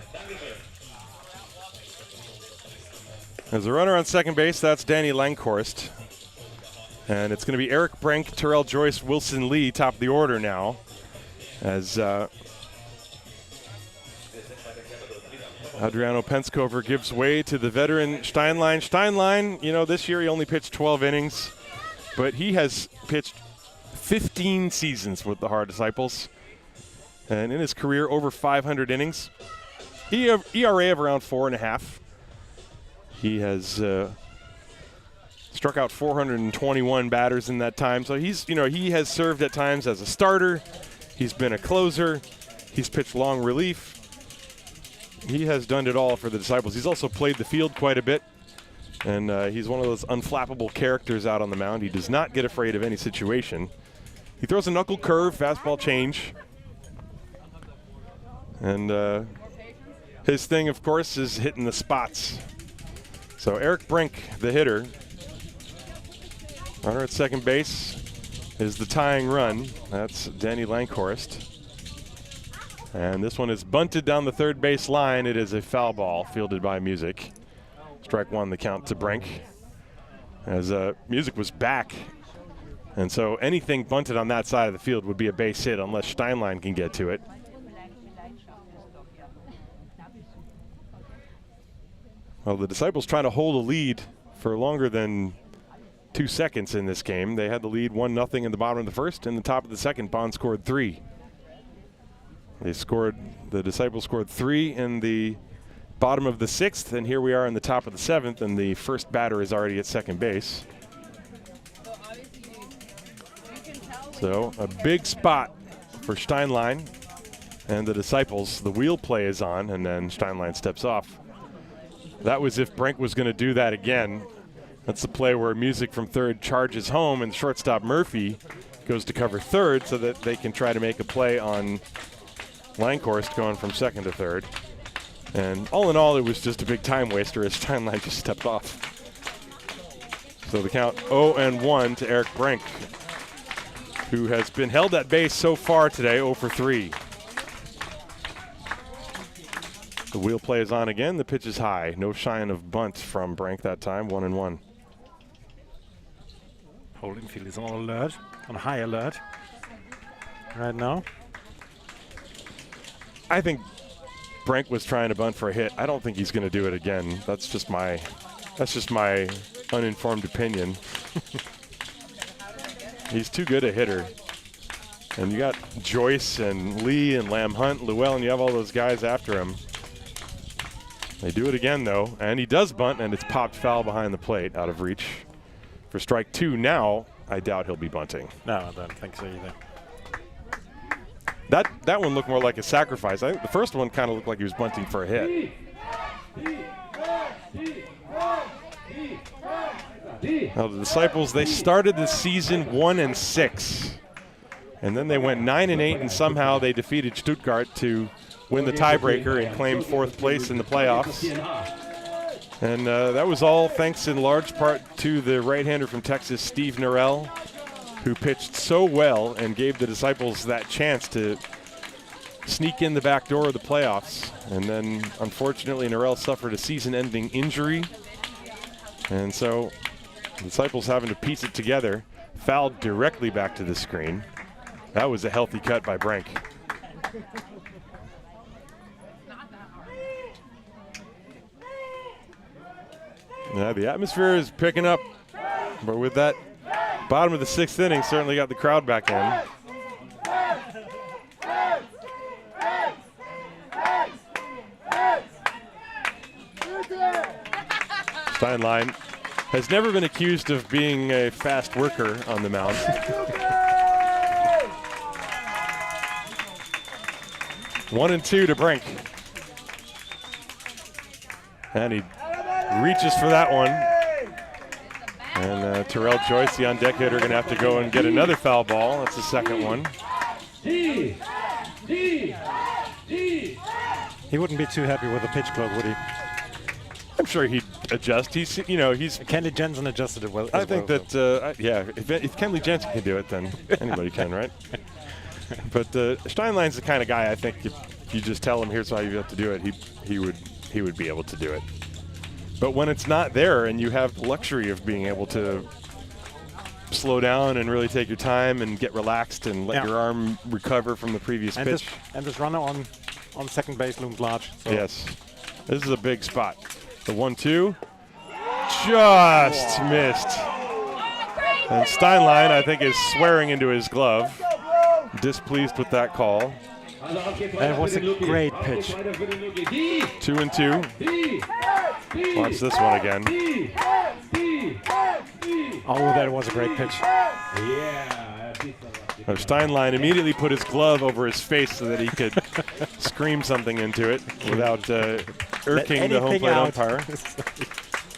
As a runner on second base, that's Danny Langhorst. And it's going to be Eric Brink, Terrell Joyce, Wilson Lee, top of the order now. As Adriano Penskover gives way to the veteran Steinlein. Steinlein, you know, this year he only pitched 12 innings, but he has pitched 15 seasons with the Haar Disciples. And in his career, over 500 innings. ERA of around 4.5. He has struck out 421 batters in that time. So he's, you know, he has served at times as a starter. He's been a closer. He's pitched long relief. He has done it all for the Disciples. He's also played the field quite a bit. And he's one of those unflappable characters out on the mound. He does not get afraid of any situation. He throws a knuckle curve, fastball change. And his thing, of course, is hitting the spots. So Eric Brink, the hitter, runner at second base, is the tying run. That's Danny Langhorst. And this one is bunted down the third base line. It is a foul ball fielded by Music. Strike one, the count to Brink. As Music was back. And so anything bunted on that side of the field would be a base hit unless Steinlein can get to it. Well, the Disciples trying to hold a lead for longer than 2 seconds in this game. They had the lead 1-0 in the bottom of the first. In the top of the second, Bonn scored 3. The Disciples scored 3 in the bottom of the 6th, and here we are in the top of the 7th, and the first batter is already at second base. So a big spot for Steinlein and the Disciples. The wheel play is on, and then Steinlein steps off. That was if Brink was going to do that again. That's the play where Music from third charges home, and shortstop Murphy goes to cover third so that they can try to make a play on Langhorst going from second to third. And all in all, it was just a big time waster as Steinlein just stepped off. So the count 0-1 to Eric Brink, who has been held at base so far today, 0 for 3. The wheel play is on again. The pitch is high. No sign of bunt from Brink that time, 1-1. Holding field is on alert, on high alert right now. I think Brink was trying to bunt for a hit. I don't think he's going to do it again. That's just my uninformed opinion. He's too good a hitter. And you got Joyce and Lee and Lamb Hunt, Llewellyn, you have all those guys after him. They do it again, though, and he does bunt, and it's popped foul behind the plate, out of reach. For strike 2 now, I doubt he'll be bunting. No, I don't think so either. That one looked more like a sacrifice. I think the first one kind of looked like he was bunting for a hit. Now the Disciples, they started the season 1-6, and then they went 9-8, and somehow they defeated Stuttgart to win the tiebreaker and claim 4th place in the playoffs. And that was all thanks in large part to the right-hander from Texas, Steve Norell, who pitched so well and gave the Disciples that chance to sneak in the back door of the playoffs. And then, unfortunately, Norell suffered a season-ending injury. And so the Disciples having to piece it together, fouled directly back to the screen. That was a healthy cut by Brink. Yeah, the atmosphere is picking up, but with that bottom of the 6th inning, certainly got the crowd back in. Steinlein has never been accused of being a fast worker on the mound. 1-2 to Brink. And he reaches for that one. And Terrell Joyce, the on-deck hitter, going to have to go and get another foul ball. That's the second one. He wouldn't be too happy with the pitch clock, would he? I'm sure he'd adjust. He's, you know, he's. Kenley Jensen adjusted it well. I think that, yeah, if Kenley Jensen can do it, then anybody can, right? But Steinlein's the kind of guy I think if you just tell him here's how you have to do it, he would be able to do it. But when it's not there and you have the luxury of being able to slow down and really take your time and get relaxed and let your arm recover from the previous pitch. This runner on second base looms large. So. Yes. This is a big spot. The 1-2 just missed. And Steinlein, I think, is swearing into his glove. Displeased with that call. That was a great pitch. 2-2. Watch this one again. Oh, that was a great pitch. Steinlein immediately put his glove over his face so that he could scream something into it without irking the home plate umpire.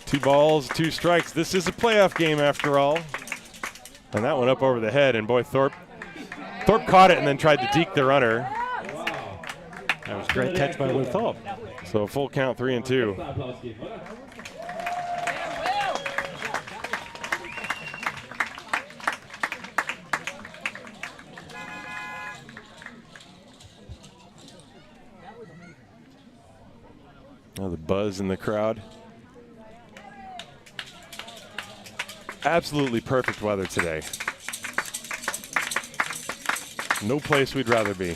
2 balls, 2 strikes. This is a playoff game after all. And that one up over the head, and boy, Thorpe caught it and then tried to deke the runner. That was a great catch by Will Thorpe. So a full count, 3-2. Oh, the buzz in the crowd. Absolutely perfect weather today. No place we'd rather be.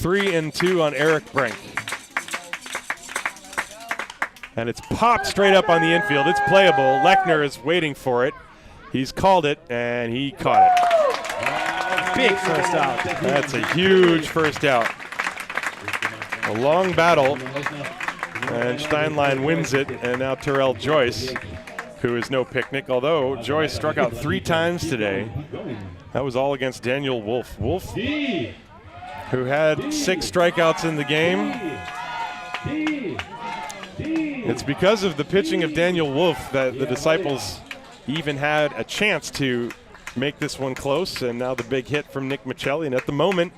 3-2 on Eric Brink. And it's popped straight up on the infield. It's playable. Lechner is waiting for it. He's called it, and he caught it. Big first out. That's a huge first out. A long battle, and Steinlein wins it, and now Terrell Joyce, who is no picnic, although Joyce struck out 3 times today. That was all against Daniel Wolf. Wolf, who had 6 strikeouts in the game. It's because of the pitching of Daniel Wolf that the Disciples even had a chance to make this one close, and now the big hit from Nick Michelli. And at the moment,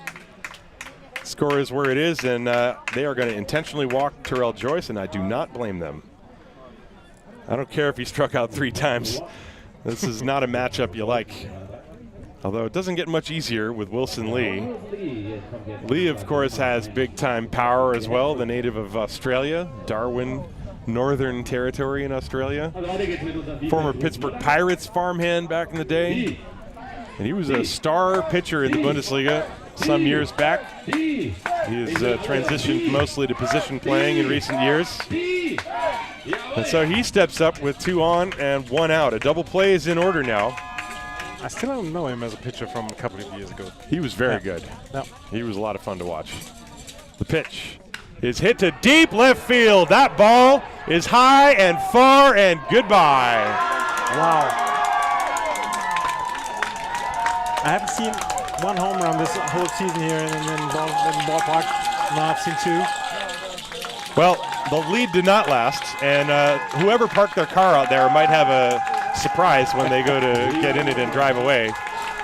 score is where it is, and they are going to intentionally walk Terrell Joyce, and I do not blame them. I don't care if he struck out 3 times. This is not a matchup you like. Although it doesn't get much easier with Wilson Lee. Lee, of course, has big-time power as well, the native of Australia, Darwin, Northern Territory in Australia. Former Pittsburgh Pirates farmhand back in the day. And he was a star pitcher in the Bundesliga some years back. He has transitioned mostly to position playing in recent years. And so he steps up with 2 on and 1 out. A double play is in order now. I still don't know him as a pitcher from a couple of years ago. He was very good. Yeah. He was a lot of fun to watch. The pitch is hit to deep left field. That ball is high and far and goodbye. Wow. I haven't seen 1 home run this whole season here in ballpark. Now I've seen 2. Well, the lead did not last, and whoever parked their car out there might have a surprise when they go to get in it and drive away.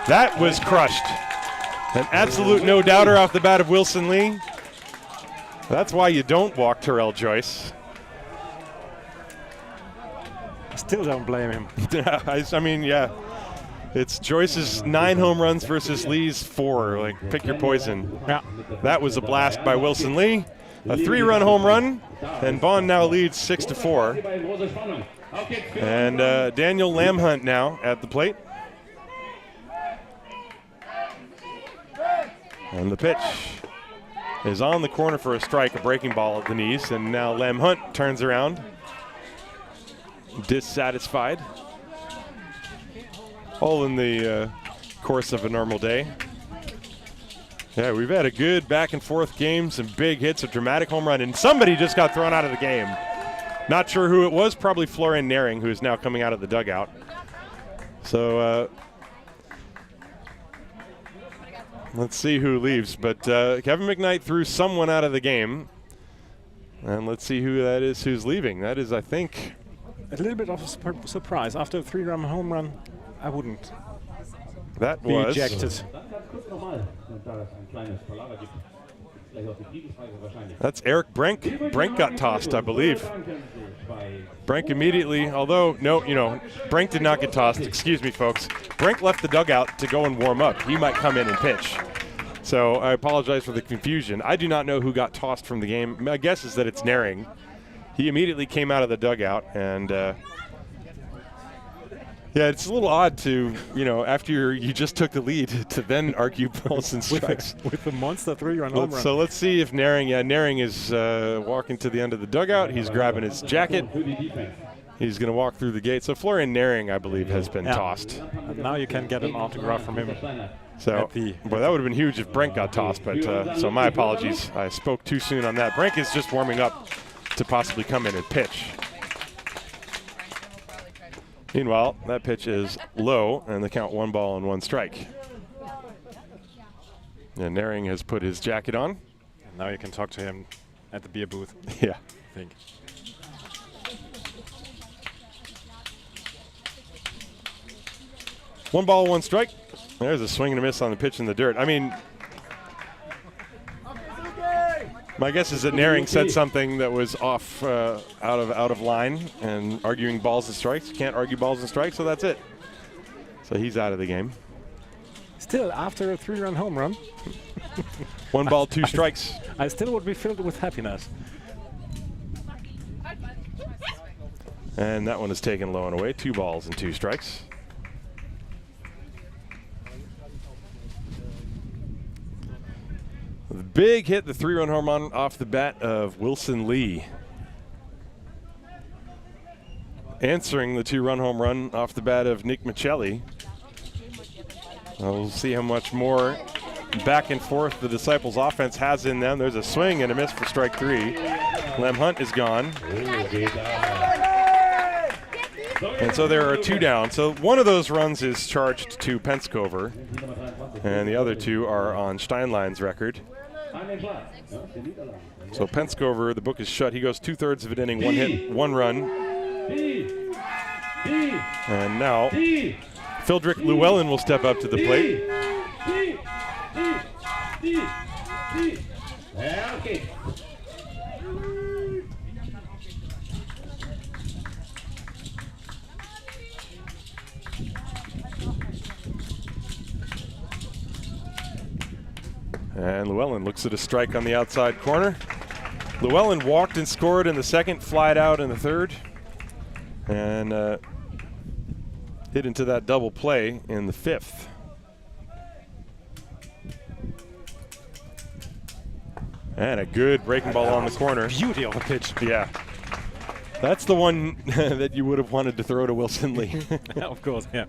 That was crushed. An absolute no-doubter off the bat of Wilson Lee. That's why you don't walk Terrell Joyce. I still don't blame him. I mean, yeah. It's Joyce's 9 home runs versus Lee's 4. Like, pick your poison. Yeah. That was a blast by Wilson Lee. A 3-run home run, and Bonn now leads 6-4. And Daniel Lamhunt now at the plate. And the pitch is on the corner for a strike, a breaking ball at the knees, and now Lamhunt turns around, dissatisfied. All in the course of a normal day. Yeah, we've had a good back-and-forth game, some big hits, a dramatic home run, and somebody just got thrown out of the game. Not sure who it was, probably Florian Naring, who is now coming out of the dugout. So let's see who leaves. But Kevin McKnight threw someone out of the game. And let's see who that is who's leaving. That is, I think, a little bit of a surprise. After a 3-run home run, I wouldn't that be was ejected. That's Eric Brink. Brink got tossed, I believe. Brink immediately, although, no, you know, Brink did not get tossed. Excuse me, folks. Brink left the dugout to go and warm up. He might come in and pitch. So I apologize for the confusion. I do not know who got tossed from the game. My guess is that it's Naring. He immediately came out of the dugout, and yeah, it's a little odd to, you know, after you just took the lead to then argue balls and strikes. with the monster 3-run home run. So let's see if Naring is walking to the end of the dugout. He's grabbing his jacket. He's going to walk through the gate. So Florian Naring, I believe, has been tossed. And now you can get an autograph from him. So, well, that would have been huge if Brink got tossed, but so my apologies. I spoke too soon on that. Brink is just warming up to possibly come in and pitch. Meanwhile, that pitch is low, and the count 1 ball and 1 strike. And Naring has put his jacket on. And now you can talk to him at the beer booth. Yeah. I think. One ball, 1 strike. There's a swing and a miss on the pitch in the dirt. I mean, my guess is that Naring said something that was off, out of line, and arguing balls and strikes. You can't argue balls and strikes, so that's it. So he's out of the game. Still, after a 3-run home run. 1 ball, 2 strikes. I still would be filled with happiness. And that one is taken low and away. 2 balls and 2 strikes. The big hit, the 3-run home run off the bat of Wilson Lee. Answering the 2-run home run off the bat of Nick Michelli. We'll see how much more back and forth the Disciples offense has in them. There's a swing and a miss for strike 3. Lem Hunt is gone. And so there are 2 down. So one of those runs is charged to Penskover, and the other 2 are on Steinlein's record. So Penskover, the book is shut. He goes 2/3 of an inning, 1 hit, 1 run. And now Phildrick Llewellyn will step up to the plate. And Llewellyn looks at a strike on the outside corner. Llewellyn walked and scored in the second, flied out in the third, and hit into that double play in the 5th. And a good breaking ball on the corner. Beauty of a pitch. Yeah. That's the one that you would have wanted to throw to Wilson Lee. Of course, yeah.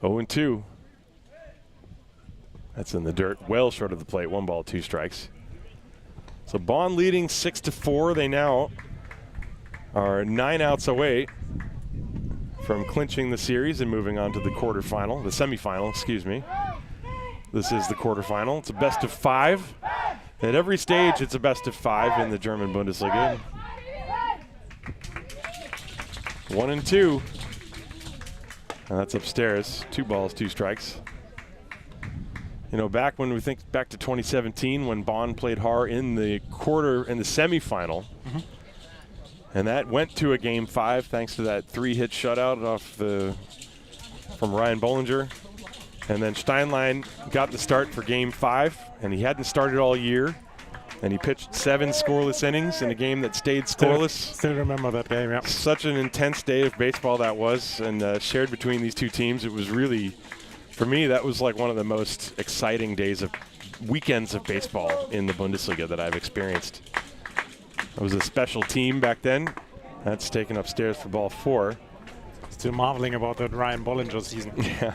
Oh and 2. That's in the dirt, well short of the plate. 1 ball, 2 strikes. So Bonn leading 6-4. They now are 9 outs away from clinching the series and moving on to the quarterfinal, the semifinal, excuse me. This is the quarterfinal. It's a best of 5. At every stage, it's a best of 5 in the German Bundesliga. 1 and 2. And that's upstairs. 2 balls, 2 strikes. You know, back when we think back to 2017 when Bonn played Haar in the semifinal, and that went to a game 5 thanks to that 3-hit shutout from Ryan Bollinger. And then Steinlein got the start for game 5, and he hadn't started all year. And he pitched 7 scoreless innings in a game that stayed scoreless. Still remember that game, yeah. Such an intense day of baseball that was, and shared between these 2 teams. It was really, for me, that was like one of the most exciting weekends of baseball in the Bundesliga that I've experienced. It was a special team back then. That's taken upstairs for ball 4. Still marveling about that Ryan Bollinger season. Yeah.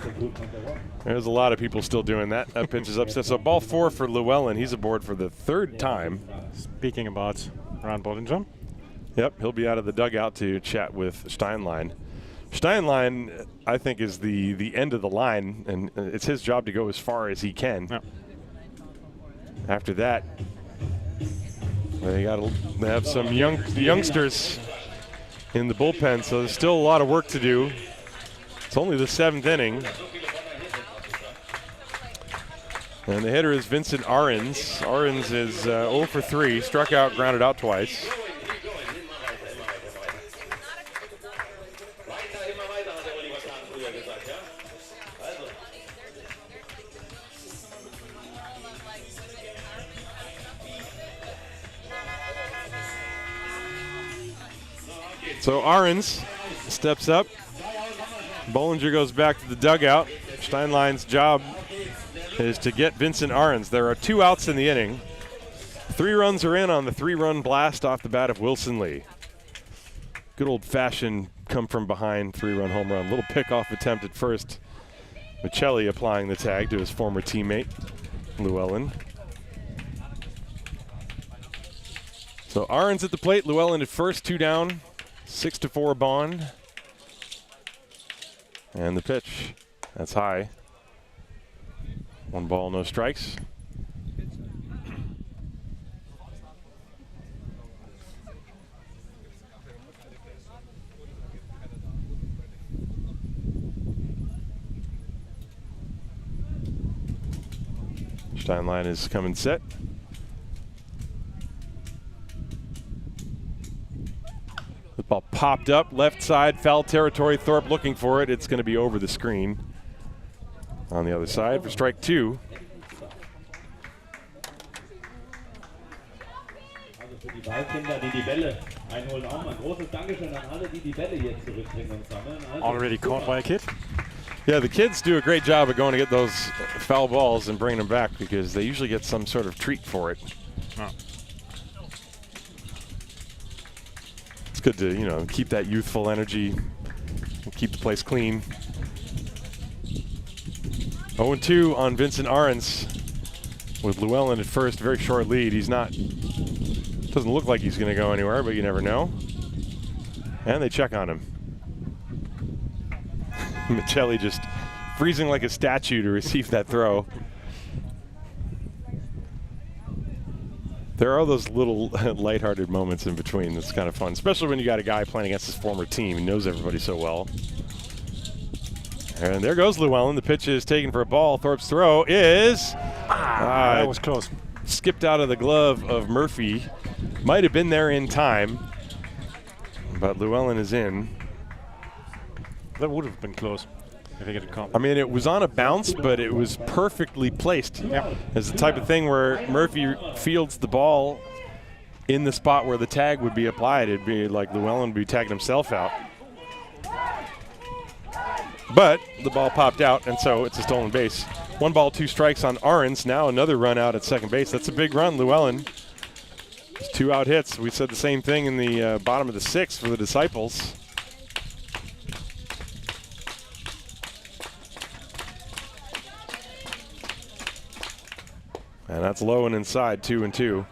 There's a lot of people still doing that. That pitch is upstairs. So ball 4 for Llewellyn. He's aboard for the 3rd time. Speaking about Ryan Bollinger. Yep, he'll be out of the dugout to chat with Steinlein. Steinlein, I think, is the end of the line, and it's his job to go as far as he can. Yep. After that, They have some youngsters in the bullpen, so there's still a lot of work to do. It's only the 7th inning. And the hitter is Vincent Ahrens. Ahrens is 0 for 3, struck out, grounded out twice. So Ahrens steps up. Bollinger goes back to the dugout. Steinlein's job is to get Vincent Ahrens. There are 2 outs in the inning. 3 runs are in on the 3-run blast off the bat of Wilson Lee. Good old-fashioned come-from-behind 3-run home run. Little pickoff attempt at first. Michelli applying the tag to his former teammate, Llewellyn. So Ahrens at the plate, Llewellyn at first, 2 down, 6-4 Bonn. And the pitch, that's high. 1 ball, no strikes. Steinlein is coming set. The ball popped up, left side, foul territory. Thorpe looking for it. It's going to be over the screen. On the other side for strike 2. Already caught by a kid? Yeah, the kids do a great job of going to get those foul balls and bringing them back because they usually get some sort of treat for it. Oh. It's good to, keep that youthful energy, keep the place clean. 0-2 on Vincent Ahrens with Llewellyn at first, very short lead. Doesn't look like he's going to go anywhere, but you never know. And they check on him. Michelli just freezing like a statue to receive that throw. There are those little lighthearted moments in between that's kind of fun, especially when you got a guy playing against his former team. He knows everybody so well. And there goes Llewellyn. The pitch is taken for a ball. Thorpe's throw is... that was close. Skipped out of the glove of Murphy. Might have been there in time, but Llewellyn is in. That would have been close if he had come. I mean, it was on a bounce, but it was perfectly placed. Yeah. It's the type of thing where Murphy fields the ball in the spot where the tag would be applied. It'd be like Llewellyn would be tagging himself out. But the ball popped out, and so it's a stolen base. 1 ball, 2 strikes on Ahrens. Now another run out at second base. That's a big run, Llewellyn. 2 out hits. We said the same thing in the bottom of the 6th for the Disciples. And that's low and inside, 2-2.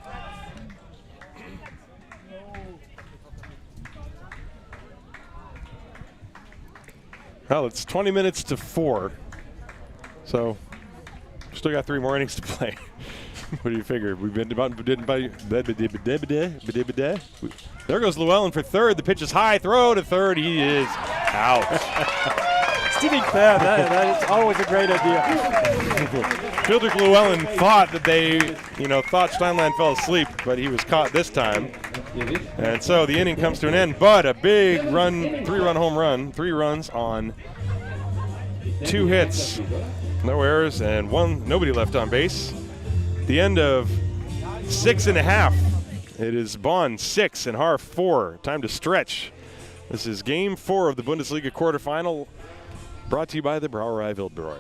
Well, it's 20 minutes to 4. So, still got 3 more innings to play. What do you figure? We've been about there goes Llewellyn for third. The pitch is high. Throw to third. He is out. Stealing third, that is always a great idea. Fielder Llewellyn thought that thought Steinlein fell asleep, but he was caught this time. And so the inning comes to an end, but a big run, 3-run home run, 3 runs on 2 hits. No errors and nobody left on base. The end of 6.5. It is Bonn 6 and Haar 4. Time to stretch. This is Game 4 of the Bundesliga quarterfinal, brought to you by the Brauerei Wildbräu.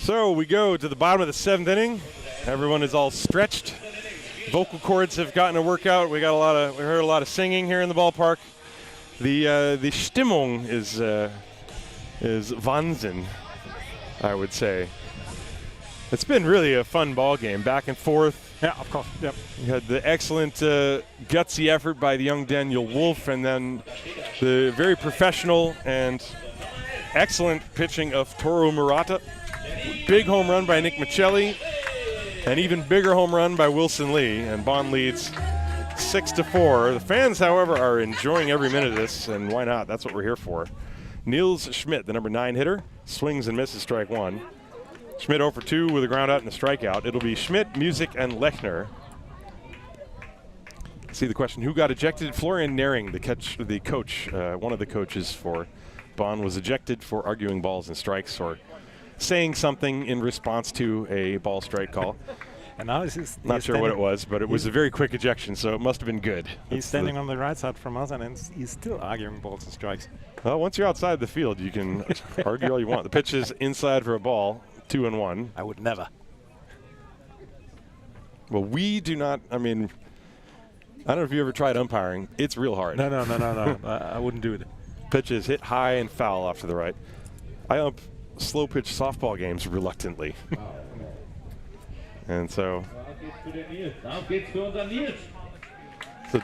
So we go to the bottom of the 7th inning. Everyone is all stretched. Vocal cords have gotten a workout. We heard a lot of singing here in the ballpark. The Stimmung is Wahnsinn, I would say. It's been really a fun ball game, back and forth. Yeah, of course. Yep. You had the excellent gutsy effort by the young Daniel Wolf, and then the very professional and excellent pitching of Toru Murata. Big home run by Nick Michelli, an even bigger home run by Wilson Lee, and Bonn leads 6-4. The fans, however, are enjoying every minute of this, and why not? That's what we're here for. Niels Schmidt, the number 9 hitter, swings and misses strike 1. Schmidt 0 for 2 with a ground out and a strikeout. It'll be Schmidt, Music, and Lechner. See the question, who got ejected? Florian Nering, the coach, one of the coaches for Bonn, was ejected for arguing balls and strikes or saying something in response to a ball strike call. And now not sure what it was, but it was a very quick ejection, so it must have been good. He's standing on the right side from us, and he's still arguing balls and strikes. Well, once you're outside the field, you can argue all you want. The pitch is inside for a ball, 2-1. I would never. Well, we do not. I mean, I don't know if you ever tried umpiring. It's real hard. No. I wouldn't do it. Pitch is hit high and foul off to the right. I ump slow pitch softball games reluctantly. And so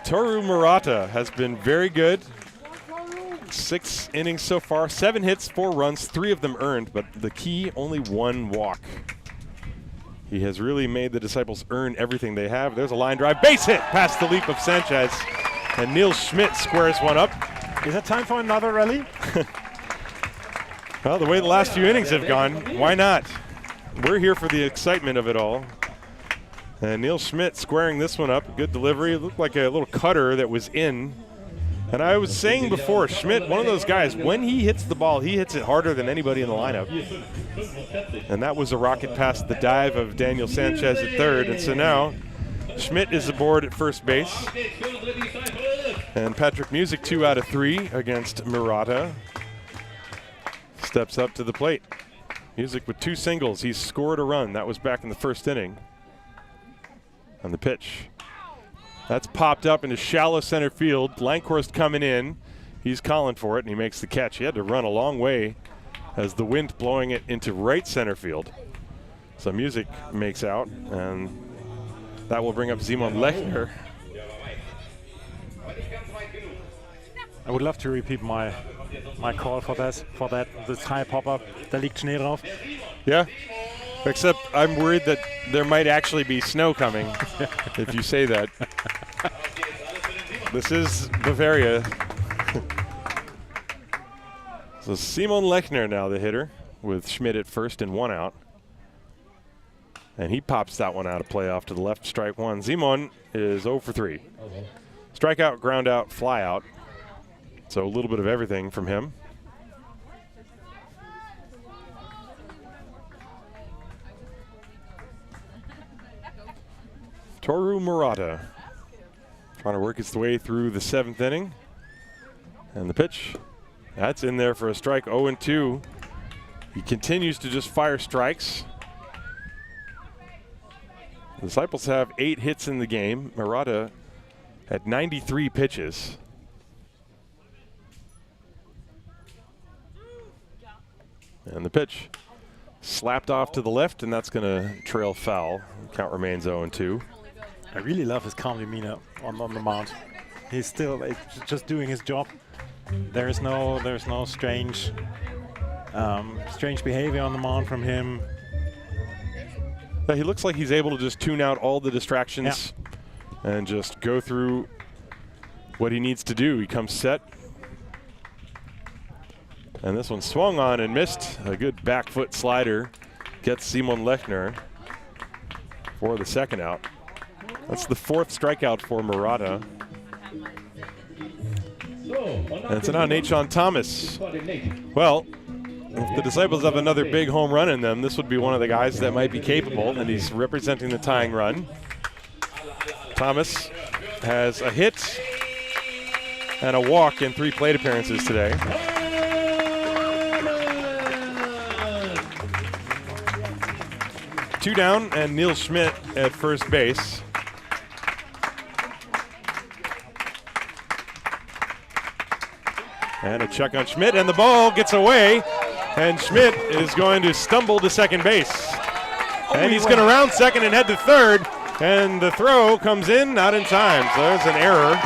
Toru Murata has been very good. 6 innings so far, 7 hits, 4 runs, 3 of them earned, but the key, only 1 walk. He has really made the Disciples earn everything they have. There's a line drive, base hit past the leap of Sanchez, and Niels Schmidt squares one up. Is it time for another rally? Well, the way the last few innings have gone, why not? We're here for the excitement of it all. And Niels Schmidt squaring this one up. Good delivery. It looked like a little cutter that was in. And I was saying before, Schmidt, one of those guys, when he hits the ball, he hits it harder than anybody in the lineup. And that was a rocket past the dive of Daniel Sanchez at third. And so now Schmidt is aboard at first base. And Patrick Music, 2 out of 3 against Murata. Steps up to the plate. Music with 2 singles. He's scored a run. That was back in the first inning. On the pitch. That's popped up into shallow center field. Lankhorst coming in. He's calling for it, and he makes the catch. He had to run a long way as the wind blowing it into right center field. So Music makes out, and that will bring up Simon Lechner. I would love to repeat my call for that. This high pop-up, da liegt Schnee drauf. Yeah, except I'm worried that there might actually be snow coming if you say that. This is Bavaria. So Simon Lechner now the hitter with Schmidt at first and 1 out. And he pops that one out of play off to the left, strike 1. Simon is 0 for 3. Strikeout, ground out, fly out. So a little bit of everything from him. Toru Murata trying to work its way through the 7th inning. And the pitch, that's in there for a strike, 0-2. He continues to just fire strikes. The Disciples have 8 hits in the game. Murata had 93 pitches. And the pitch slapped off to the left, and that's going to trail foul. Count remains 0-2. I really love his calm demeanor on the mound. He's still just doing his job. There's no strange behavior on the mound from him. Yeah, he looks like he's able to just tune out all the distractions and just go through what he needs to do. He comes set. And this one swung on and missed. A good back foot slider gets Simon Lechner for the 2nd out. That's the 4th strikeout for Murata. And so now Nathan Thomas. Well, if the Disciples have another big home run in them, this would be one of the guys that might be capable, and he's representing the tying run. Thomas has a hit and a walk in 3 plate appearances today. 2 down, and Neil Schmidt at first base. And a check on Schmidt, and the ball gets away, and Schmidt is going to stumble to second base. And he's going to round second and head to third, and the throw comes in, not in time. So there's an error,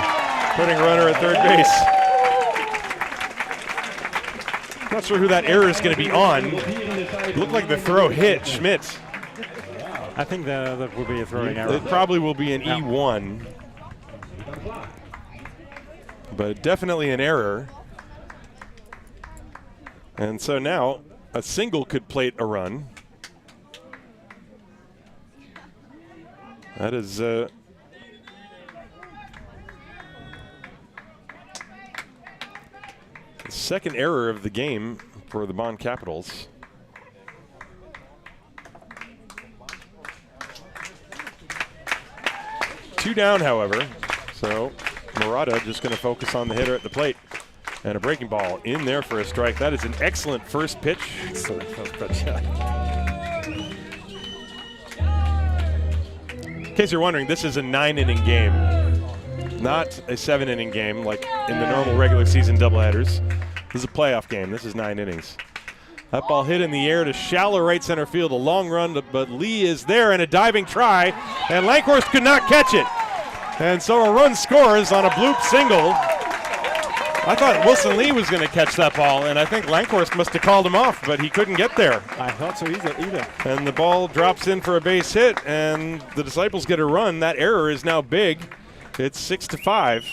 putting a runner at third base. Not sure who that error is going to be on. It looked like the throw hit Schmidt. I think that will be a throwing error. It probably will be an E1. But definitely an error. And so now a single could plate a run. That is the second error of the game for the Bonn Capitals. Two down, however. So Murata just going to focus on the hitter at the plate. And a breaking ball in there for a strike. That is an excellent first pitch. Excellent first pitch, yeah. In case you're wondering, this is a 9-inning game, not a 7-inning game like in the normal regular season doubleheaders. This is a playoff game. This is 9 innings. That ball hit in the air to shallow right center field. A long run, but Lee is there and a diving try, and Lankhorst could not catch it. And so a run scores on a bloop single. I thought Wilson Lee was going to catch that ball, and I think Lankhorst must have called him off, but he couldn't get there. I thought so either. And the ball drops in for a base hit, and the Disciples get a run. That error is now big. It's 6-5.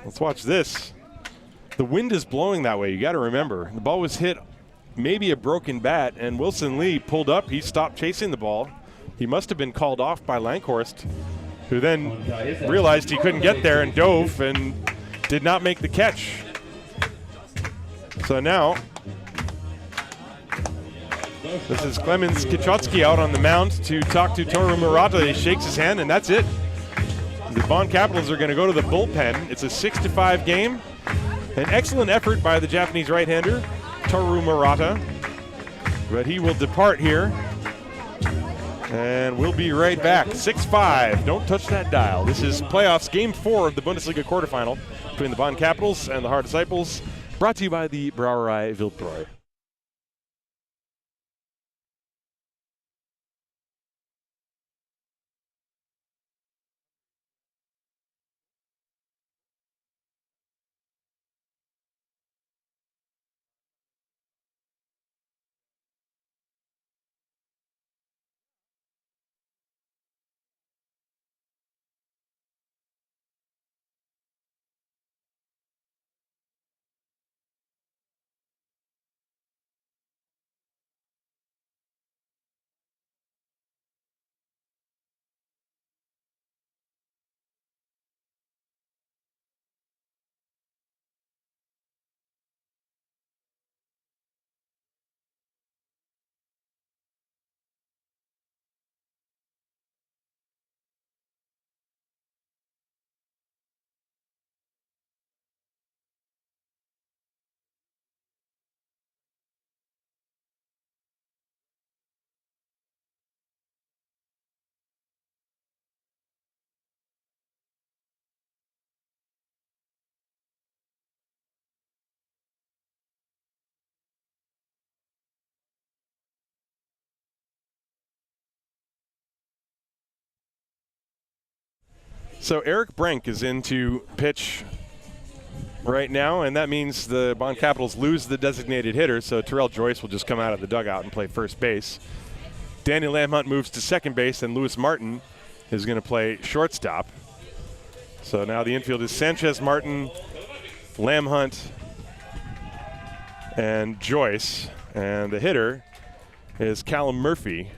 Let's watch this. The wind is blowing that way. You got to remember, the ball was hit maybe a broken bat, and Wilson Lee pulled up. He stopped chasing the ball. He must have been called off by Lankhorst, who then realized he couldn't get there and dove and did not make the catch. So now, this is Clemens Kichotsky out on the mound to talk to Toru Murata. He shakes his hand, and that's it. The Bonn Capitals are going to go to the bullpen. It's a 6-5 game. An excellent effort by the Japanese right-hander, Toru Murata. But he will depart here. And we'll be right back. 6-5. Don't touch that dial. This is playoffs game 4 of the Bundesliga quarterfinal between the Bonn Capitals and the Haar Disciples. Brought to you by the Brauerei Wildbräu. So Eric Brank is in to pitch right now, and that means the Bonn Capitals lose the designated hitter, so Terrell Joyce will just come out of the dugout and play first base. Daniel Lamhunt moves to second base, and Lewis Martin is going to play shortstop. So now the infield is Sanchez, Martin, Lamhunt, and Joyce. And the hitter is Callum Murphy,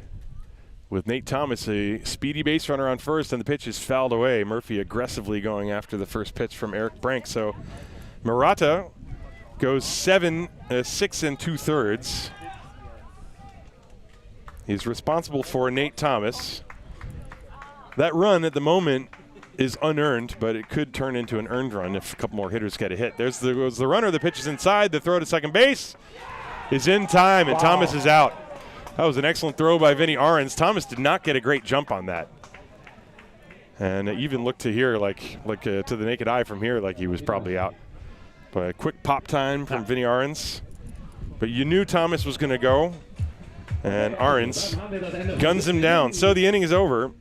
with Nate Thomas, a speedy base runner on first, and the pitch is fouled away. Murphy aggressively going after the first pitch from Eric Brank. So Murata goes 6 2/3. He's responsible for Nate Thomas. That run at the moment is unearned, but it could turn into an earned run if a couple more hitters get a hit. There's the runner. The pitch is inside. The throw to second base is in time, and Thomas is out. That was an excellent throw by Vinny Ahrens. Thomas did not get a great jump on that. And it even looked to here like to the naked eye from here like he was probably out. But a quick pop time from Vinny Ahrens. But you knew Thomas was going to go. And Ahrens guns him down. So the inning is over.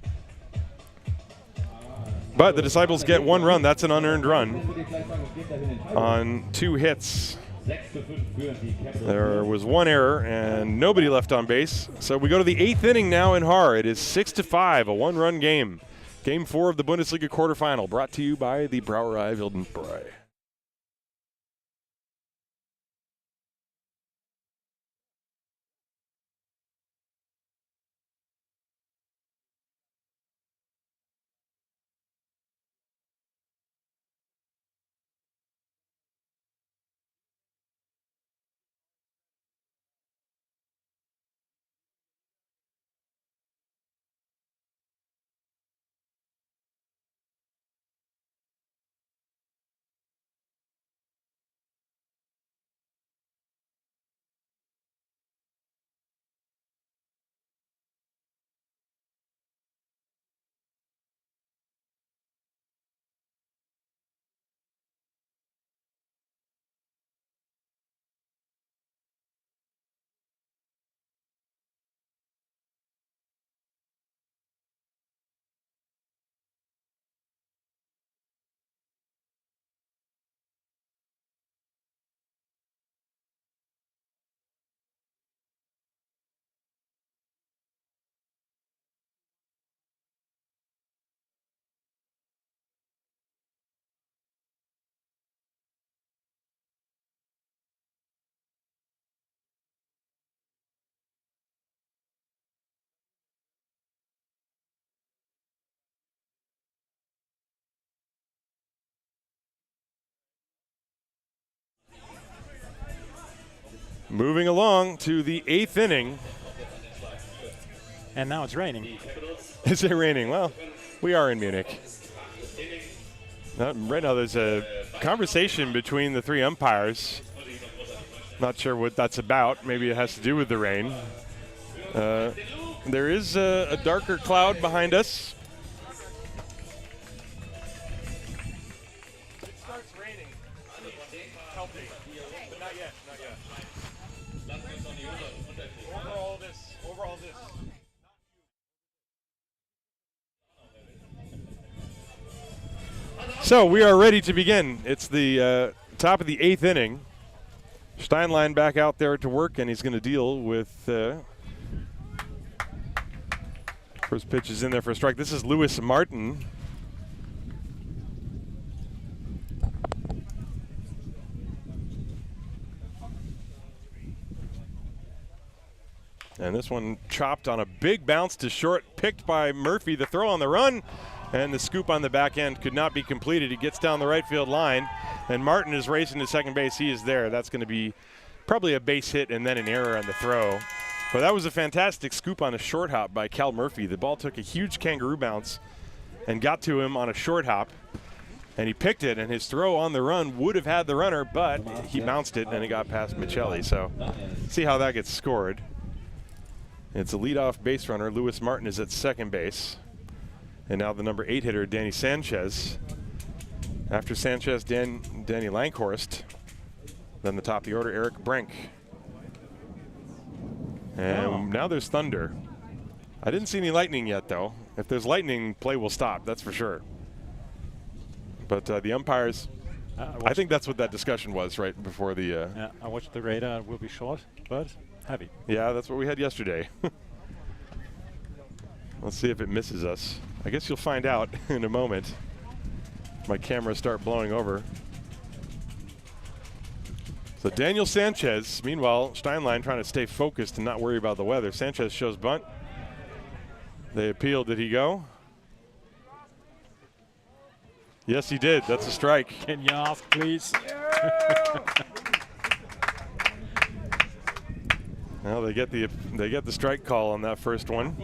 But the Disciples get one run. That's an unearned run on 2 hits. There was 1 error and nobody left on base. So we go to the 8th inning now in Haar. It is 6-5, a 1-run game. Game 4 of the Bundesliga quarterfinal, brought to you by the Brauerei Wildenbräu. Moving along to the 8th inning. And now it's raining. Is it raining? Well, we are in Munich. Right now there's a conversation between the 3 umpires. Not sure what that's about. Maybe it has to do with the rain. There is a darker cloud behind us. It starts raining. Helping. But not yet, not yet. Over all this. So we are ready to begin. It's the top of the 8th inning. Steinlein back out there to work, and he's going to deal with first pitch is in there for a strike. This is Lewis Martin. And this one chopped on a big bounce to short, picked by Murphy. The throw on the run, and the scoop on the back end could not be completed. He gets down the right field line, and Martin is racing to second base. He is there. That's going to be probably a base hit and then an error on the throw. But that was a fantastic scoop on a short hop by Cal Murphy. The ball took a huge kangaroo bounce and got to him on a short hop, and he picked it, and his throw on the run would have had the runner, but he bounced it, and it got past Michelli. So see how that gets scored. It's a leadoff base runner. Lewis Martin is at second base. And now the number 8 hitter, Danny Sanchez. After Sanchez, Danny Langhorst. Then the top of the order, Eric Brink. And now there's thunder. I didn't see any lightning yet, though. If there's lightning, play will stop, that's for sure. But the umpires, I think that's what that discussion was right before the... Yeah, I watched the radar. It will be short, but heavy. Yeah, that's what we had yesterday. Let's see if it misses us. I guess you'll find out in a moment. My cameras start blowing over. So Daniel Sanchez, meanwhile, Steinlein trying to stay focused and not worry about the weather. Sanchez shows bunt. They appeal. Did he go? Yes, he did. That's a strike. Can you ask, please? Well, they get the strike call on that first one.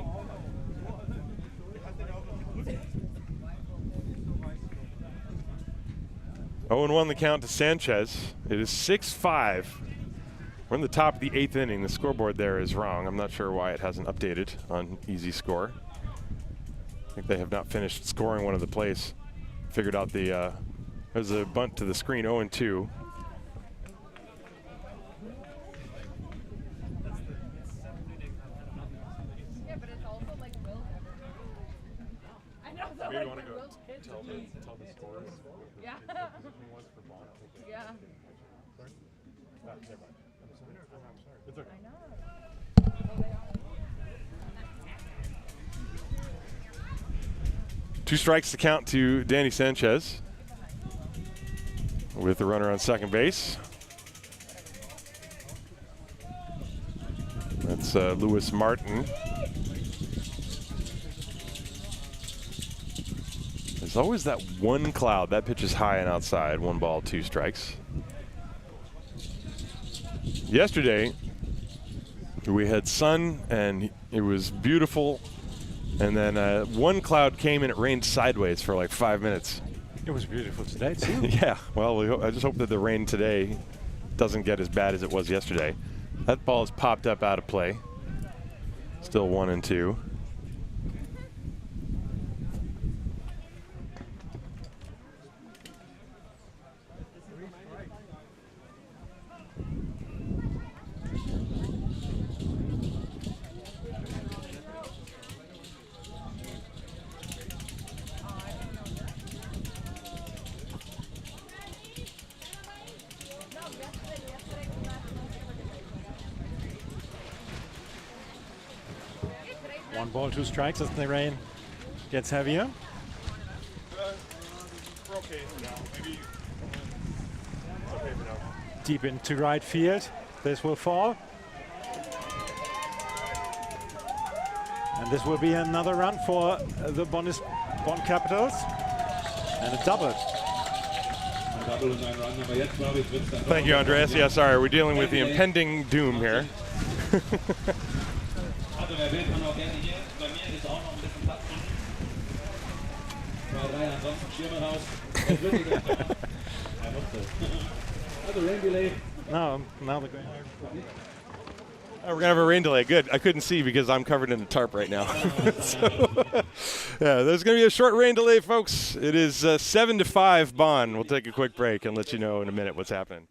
Oh, and 1 the count to Sanchez. It is 6-5. We're in the top of the 8th inning. The scoreboard there is wrong. I'm not sure why it hasn't updated on Easy Score. I think they have not finished scoring one of the plays. Figured out the, there's a bunt to the screen, 0-2. Maybe you want to go tell the scores. Yeah. For Bonn. Yeah. Sorry? I'm sorry. It's okay. I know. 2 strikes to count to Danny Sanchez with the runner on second base. That's Lewis Martin. There's always that one cloud. That pitch is high and outside. 1 ball, 2 strikes. Yesterday, we had sun and it was beautiful. And then one cloud came and it rained sideways for like 5 minutes. It was beautiful today too. Yeah, well, I just hope that the rain today doesn't get as bad as it was yesterday. That ball has popped up out of play. Still 1-2. One ball, 2 strikes as the rain gets heavier. We're okay for now. Maybe it's okay for now. Deep into right field. This will fall. And this will be another run for the Bonn Capitals. And a double. Thank you, Andreas. Yeah, sorry, we're dealing with the impending doom here. No, now the going. Oh, we're gonna have a rain delay. Good. I couldn't see because I'm covered in a tarp right now. Yeah, there's gonna be a short rain delay, folks. It is 7-5 Bonn. We'll take a quick break and let you know in a minute what's happening.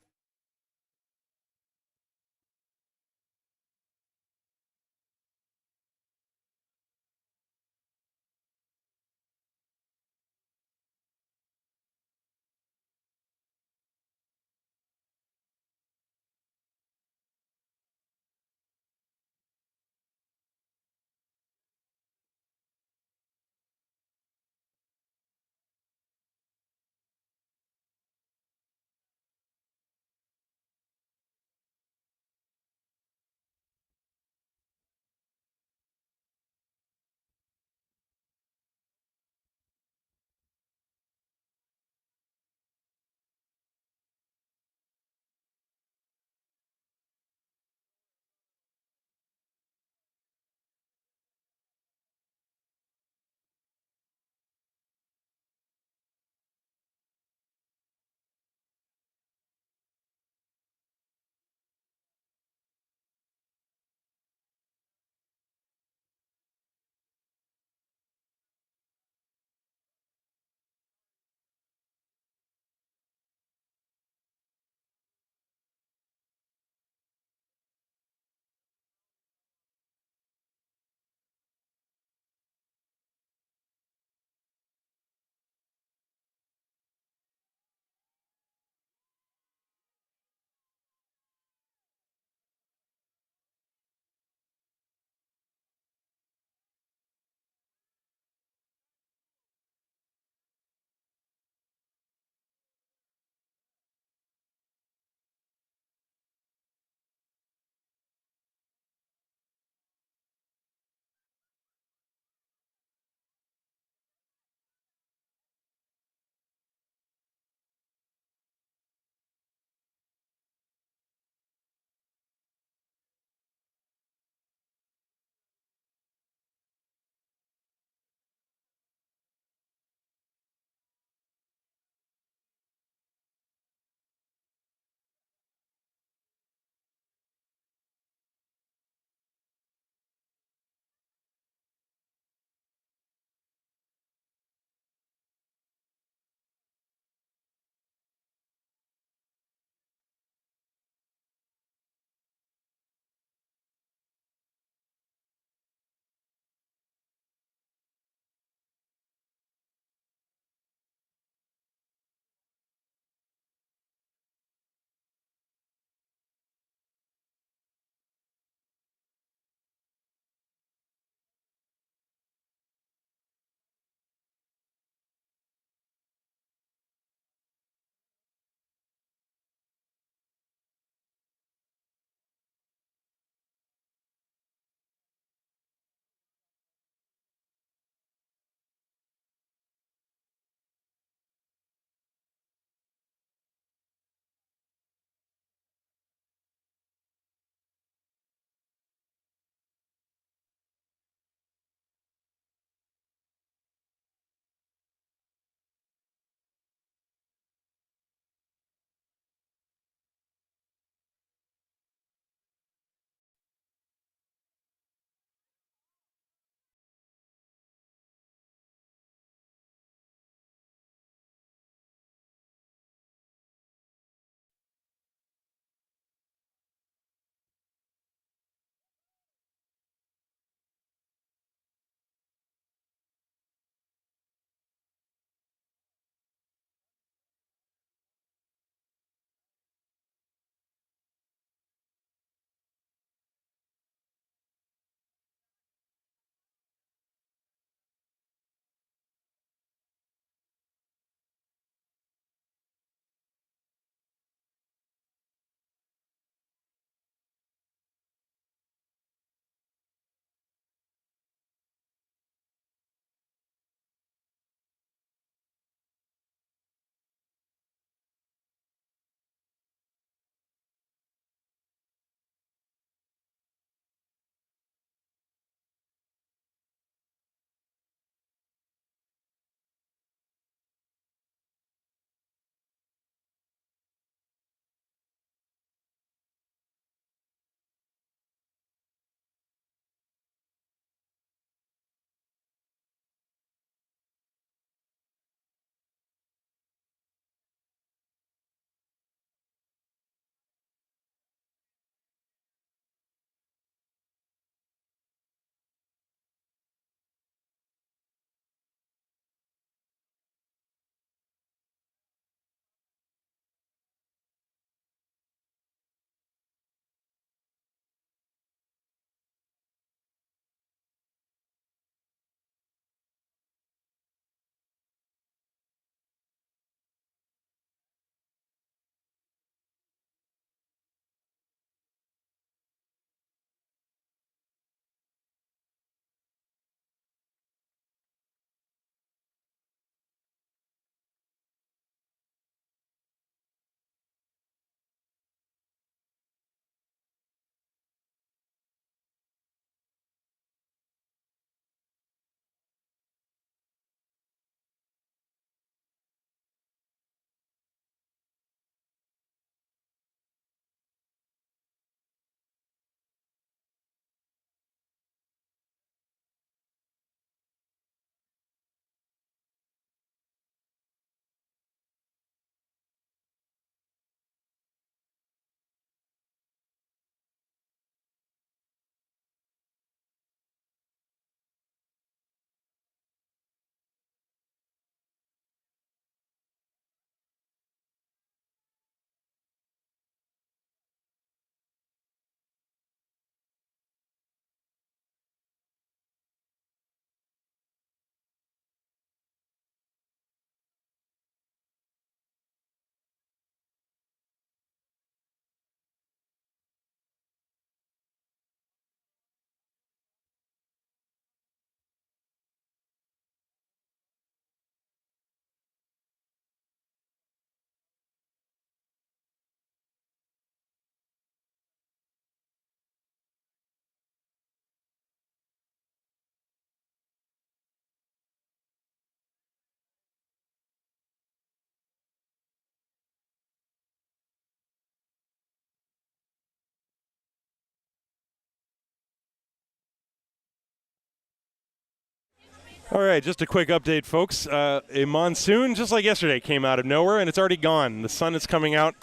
All right, just a quick update, folks. A monsoon, just like yesterday, came out of nowhere, and it's already gone. The sun is coming out,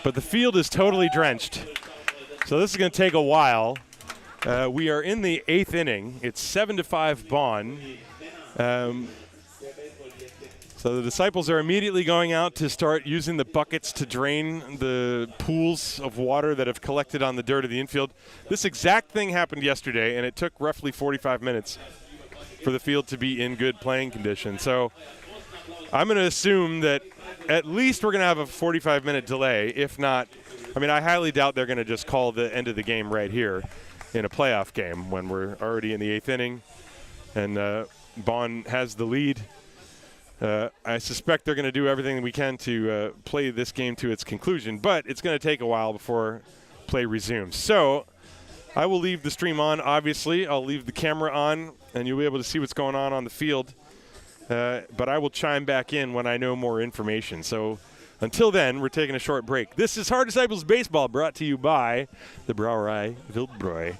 but the field is totally drenched. So this is going to take a while. We are in the 8th inning. It's 7-5 Bonn. So the Disciples are immediately going out to start using the buckets to drain the pools of water that have collected on the dirt of the infield. This exact thing happened yesterday, and it took roughly 45 minutes for the field to be in good playing condition. So I'm going to assume that at least we're going to have a 45-minute delay. If not, I mean, I highly doubt they're going to just call the end of the game right here in a playoff game when we're already in the 8th inning and Bonn has the lead. I suspect they're going to do everything we can to play this game to its conclusion, but it's going to take a while before play resumes. So I will leave the stream on, obviously. I'll leave the camera on, and you'll be able to see what's going on the field. But I will chime back in when I know more information. So until then, we're taking a short break. This is Haar Disciples Baseball, brought to you by the Brouwerij Wildbrooi.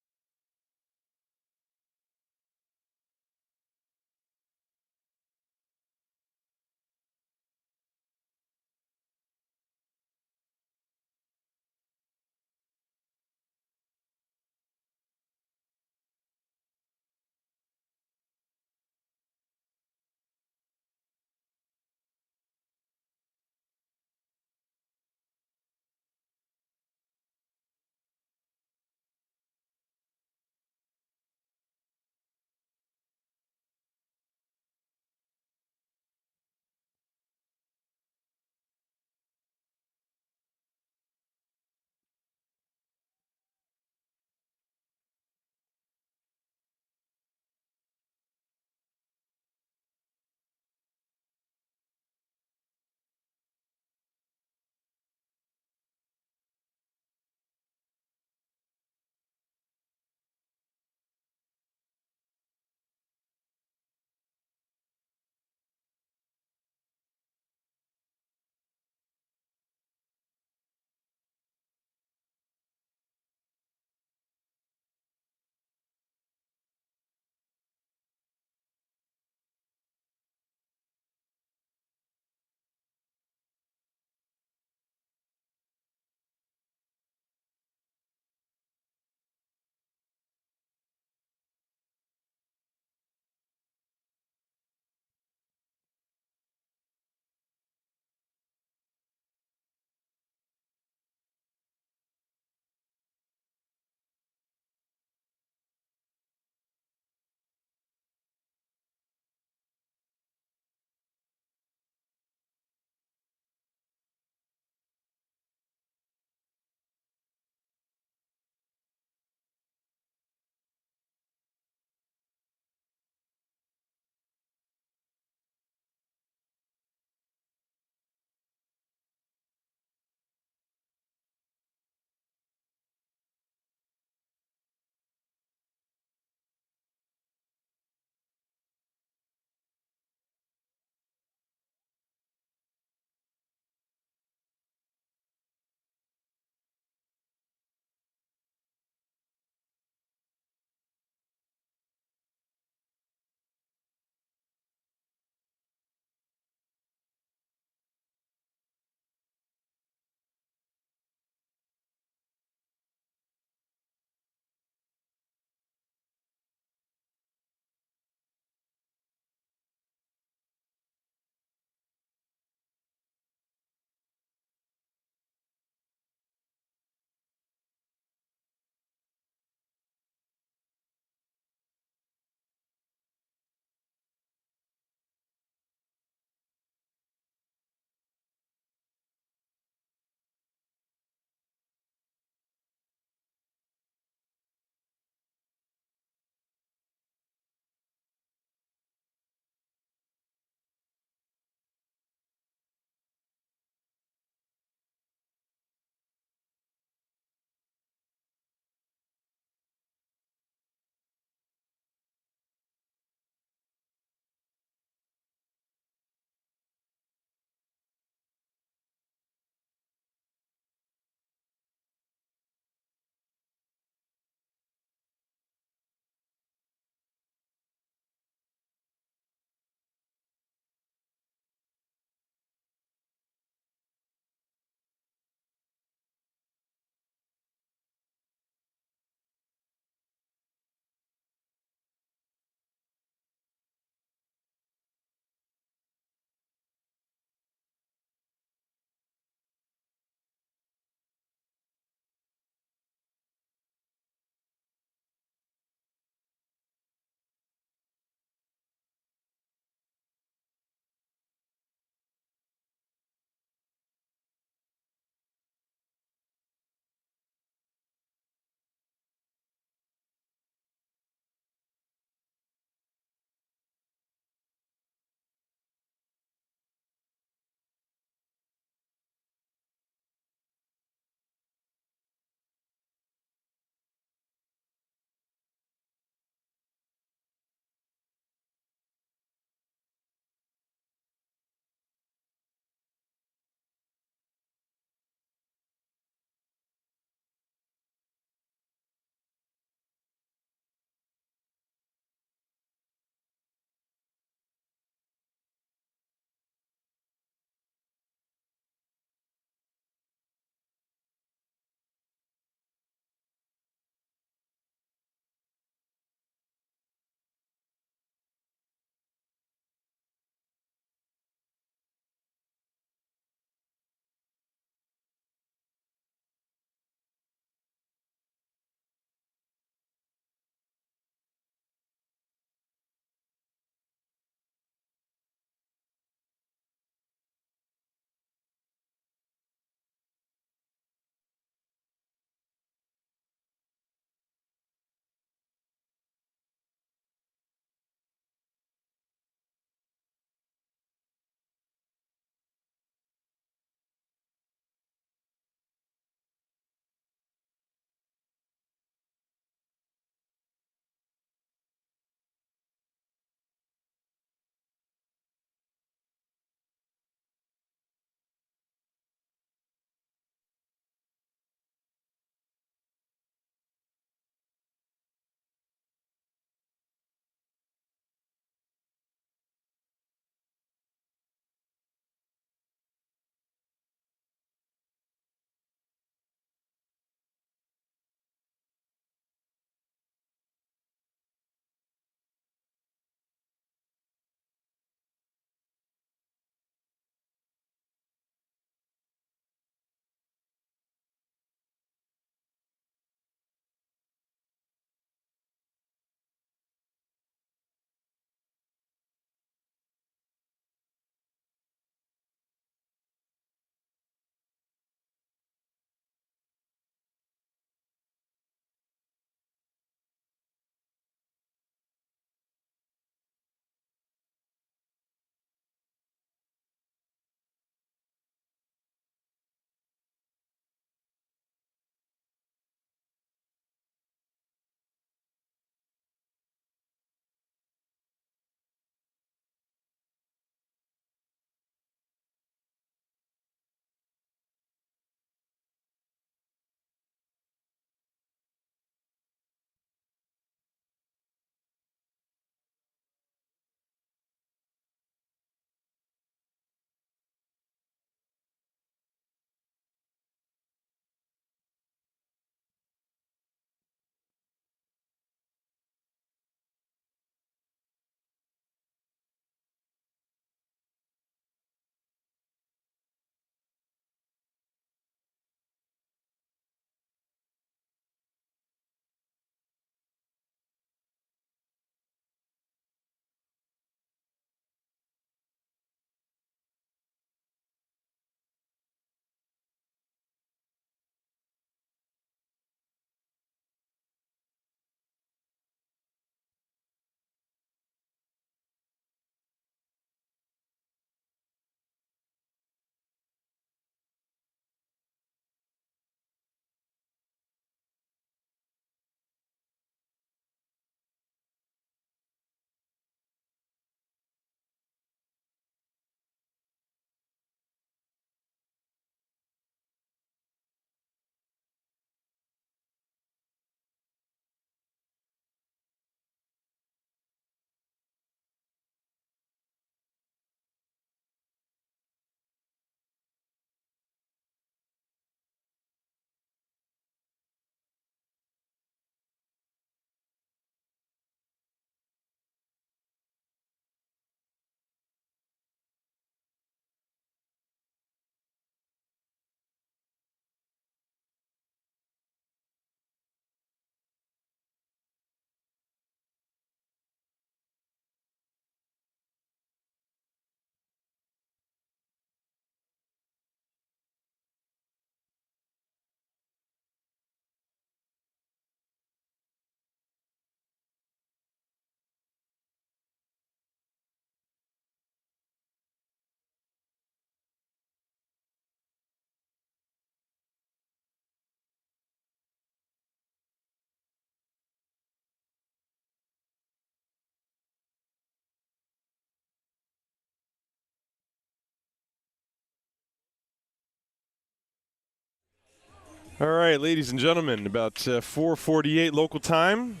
All right, ladies and gentlemen, about 4:48 local time.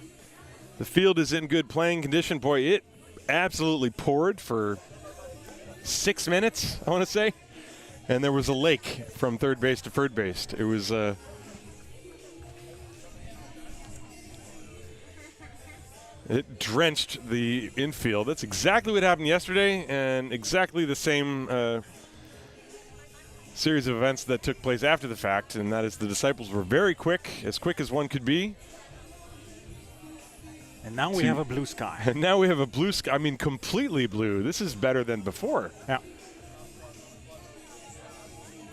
The field is in good playing condition. Boy, it absolutely poured for 6 minutes, I want to say. And there was a lake from third base to third base. It was it drenched the infield. That's exactly what happened yesterday, and exactly the same series of events that took place after the fact, and that is the Disciples were very quick as one could be. And now we have a blue sky. And now we have a blue sky. I mean, completely blue. This is better than before. Yeah.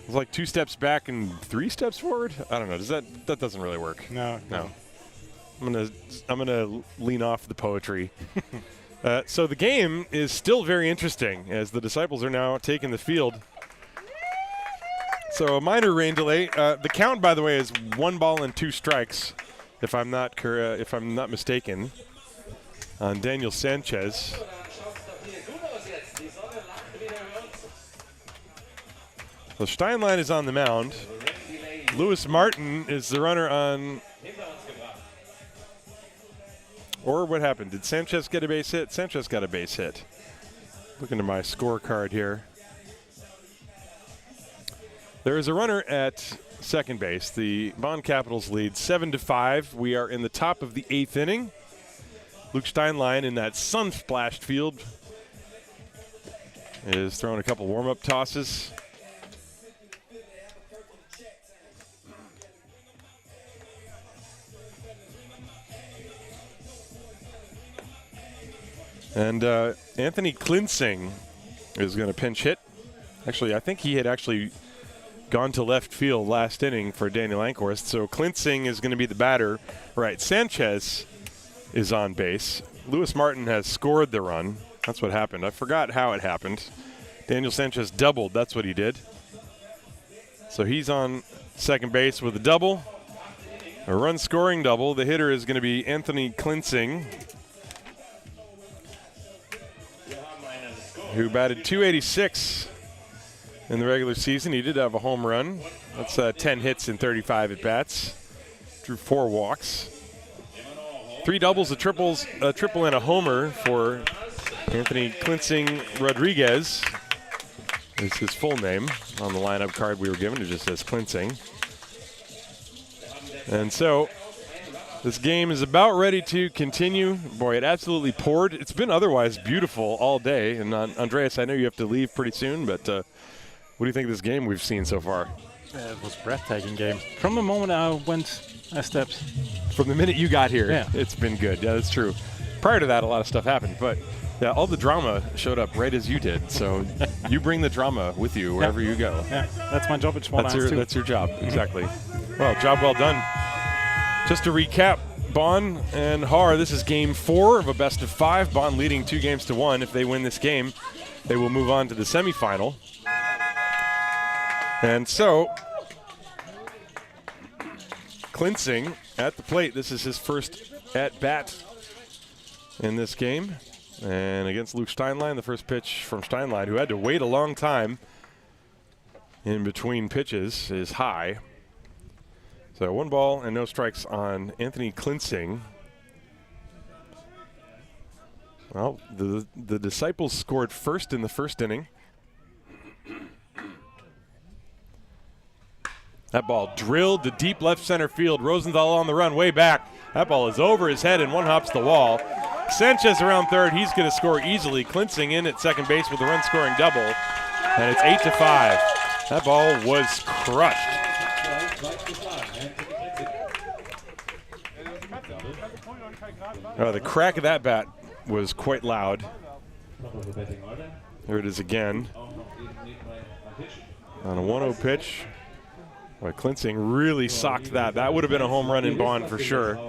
It's like 2 steps back and 3 steps forward. I don't know. Does that doesn't really work? No. I'm gonna lean off the poetry. So the game is still very interesting as the Disciples are now taking the field. So a minor rain delay. The count, by the way, is 1 ball and 2 strikes. If I'm not mistaken, on Daniel Sanchez. So Steinlein is on the mound. Lewis Martin is the runner on. Or what happened? Did Sanchez get a base hit? Sanchez got a base hit. Looking at my scorecard here. There is a runner at second base. The Bonn Capitals lead 7-5. We are in the top of the 8th inning. Luke Steinlein in that sun-splashed field is throwing a couple warm-up tosses. And Anthony Klinsing is going to pinch hit. Actually, I think he had actually gone to left field last inning for Daniel Ankhorst. So Klinsing is going to be the batter. Right, Sanchez is on base. Lewis Martin has scored the run. That's what happened. I forgot how it happened. Daniel Sanchez doubled. That's what he did. So he's on second base with a double. A run-scoring double. The hitter is going to be Anthony Klinsing, who batted .286 in the regular season. He did have a home run. That's 10 hits in 35 at-bats. Drew 4 walks. 3 doubles, a triple, and a homer for Anthony Klinsing Rodriguez is his full name. On the lineup card we were given, it just says Klinsing. And so this game is about ready to continue. Boy, it absolutely poured. It's been otherwise beautiful all day. And Andreas, I know you have to leave pretty soon, but what do you think of this game we've seen so far? It was a breathtaking game. From the moment I stepped. From the minute you got here, yeah. It's been good. Yeah, that's true. Prior to that, a lot of stuff happened. But yeah, all the drama showed up right as you did. So you bring the drama with you wherever you go. Yeah, that's my job at Small Irons too. That's your job, exactly. Well, job well done. Just to recap, Bonn and Haar, this is game 4 of a best of 5. Bonn leading 2-1. If they win this game, they will move on to the semifinal. And so, Klinsing at the plate. This is his first at-bat in this game. And against Luke Steinlein, the first pitch from Steinlein, who had to wait a long time in between pitches, is high. So 1 ball and no strikes on Anthony Klinsing. Well, the Disciples scored first in the first inning. That ball drilled to deep left center field. Rosenthal on the run, way back. That ball is over his head and one hops the wall. Sanchez around third. He's going to score easily. Klinsing in at second base with a run-scoring double. And it's 8-5. That ball was crushed. The crack of that bat was quite loud. Here it is again. On a 1-0 pitch. Boy, Klinsing really socked that. That would have been a home run in Bonn for sure.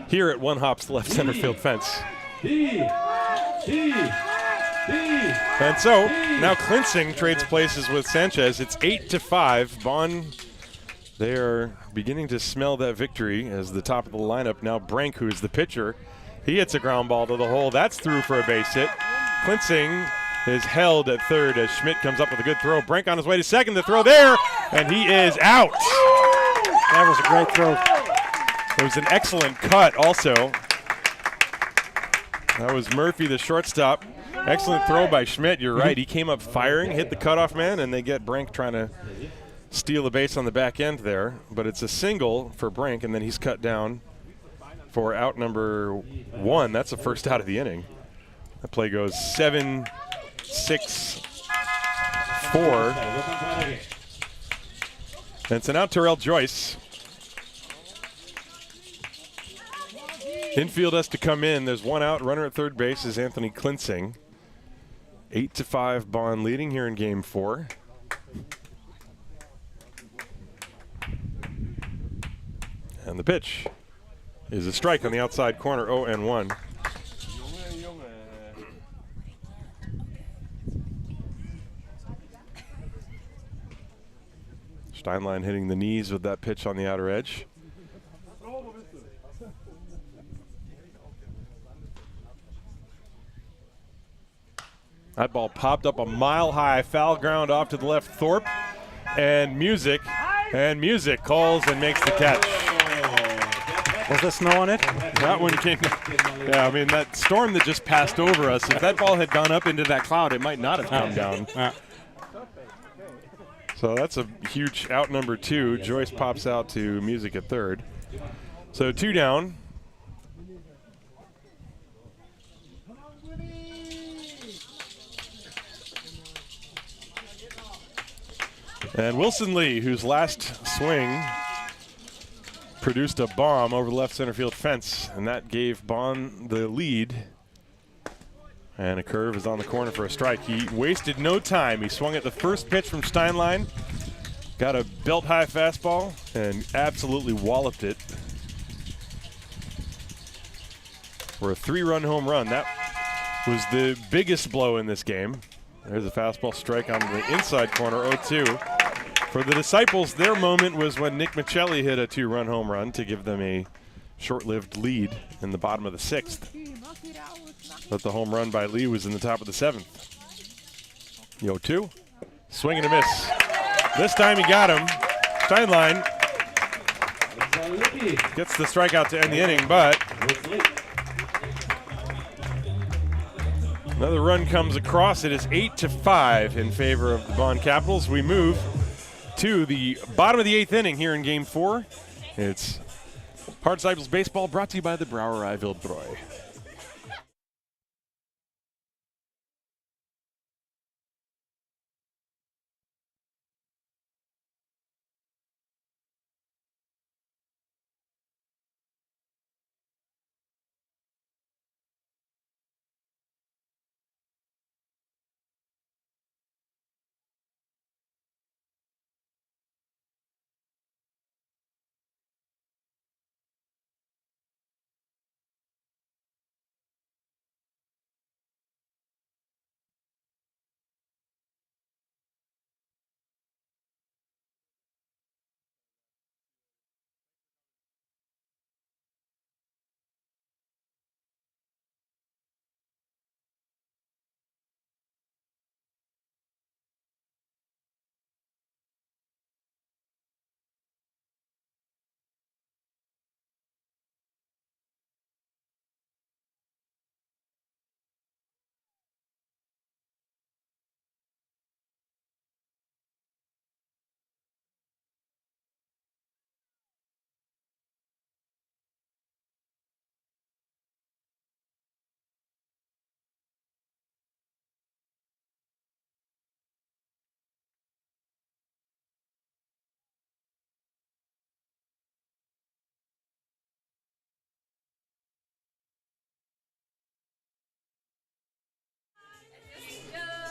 Here at one hops left center field fence. And so now Klinsing trades places with Sanchez. It's 8-5. Bonn, they are beginning to smell that victory as the top of the lineup. Now Brank, who is the pitcher, he hits a ground ball to the hole. That's through for a base hit. Klinsing is held at third as Schmidt comes up with a good throw. Brank on his way to second. The throw there, and he is out. That was a great throw. It was an excellent cut also. That was Murphy, the shortstop. Excellent throw by Schmidt. You're right. He came up firing, hit the cutoff man, and they get Brink trying to steal the base on the back end there. But it's a single for Brink, and then he's cut down for out number 1. That's the first out of the inning. The play goes 7-6-4. And it's an out to Joyce. Infield has to come in. There's one out. Runner at third base is Anthony Klinsing. 8-5 Bonn leading here in game 4. And the pitch is a strike on the outside corner, 0-1. Steinlein hitting the knees with that pitch on the outer edge. That ball popped up a mile high, foul ground off to the left. Thorpe and Music calls and makes the catch. Was there snow on it? That one came. Yeah, I mean, that storm that just passed over us, if that ball had gone up into that cloud, it might not have come down. So that's a huge out number 2. Joyce pops out to Music at third. So 2 down. And Wilson Lee, whose last swing produced a bomb over the left center field fence, and that gave Bonn the lead. And a curve is on the corner for a strike. He wasted no time. He swung at the first pitch from Steinlein, got a belt-high fastball, and absolutely walloped it for a 3-run home run. That was the biggest blow in this game. There's a fastball strike on the inside corner, 0-2. For the Disciples, their moment was when Nick Michelli hit a 2-run home run to give them a short-lived lead in the bottom of the 6th. But the home run by Lee was in the top of the 7th. 0-2. Swing and a miss. This time he got him. Steinlein gets the strikeout to end the inning, but another run comes across. It is 8-5 in favor of the Bonn Capitals. We move to the bottom of the 8th inning here in Game 4. It's Haar Disciples Baseball, brought to you by the Brauerei Wildbräu.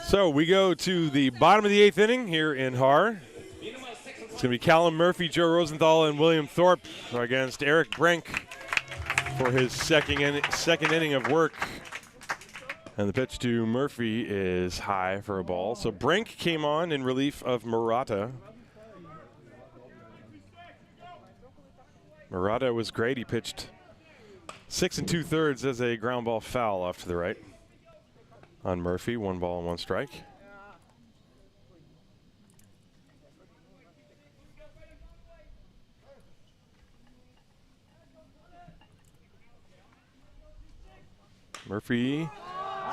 So we go to the bottom of the 8th inning here in Haar. It's going to be Callum Murphy, Joe Rosenthal, and William Thorpe against Eric Brink for his second inning of work. And the pitch to Murphy is high for a ball. So Brink came on in relief of Murata. Murata was great. He pitched 6 2/3 as a ground ball foul off to the right on Murphy. 1 ball and 1 strike. Murphy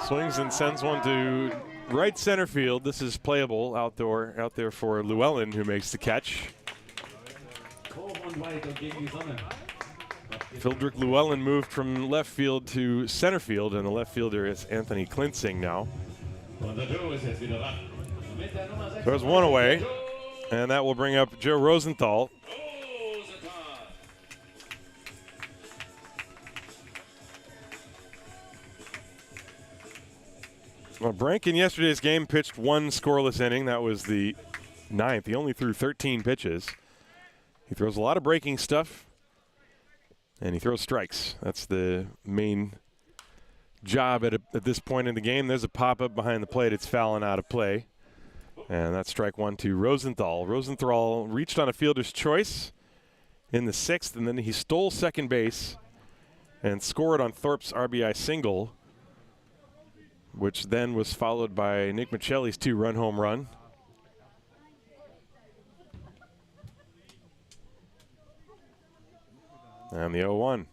swings and sends one to right center field. This is playable out there for Llewellyn, who makes the catch. Fildrick Llewellyn moved from left field to center field, and the left fielder is Anthony Klintzing now. There's one away, and that will bring up Joe Rosenthal. Well, Brank in yesterday's game pitched one scoreless inning. That was the 9th. He only threw 13 pitches. He throws a lot of breaking stuff, and he throws strikes. That's the main job at this point in the game. There's a pop-up behind the plate. It's fouling out of play. And that's strike 1 to Rosenthal. Rosenthal reached on a fielder's choice in the 6th, and then he stole second base and scored on Thorpe's RBI single, which then was followed by Nick Michelli's 2-run home run. And the 0-1.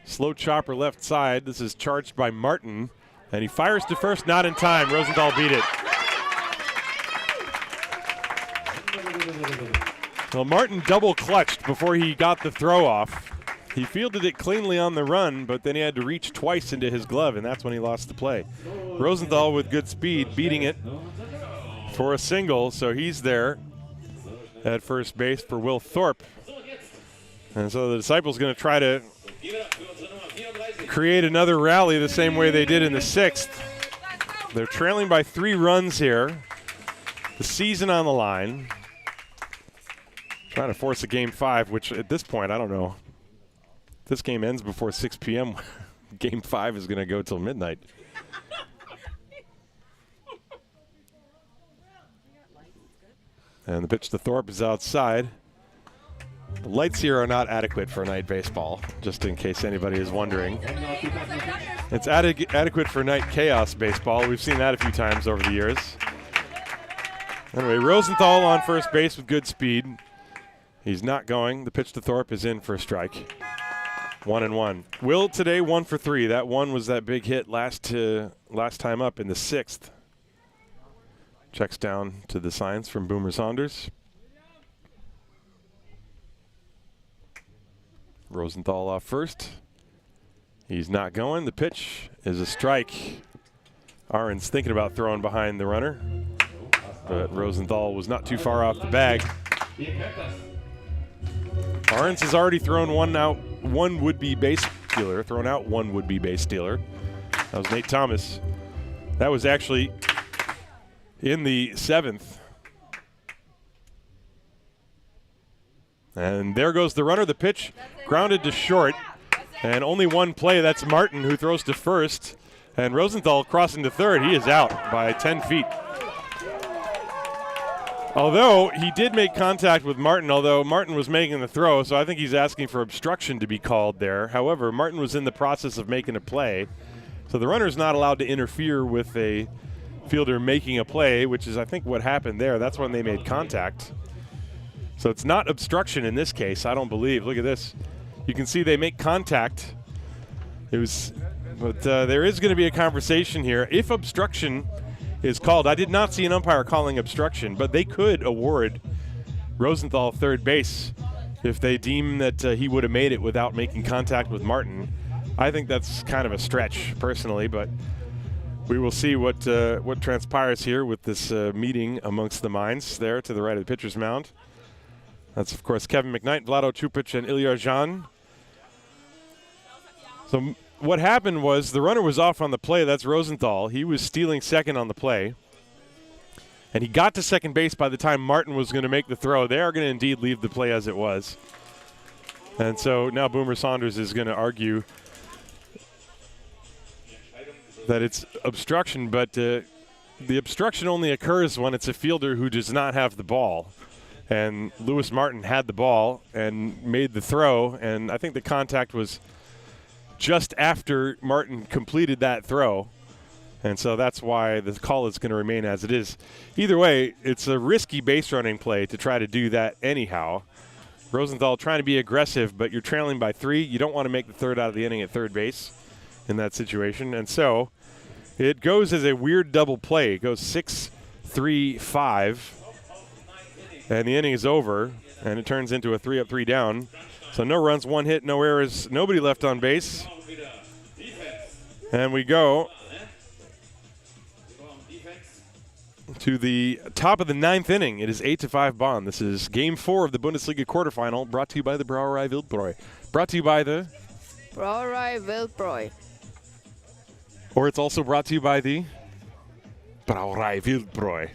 Slow chopper left side. This is charged by Martin, and he fires to first, not in time. Rosenthal beat it. Well, Martin double clutched before he got the throw off. He fielded it cleanly on the run, but then he had to reach twice into his glove, and that's when he lost the play. Rosenthal with good speed, beating it for a single, so he's there at first base for Will Thorpe. And so the Disciples going to try to create another rally the same way they did in the 6th. They're trailing by 3 runs here. The season on the line. Trying to force a Game 5, which at this point, I don't know. If this game ends before 6 p.m., Game 5 is going to go till midnight. And the pitch to Thorpe is outside. The lights here are not adequate for night baseball, just in case anybody is wondering. It's adequate for night chaos baseball. We've seen that a few times over the years. Anyway, Rosenthal on first base with good speed. He's not going. The pitch to Thorpe is in for a strike. 1-1. Will today 1 for 3. That one was that big hit last time up in the 6th. Checks down to the signs from Boomer Saunders. Rosenthal off first. He's not going. The pitch is a strike. Ahrens thinking about throwing behind the runner, but Rosenthal was not too far off the bag. Ahrens has already thrown one would-be base stealer. That was Nate Thomas. That was actually in the 7th. And there goes the runner. The pitch grounded to short. And only one play. That's Martin, who throws to first. And Rosenthal crossing to third. He is out by 10 feet. Although he did make contact with Martin, although Martin was making the throw, so I think he's asking for obstruction to be called there. However, Martin was in the process of making a play. So the runner's not allowed to interfere with a fielder making a play, which is, I think, what happened there. That's when they made contact. So it's not obstruction in this case, I don't believe. Look at this. You can see they make contact. But there is going to be a conversation here. If obstruction is called, I did not see an umpire calling obstruction, but they could award Rosenthal third base if they deem that he would have made it without making contact with Martin. I think that's kind of a stretch, personally, but we will see what transpires here with this meeting amongst the minds there to the right of the pitcher's mound. That's, of course, Kevin McKnight, Vlado Čupić, and Ilya Jan. So what happened was the runner was off on the play. That's Rosenthal. He was stealing second on the play. And he got to second base by the time Martin was going to make the throw. They are going to indeed leave the play as it was. And so now Boomer Saunders is going to argue that it's obstruction, but the obstruction only occurs when it's a fielder who does not have the ball. And Lewis Martin had the ball and made the throw, and I think the contact was just after Martin completed that throw. And so that's why the call is going to remain as it is. Either way, it's a risky base running play to try to do that anyhow. Rosenthal trying to be aggressive, but you're trailing by 3. You don't want to make the third out of the inning at third base. in that situation. And so it goes as a weird double play. It goes 6-3-5, and the inning is over, and it turns into a 3-up, 3-down. So no runs, 1 hit, no errors, nobody left on base. And we go to the top of the 9th inning. It is 8-5 Bonn. This is Game 4 of the Bundesliga quarterfinal, brought to you by the Brauerei Wildbräu. Brought to you by the Brauerei Wildbräu. Or it's also brought to you by the Brauerei Wildbräu.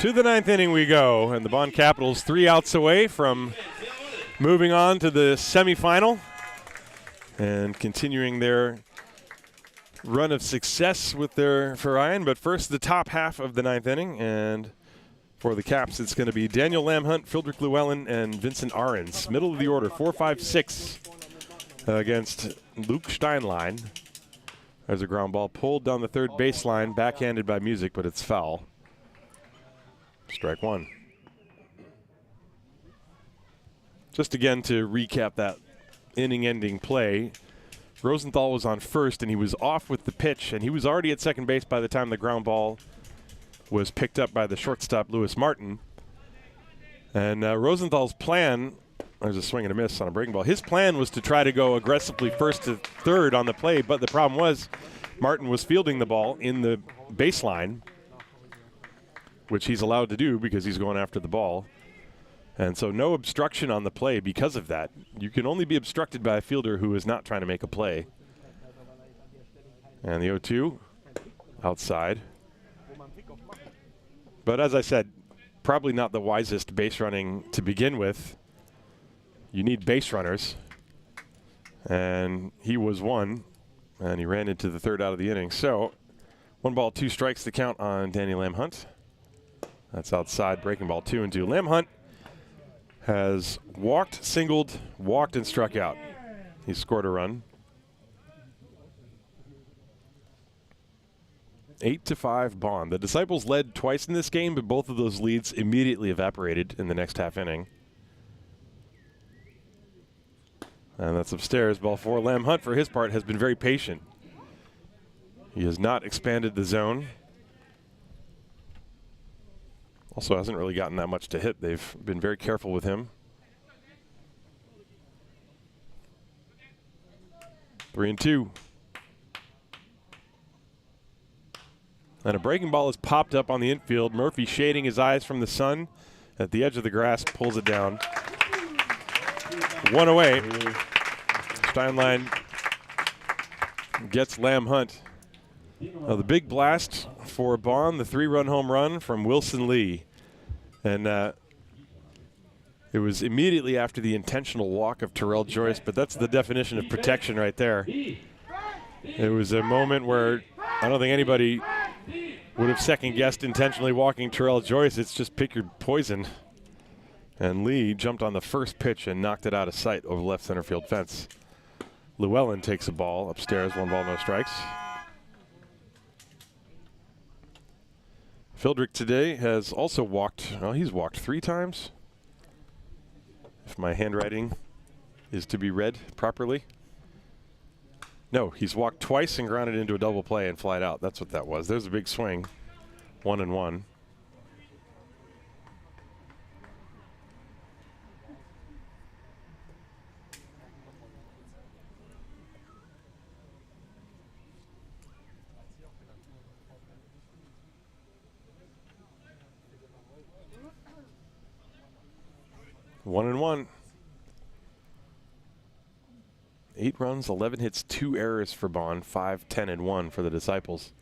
To the 9th inning we go, and the Bonn Capitals 3 outs away from moving on to the semifinal and continuing their run of success with their Verein. But first, the top half of the 9th inning, and for the Caps, it's going to be Daniel Lamhunt, Fildrik Llewellyn, and Vincent Ahrens. Middle of the order, 4-5-6 against Luke Steinlein. There's a ground ball pulled down the third baseline, backhanded by Music, but it's foul. Strike one. Just again to recap that inning-ending play, Rosenthal was on first, and he was off with the pitch, and he was already at second base by the time the ground ball was picked up by the shortstop, Lewis Martin. And Rosenthal's plan, there's a swing and a miss on a breaking ball. His plan was to try to go aggressively first to third on the play, but the problem was Martin was fielding the ball in the baseline, which he's allowed to do because he's going after the ball. And so no obstruction on the play because of that. You can only be obstructed by a fielder who is not trying to make a play. And the 0-2 outside. But as I said, probably not the wisest base running to begin with. You need base runners. And he was one, and he ran into the third out of the inning. So 1 ball, 2 strikes to count on Danny Lamhunt. That's outside, breaking ball 2-2. Lamhunt has walked, singled, walked, and struck out. He scored a run. 8-5 Bonn. The Disciples led twice in this game, but both of those leads immediately evaporated in the next half inning. And that's upstairs, ball 4. Lamhunt, for his part, has been very patient. He has not expanded the zone. Also hasn't really gotten that much to hit. They've been very careful with him. 3-2. And a breaking ball is popped up on the infield. Murphy, shading his eyes from the sun at the edge of the grass, pulls it down. 1 away. Steinlein gets Lamhunt. Now the big blast for Bonn, the 3-run home run from Wilson Lee. And it was immediately after the intentional walk of Terrell Joyce, but that's the definition of protection right there. It was a moment where I don't think anybody would have second-guessed intentionally walking Terrell Joyce. It's just pick your poison. And Lee jumped on the first pitch and knocked it out of sight over the left center field fence. Llewellyn takes a ball upstairs, 1 ball, no strikes. Fildrick today has also walked, well, he's walked 3 times. If my handwriting is to be read properly. No, he's walked twice and grounded into a double play and flied out. That's what that was. There's a big swing. 1-1. One and one. 8 runs, 11 hits, 2 errors for Bonn, 5, 10, and 1 for the Disciples.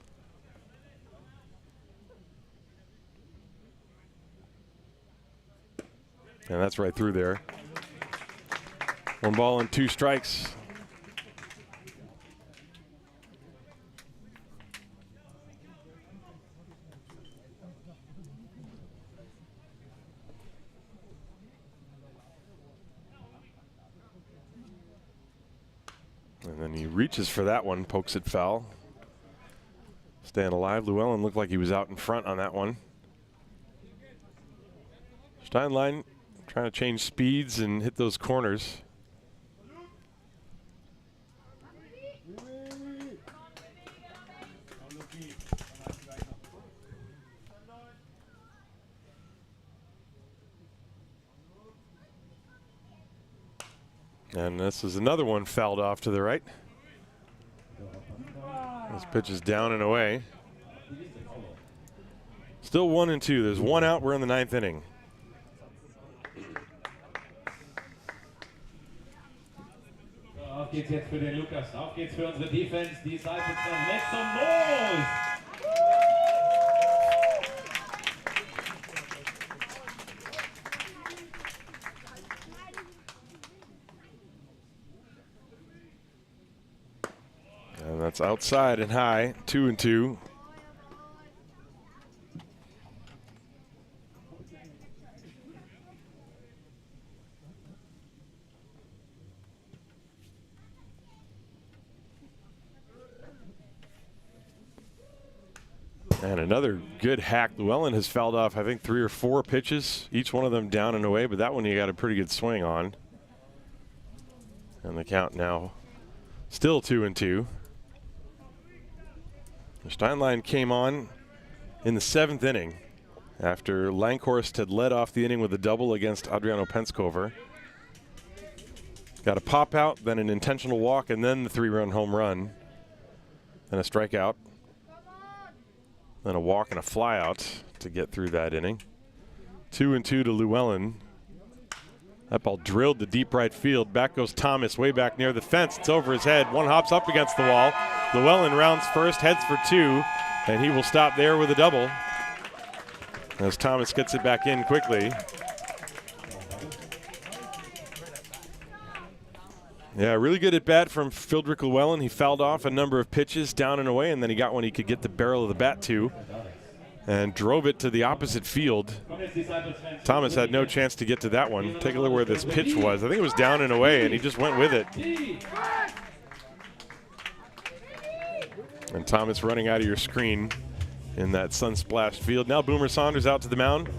And that's right through there. 1 ball and 2 strikes. And then he reaches for that one, pokes it foul. Staying alive. Llewellyn looked like he was out in front on that one. Steinlein trying to change speeds and hit those corners. And this is another one fouled off to the right. This pitch is down and away. Still 1-2. There's 1 out. We're in the 9th inning. Auf geht's jetzt für den Lukas. Auf geht's für unsere Defense. Die Seite von Netz zum Los. And that's outside and high, 2-2. And another good hack. Llewellyn has fouled off, I think, 3 or 4 pitches, each one of them down and away, but that one he got a pretty good swing on. And the count now still 2-2. Steinlein came on in the 7th inning after Langhorst had led off the inning with a double against Adriano Penskover. Got a pop out, then an intentional walk, and then the 3-run home run. And a strikeout. Then a walk and a flyout to get through that inning. 2-2 to Llewellyn. That ball drilled to deep right field. Back goes Thomas, way back near the fence. It's over his head. One hops up against the wall. Llewellyn rounds first, heads for 2, and he will stop there with a double as Thomas gets it back in quickly. Yeah, really good at bat from Fildrick Llewellyn. He fouled off a number of pitches down and away, and then he got one he could get the barrel of the bat to and drove it to the opposite field. Thomas had no chance to get to that one. Take a look where this pitch was. I think it was down and away, and he just went with it. And Thomas running out of your screen in that sun-splashed field. Now Boomer Saunders out to the mound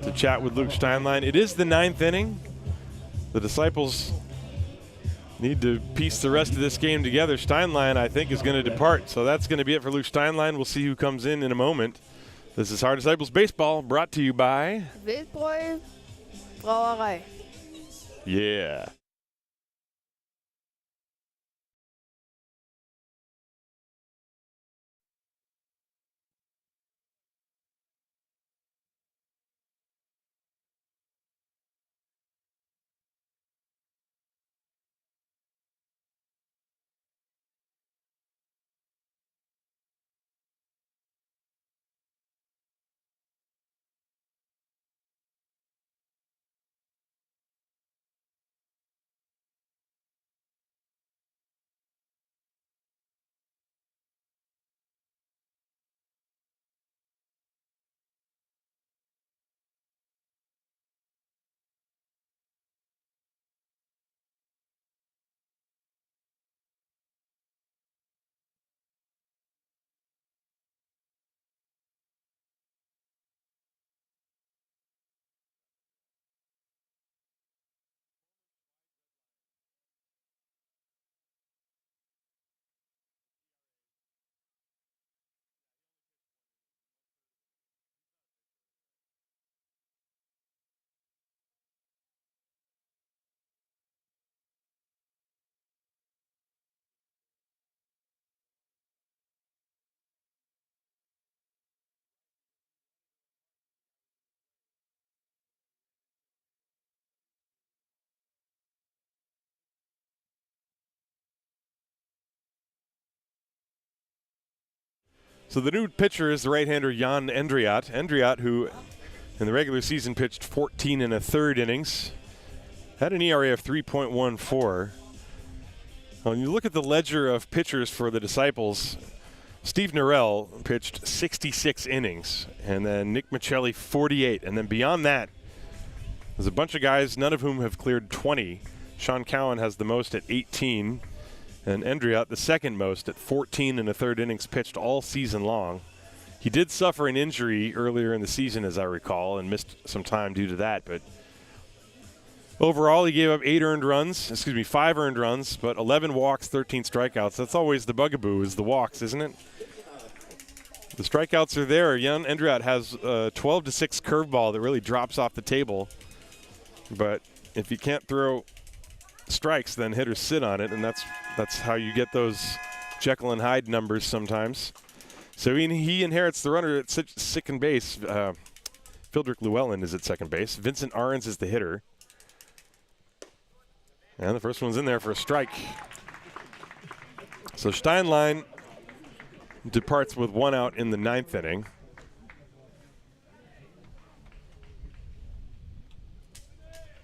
to chat with Luke Steinlein. It is the 9th inning. The Disciples need to piece the rest of this game together. Steinlein, I think, is going to depart. So that's going to be it for Luke Steinlein. We'll see who comes in a moment. This is Haar Disciples Baseball, brought to you by Wildbräu Brauerei. Yeah. So the new pitcher is the right-hander Jan Endriat. Endriat, who in the regular season pitched 14 1/3 innings, had an ERA of 3.14. When you look at the ledger of pitchers for the Disciples, Steve Norrell pitched 66 innings, and then Nick Michelli 48, and then beyond that, there's a bunch of guys, none of whom have cleared 20. Sean Cowan has the most at 18, and Endriat the second most at 14 1/3 innings pitched all season long. He did suffer an injury earlier in the season, as I recall, and missed some time due to that, but overall, he gave up 5 earned runs, but 11 walks, 13 strikeouts. That's always the bugaboo, is the walks, isn't it? The strikeouts are there. Jan Endriat has a 12-6 curveball that really drops off the table. But if you can't throw strikes, then hitters sit on it, and that's how you get those Jekyll and Hyde numbers sometimes. So he inherits the runner at second base. Fildrick Llewellyn is at second base. Vincent Arons is the hitter. And the first one's in there for a strike. So Steinlein departs with 1 out in the 9th inning.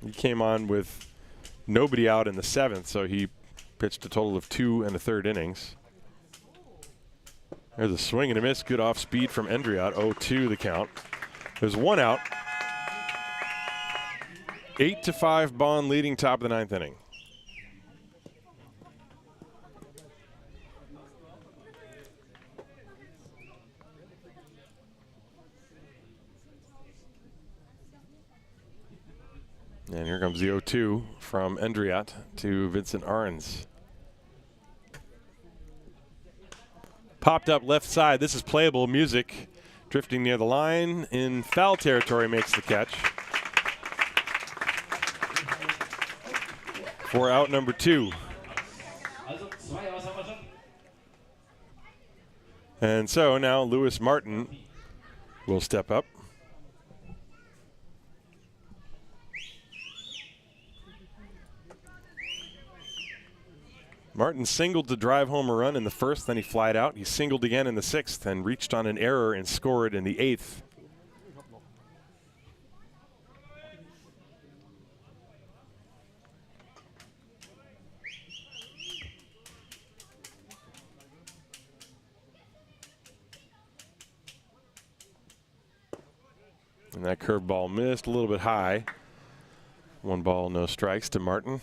He came on with nobody out in the 7th, so he pitched a total of 2 1/3 innings. There's a swing and a miss. Good off speed from Endriat. 0-2 the count. There's 1 out. 8-5 Bonn leading top of the 9th inning. And here comes the 0-2 from Endriat to Vincent Arons. Popped up left side. This is playable music. Drifting near the line in foul territory, makes the catch. For out number 2. And so now Lewis Martin will step up. Martin singled to drive home a run in the 1st, then he flied out. He singled again in the 6th and reached on an error and scored in the 8th. And that curveball missed a little bit high. 1 ball, no strikes to Martin.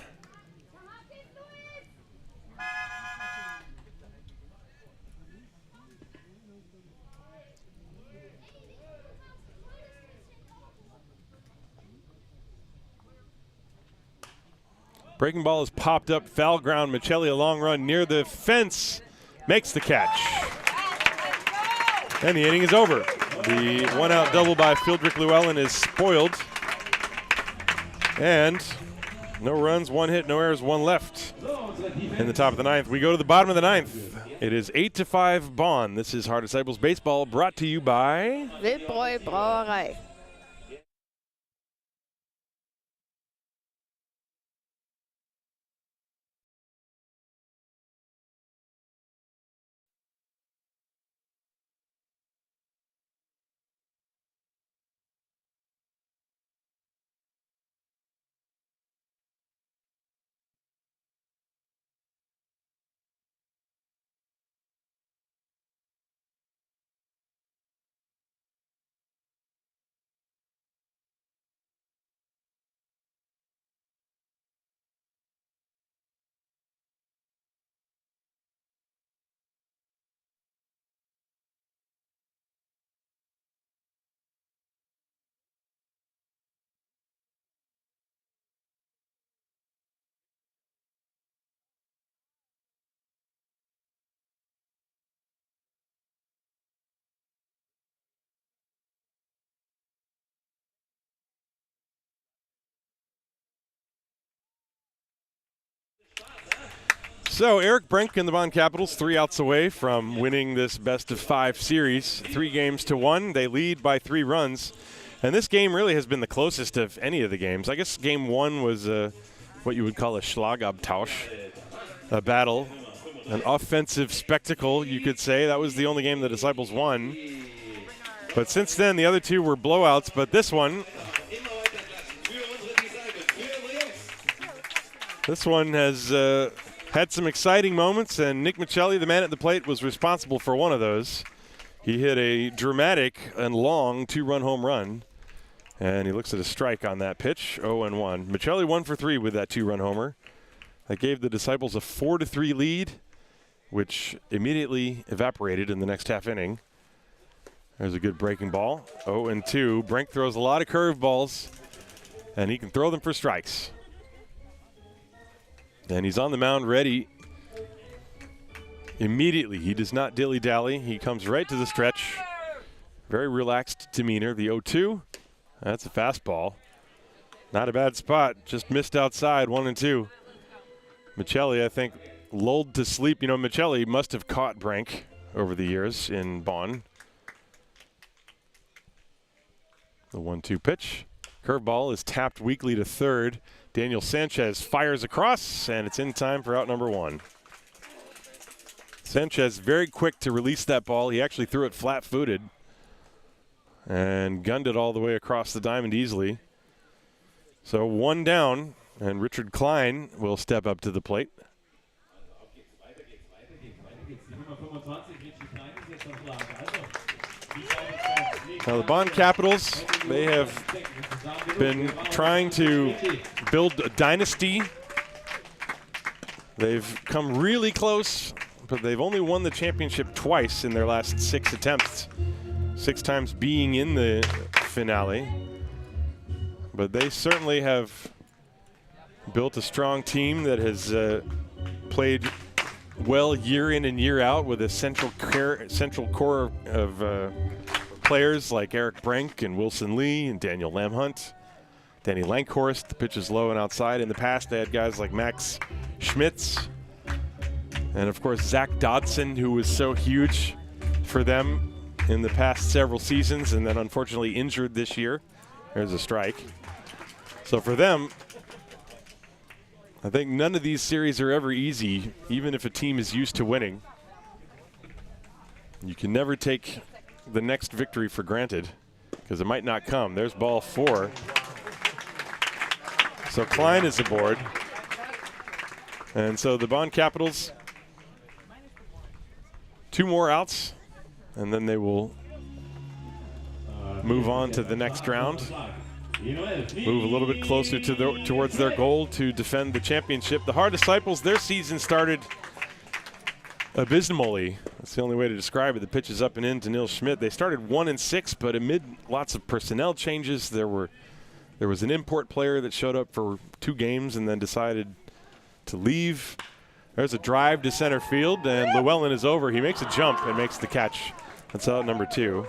Breaking ball is popped up, foul ground. Michelli, a long run near the fence, makes the catch. And the inning is over. The 1-out double by Fildrick Llewellyn is spoiled. And no runs, 1 hit, no errors, 1 left in the top of the 9th. We go to the bottom of the 9th. It is 8-5 Bonn. This is Haar Disciples Baseball, brought to you by Wildbräu Brauerei. So Eric Brink and the Bonn Capitals 3 outs away from winning this best-of-5 series, 3 games to 1. They lead by 3 runs. And this game really has been the closest of any of the games. I guess game 1 was what you would call a Schlagabtausch, a battle an offensive spectacle, you could say. That was the only game the Disciples won. But since then, the other two were blowouts, but this one has had some exciting moments, and Nick Michelli, the man at the plate, was responsible for one of those. He hit a dramatic and long 2-run home run, and he looks at a strike on that pitch, 0-1. Michelli 1 for 3 with that 2-run homer. That gave the Disciples a 4-3 lead, which immediately evaporated in the next half inning. There's a good breaking ball, 0-2. Brink throws a lot of curveballs, and he can throw them for strikes. And he's on the mound ready immediately. He does not dilly-dally. He comes right to the stretch. Very relaxed demeanor. The 0-2, that's a fastball. Not a bad spot, just missed outside, 1-2. Michelli, I think, lulled to sleep. You know, Michelli must have caught Brink over the years in Bonn. The 1-2 pitch. Curveball is tapped weakly to third. Daniel Sanchez fires across, and it's in time for out number 1. Sanchez very quick to release that ball. He actually threw it flat-footed and gunned it all the way across the diamond easily. So 1 down, and Richard Klein will step up to the plate. Now the Bonn Capitals, they have been trying to build a dynasty. They've come really close, but they've only won the championship twice in their last 6 attempts, 6 times being in the finale. But they certainly have built a strong team that has played well year in and year out with a central core of players like Eric Brink and Wilson Lee and Daniel Lamhunt, Danny Lankhorst. The pitch is low and outside. In the past, they had guys like Max Schmitz and, of course, Zach Dodson, who was so huge for them in the past several seasons and then unfortunately injured this year. There's a strike. So for them, I think none of these series are ever easy, even if a team is used to winning. You can never take the next victory for granted because it might not come. There's ball 4. So Klein is aboard. And so the Bonn Capitals, 2 more outs, and then they will move on to the next round. Move a little bit closer to towards their goal to defend the championship. The Haar Disciples, their season started abysmally. That's the only way to describe it. The pitch is up and in to Neil Schmidt. They started 1-6, but amid lots of personnel changes, there was an import player that showed up for 2 games and then decided to leave. There's a drive to center field, and Llewellyn is over. He makes a jump and makes the catch. That's out number 2.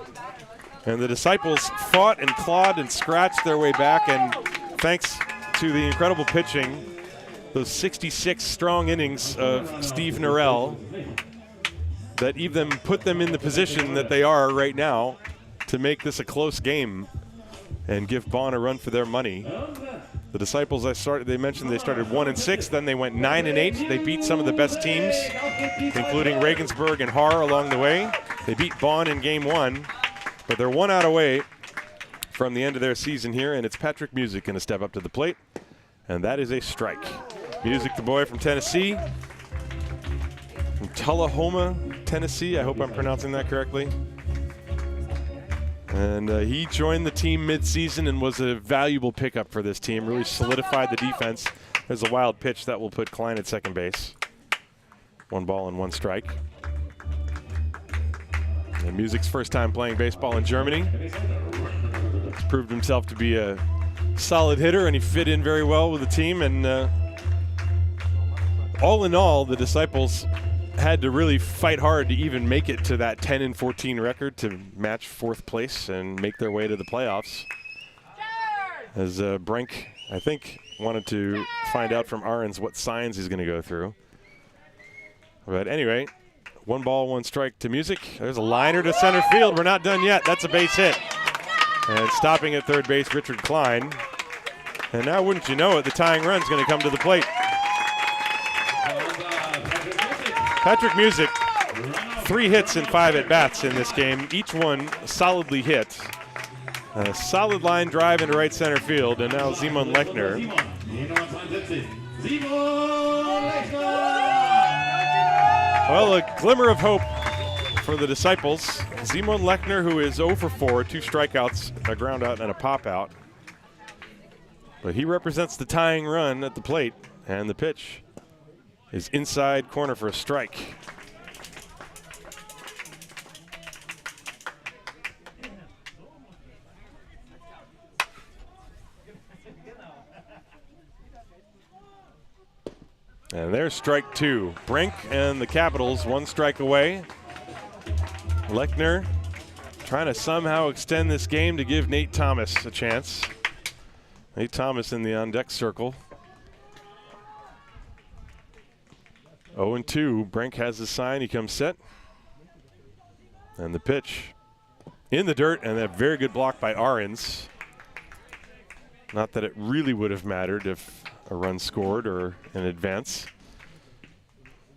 And the Disciples fought and clawed and scratched their way back, and thanks to the incredible pitching, those 66 strong innings of Steve Norell, that even put them in the position that they are right now to make this a close game and give Bonn a run for their money. The Disciples, they mentioned they started 1-6, then they went 9-8. They beat some of the best teams, including Regensburg and Haar along the way. They beat Bonn in game 1. But they're 1 out away from the end of their season here, and it's Patrick Music going to step up to the plate, and that is a strike. Music, the boy from Tennessee, from Tullahoma, Tennessee. I hope I'm pronouncing that correctly. And he joined the team mid-season and was a valuable pickup for this team, really solidified the defense. There's a wild pitch that will put Klein at second base. 1 ball and 1 strike. And Music's first time playing baseball in Germany. He's proved himself to be a solid hitter, and he fit in very well with the team. And all in all, the Disciples had to really fight hard to even make it to that 10-14 record to match 4th place and make their way to the playoffs. As Brink, I think, wanted to find out from Ahrens what signs he's going to go through. But anyway, 1 ball, 1 strike to Music. There's a liner to center field. We're not done yet. That's a base hit. And stopping at third base, Richard Klein. And now, wouldn't you know it, the tying run's going to come to the plate. Patrick Music, 3 hits and 5 at-bats in this game, each one solidly hit. A solid line drive into right center field, and now Simon Lechner. Well, a glimmer of hope for the Disciples. Simon Lechner, who is 0 for 4, 2 strikeouts, a ground out, and a pop out. But he represents the tying run at the plate, and the pitch is inside corner for a strike. And there's strike 2. Brink and the Capitals 1 strike away. Lechner trying to somehow extend this game to give Nate Thomas a chance. Nate Thomas in the on-deck circle. 0-2. Brink has the sign. He comes set. And the pitch in the dirt, and a very good block by Ahrens. Not that it really would have mattered if a run scored or an advance.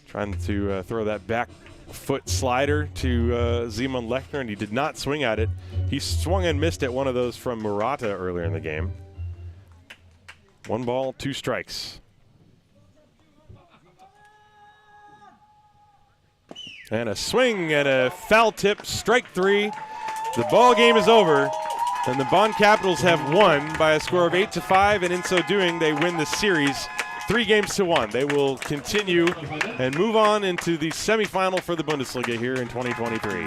Trying to throw that back foot slider to Simon Lechner, and he did not swing at it. He swung and missed at one of those from Murata earlier in the game. 1 ball, 2 strikes. And a swing and a foul tip, strike 3. The ball game is over, and the Bonn Capitals have won by a score of 8-5, and in so doing, they win the series 3-1. They will continue and move on into the semifinal for the Bundesliga here in 2023.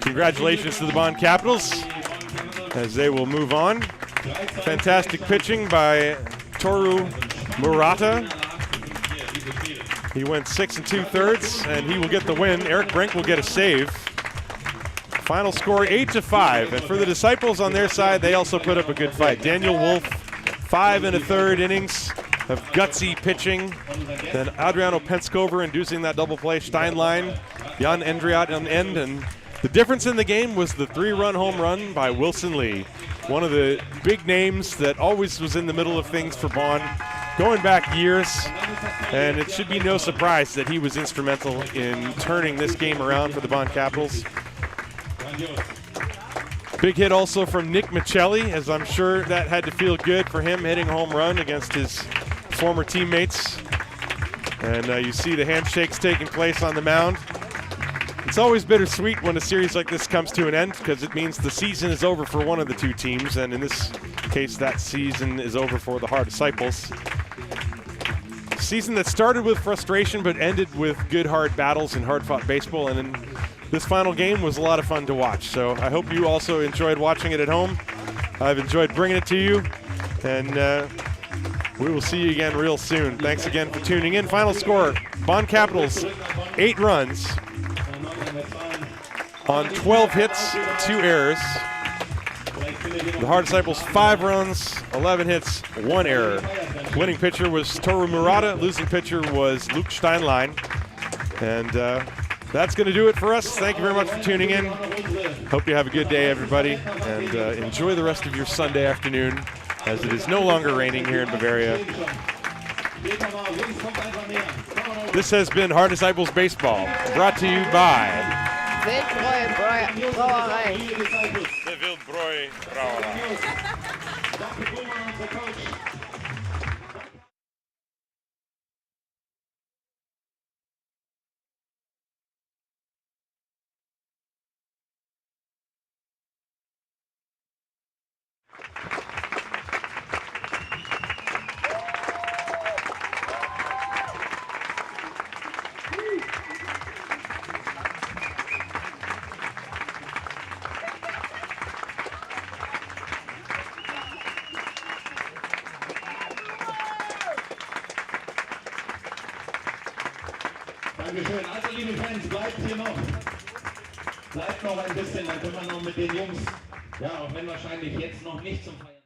Congratulations to the Bonn Capitals as they will move on. Fantastic pitching by Toru Murata. He went 6 2/3, and he will get the win. Eric Brink will get a save. Final score 8-5, and for the Disciples on their side, they also put up a good fight. Daniel Wolf, 5 1/3 innings of gutsy pitching. Then Adriano Penskover inducing that double play. Steinlein, Jan Endriat on end, and the difference in the game was the 3-run home run by Wilson Lee. One of the big names that always was in the middle of things for Bonn, going back years, and it should be no surprise that he was instrumental in turning this game around for the Bonn Capitals. Big hit also from Nick Michelli, as I'm sure that had to feel good for him, hitting a home run against his former teammates. And you see the handshakes taking place on the mound. It's always bittersweet when a series like this comes to an end, because it means the season is over for one of the two teams, and in this case, that season is over for the Haar Disciples. A season that started with frustration but ended with good, hard battles and hard-fought baseball, and this final game was a lot of fun to watch. So I hope you also enjoyed watching it at home. I've enjoyed bringing it to you, and we will see you again real soon. Thanks again for tuning in. Final score, Bonn Capitals, 8 runs on 12 hits, 2 errors. The Haar Disciples, 5 runs, 11 hits, 1 error. Winning pitcher was Toru Murata. Losing pitcher was Luke Steinlein. And that's going to do it for us. Thank you very much for tuning in. Hope you have a good day, everybody, and enjoy the rest of your Sunday afternoon, as it is no longer raining here in Bavaria. This has been Haar Disciples Baseball, brought to you by Wildbräu Brauerei. the Wildbräu Brauerei. Dankeschön. Also, liebe Fans, bleibt hier noch. Bleibt noch ein bisschen, dann können wir noch mit den Jungs, ja, auch wenn wahrscheinlich jetzt noch nicht zum Feiern.